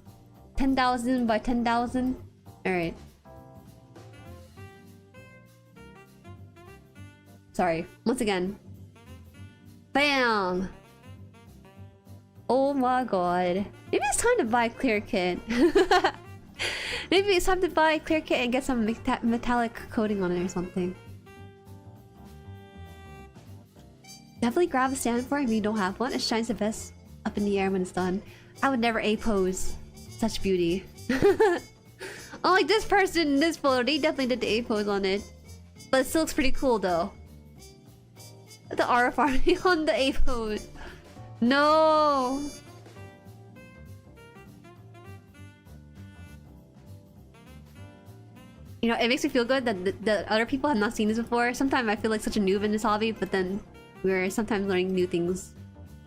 10,000 by 10,000. All right. Sorry. Once again. Bam! Oh my god. Maybe it's time to buy a clear kit. Maybe it's time to buy a clear kit and get some metallic coating on it or something. Definitely grab a stand for it if you don't have one. It shines the best up in the air when it's done. I would never A-pose such beauty. Unlike this person in this photo, they definitely did the A-pose on it. But it still looks pretty cool though. The RF army on the A-pose. No! You know, it makes me feel good that the other people have not seen this before. Sometimes I feel like such a noob in this hobby, but then we're sometimes learning new things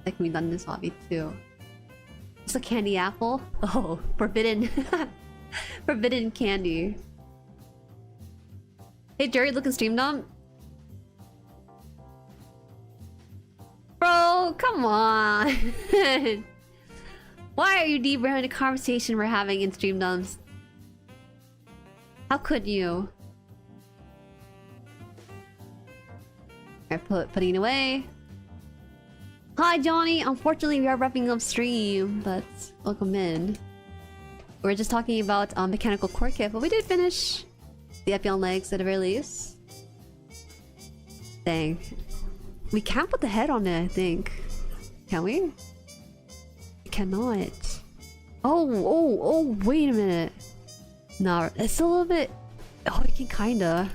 like we've done in this hobby too. It's a candy apple. Oh, forbidden. Forbidden candy. Hey Jueri, looking stream dump. Bro, come on. Why are you derating the conversation we're having in stream dumps? How could you? Alright, putting it away. Hi Johnny, unfortunately we are wrapping up stream, but welcome in. We're just talking about mechanical core kit, but we did finish the Epyon legs at the very least. Dang. We can't put the head on it, I think. Can we? We cannot. Oh, wait a minute. No, it's a little bit... Oh, we can kinda.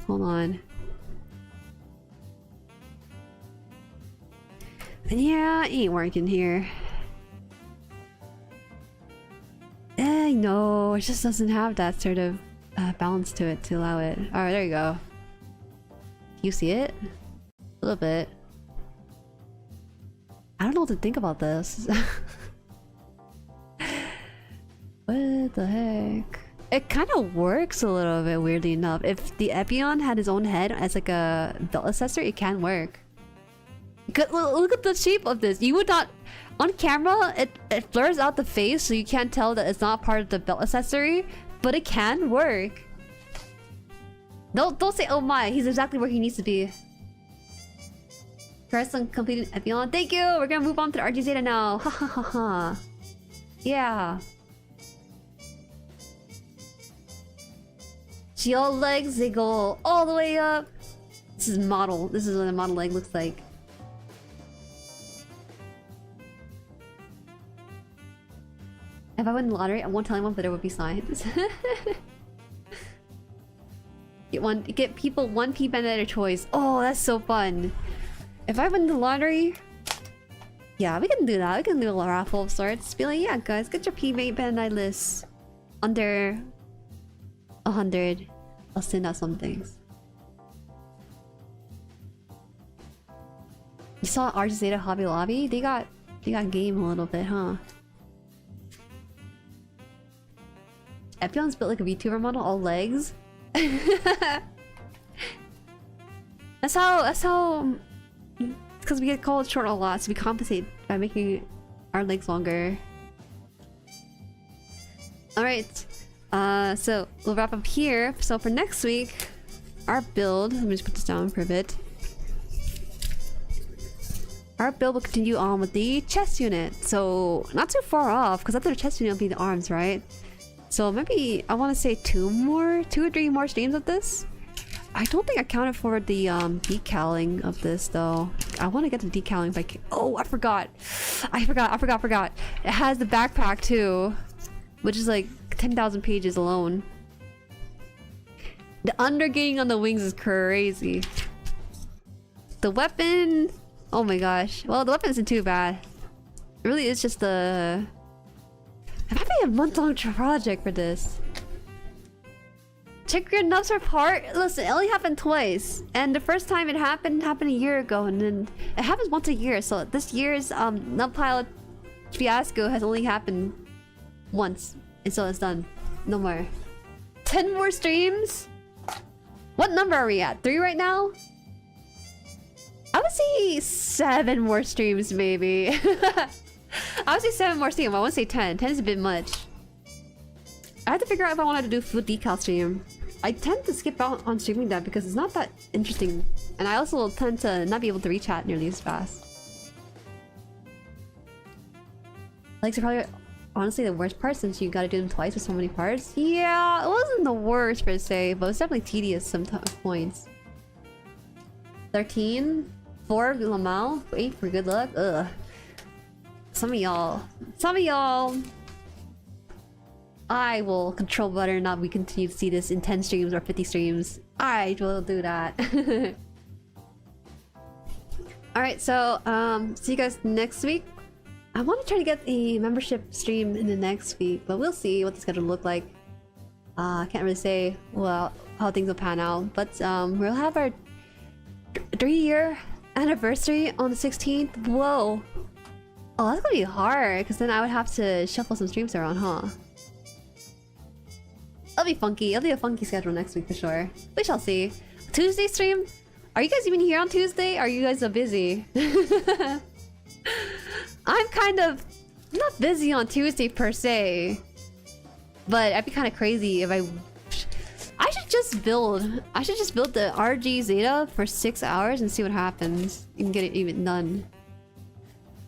Hold on. Yeah, it ain't working here. No, it just doesn't have that sort of balance to it to allow it. Alright, there you go. You see it? A little bit. I don't know what to think about this. What the heck? It kind of works a little bit, weirdly enough. If the Epyon had his own head as like a belt accessory, it can work. Look at the shape of this. You would not... On camera, it blurs out the face, so you can't tell that it's not part of the belt accessory. But it can work. Don't say, oh my, he's exactly where he needs to be. Press on completed Epyon. Thank you! We're gonna move on to the RG Zeta now. Ha ha ha ha. Yeah. Shield legs, they go all the way up. This is model. This is what a model leg looks like. If I win the lottery, I won't tell anyone, but there would be signs. Get people 1 peep at their choice. Oh, that's so fun. If I win the lottery, yeah, we can do that. We can do a raffle of sorts. Be like, yeah, guys, get your P-Mate Bandai list under 100. I'll send out some things. You saw RG Zeta Hobby Lobby? They got game a little bit, huh? Epyon's built like a VTuber model, all legs. That's how. It's because we get called short a lot, so we compensate by making our legs longer. Alright, so we'll wrap up here. So for next week, our build, let me just put this down for a bit. Our build will continue on with the chest unit. So not too far off, because after the chest unit will be the arms, right? So maybe I want to say 2 or 3 more streams of this. I don't think I counted for the decaling of this though. I want to get the decaling by. Oh, I forgot. I forgot. It has the backpack too, which is like 10,000 pages alone. The undergating on the wings is crazy. The weapon. Oh my gosh. Well, the weapon isn't too bad. It really is just the. I'm having a month-long project for this. Check your nubs apart. Listen, it only happened twice, and the first time it happened a year ago, and then it happens once a year. So this year's nub pilot fiasco has only happened once, and so it's done. No more. 10 more streams. What number are we at? 3 right now. I would say 7 more streams, maybe. I would say 7 more streams. I won't say 10. 10 is a bit much. I have to figure out if I wanted to do food decal stream. I tend to skip out on streaming that because it's not that interesting. And I also tend to not be able to reach chat nearly as fast. Legs are probably honestly the worst part since you gotta do them twice with so many parts. Yeah, it wasn't the worst per se, but it's definitely tedious some points. 13? 4 Lamau? 8 for good luck? Ugh. Some of y'all. I will control whether or not we continue to see this in 10 streams or 50 streams. I will do that. Alright, so see you guys next week. I want to try to get a membership stream in the next week, but we'll see what the schedule will look like. I can't really say well how things will pan out, but we'll have our 3-year anniversary on the 16th. Whoa. Oh, that's gonna be hard, because then I would have to shuffle some streams around, huh? It'll be funky. It'll be a funky schedule next week for sure. We shall see. Tuesday stream? Are you guys even here on Tuesday? Are you guys so busy? I'm kind of not busy on Tuesday per se, but I'd be kind of crazy if I should just build the RG Zeta for 6 hours and see what happens. You can get it even done.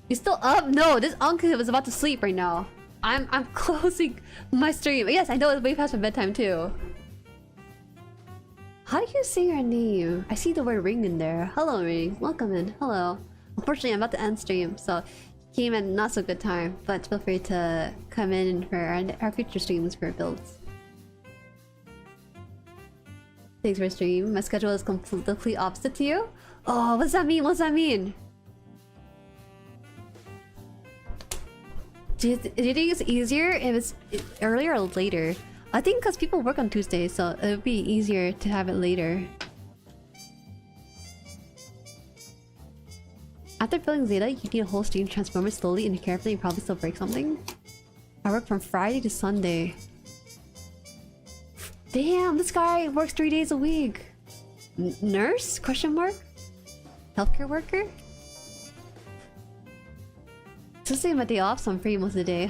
You still up? No, this uncle was about to sleep right now. I'm closing my stream. Yes, I know it's way past my bedtime too. How do you say your name? I see the word ring in there. Hello, Ring. Welcome in. Hello. Unfortunately, I'm about to end stream, so came in not so good time. But feel free to come in for our future streams for builds. Thanks for stream. My schedule is completely opposite to you. Oh, what does that mean? What does that mean? Do you think it's easier if it's earlier or later? I think because people work on Tuesdays, so it would be easier to have it later. After building Zeta, you need a whole stream to transform it slowly and carefully and probably still break something. I work from Friday to Sunday. Damn, this guy works 3 days a week. Nurse? Question mark? Healthcare worker? Tuesday my day off, so I'm free most of the day.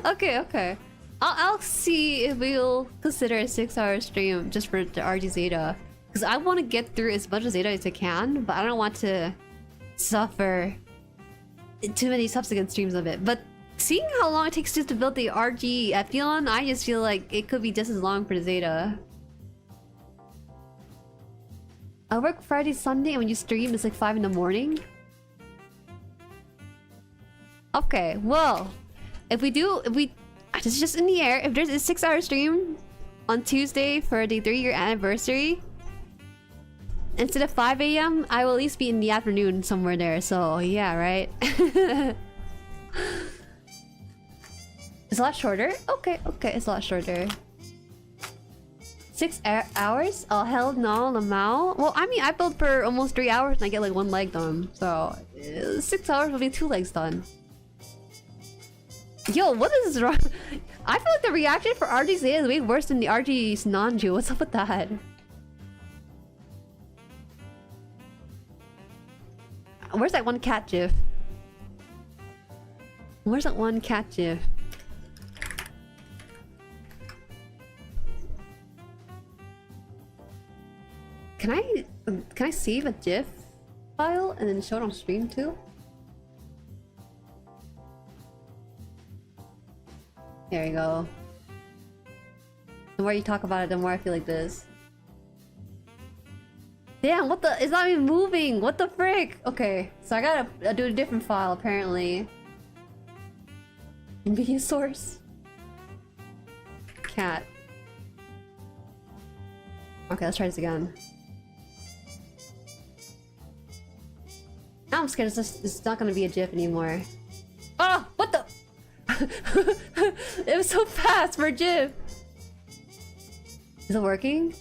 Okay. I'll see if we'll consider a 6-hour stream just for the RG Zeta. Because I want to get through as much of Zeta as I can, but I don't want to suffer too many subsequent streams of it. But seeing how long it takes just to build the RG Epyon, I just feel like it could be just as long for the Zeta. I work Friday, Sunday, and when you stream, it's like 5 in the morning. Okay, well, if we this is just in the air. If there's a 6-hour stream on Tuesday for the 3-year anniversary, instead of 5 AM, I will at least be in the afternoon somewhere there. So yeah, right. It's a lot shorter. Okay, it's a lot shorter. 6 hours? Oh hell no, Lamau. Well, I mean, I build for almost 3 hours and I get like 1 leg done. So 6 hours will be 2 legs done. Yo, what is wrong? I feel like the reaction for RG's is way worse than the RG's Nanju. What's up with that? Where's that one cat gif? Where's that one cat gif? Can I save a GIF file and then show it on stream too? There you go. The more you talk about it, the more I feel like this. Damn, what the? It's not even moving! What the frick? Okay, so I gotta do a different file apparently. Media source. Cat. Okay, let's try this again. Now I'm scared it's not gonna be a GIF anymore. Oh, what the? It was so fast for a GIF. Is it working?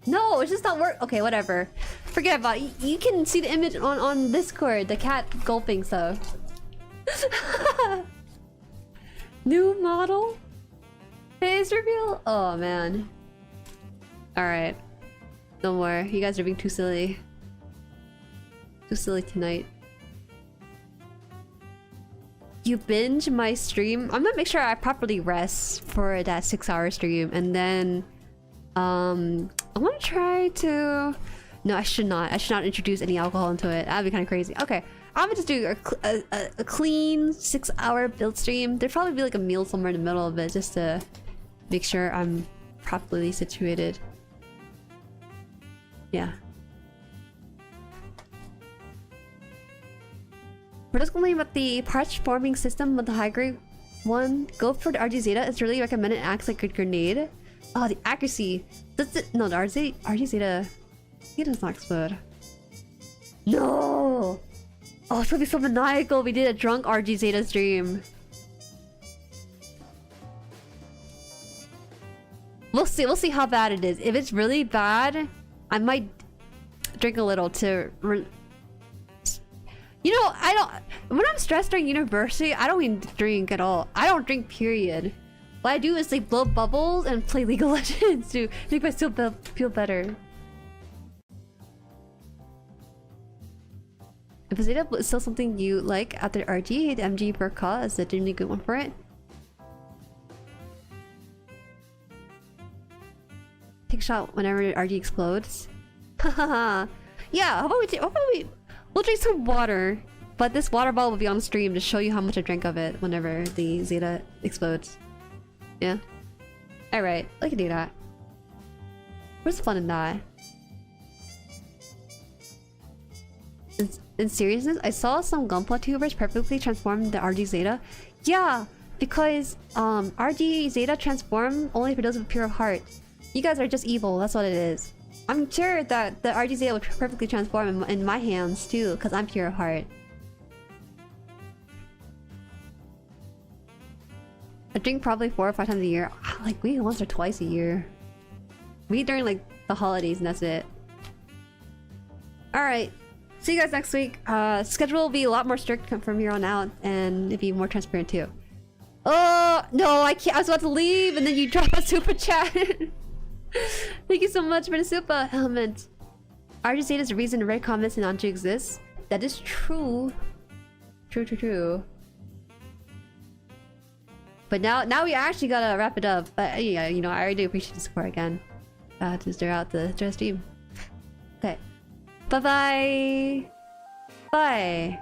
No, it's just not work. Okay, whatever. Forget about it. You can see the image on Discord. The cat gulping stuff. New model? Face reveal? Oh man. Alright. No more. You guys are being too silly. Too silly tonight. You binge my stream? I'm gonna make sure I properly rest for that 6-hour stream, and then I'm gonna try to... No, I should not. I should not introduce any alcohol into it. That'd be kind of crazy. Okay, I'm gonna just do a clean 6-hour build stream. There'd probably be like a meal somewhere in the middle of it, just to make sure I'm properly situated. Yeah. We're just complaining about the parts forming system with the high grade one. Go for the RG Zeta. It's really recommended. It acts like a grenade. Oh, the accuracy. Does it? No, the RG Zeta. It does not explode. No. Oh, it's gonna be so maniacal. We did a drunk RG Zeta stream. We'll see. We'll see how bad it is. If it's really bad, I might drink a little to. You know, I don't. When I'm stressed during university, I don't even drink at all. I don't drink, period. What I do is like blow bubbles and play League of Legends to make myself feel better. If Zeta is still something you like after RG, the MG per Ka is a genuinely good one for it. Take a shot whenever RG explodes. Haha. Yeah, how about we'll drink some water, but this water bottle will be on stream to show you how much I drank of it whenever the Zeta explodes. Yeah. Alright, I can do that. Where's the fun in that? In seriousness, I saw some Gunpla tubers perfectly transform the RG Zeta. Yeah, because RG Zeta transform only for those with pure heart. You guys are just evil, that's what it is. I'm sure that the RG Zeta would perfectly transform in my hands too, because I'm pure heart. I drink probably 4 or 5 times a year. Like, we eat once or twice a year. We eat during like the holidays and that's it. Alright. See you guys next week. Schedule will be a lot more strict from here on out, and it'll be more transparent too. Oh no, I can't. I was about to leave, and then you drop a super chat. Thank you so much for the super element. RG Zeta is the reason red comments in Anju exists. That is true. True. But now we actually gotta wrap it up. But yeah, you know, I already do appreciate the support again. To stare out the stream. Okay. Bye-bye. Bye.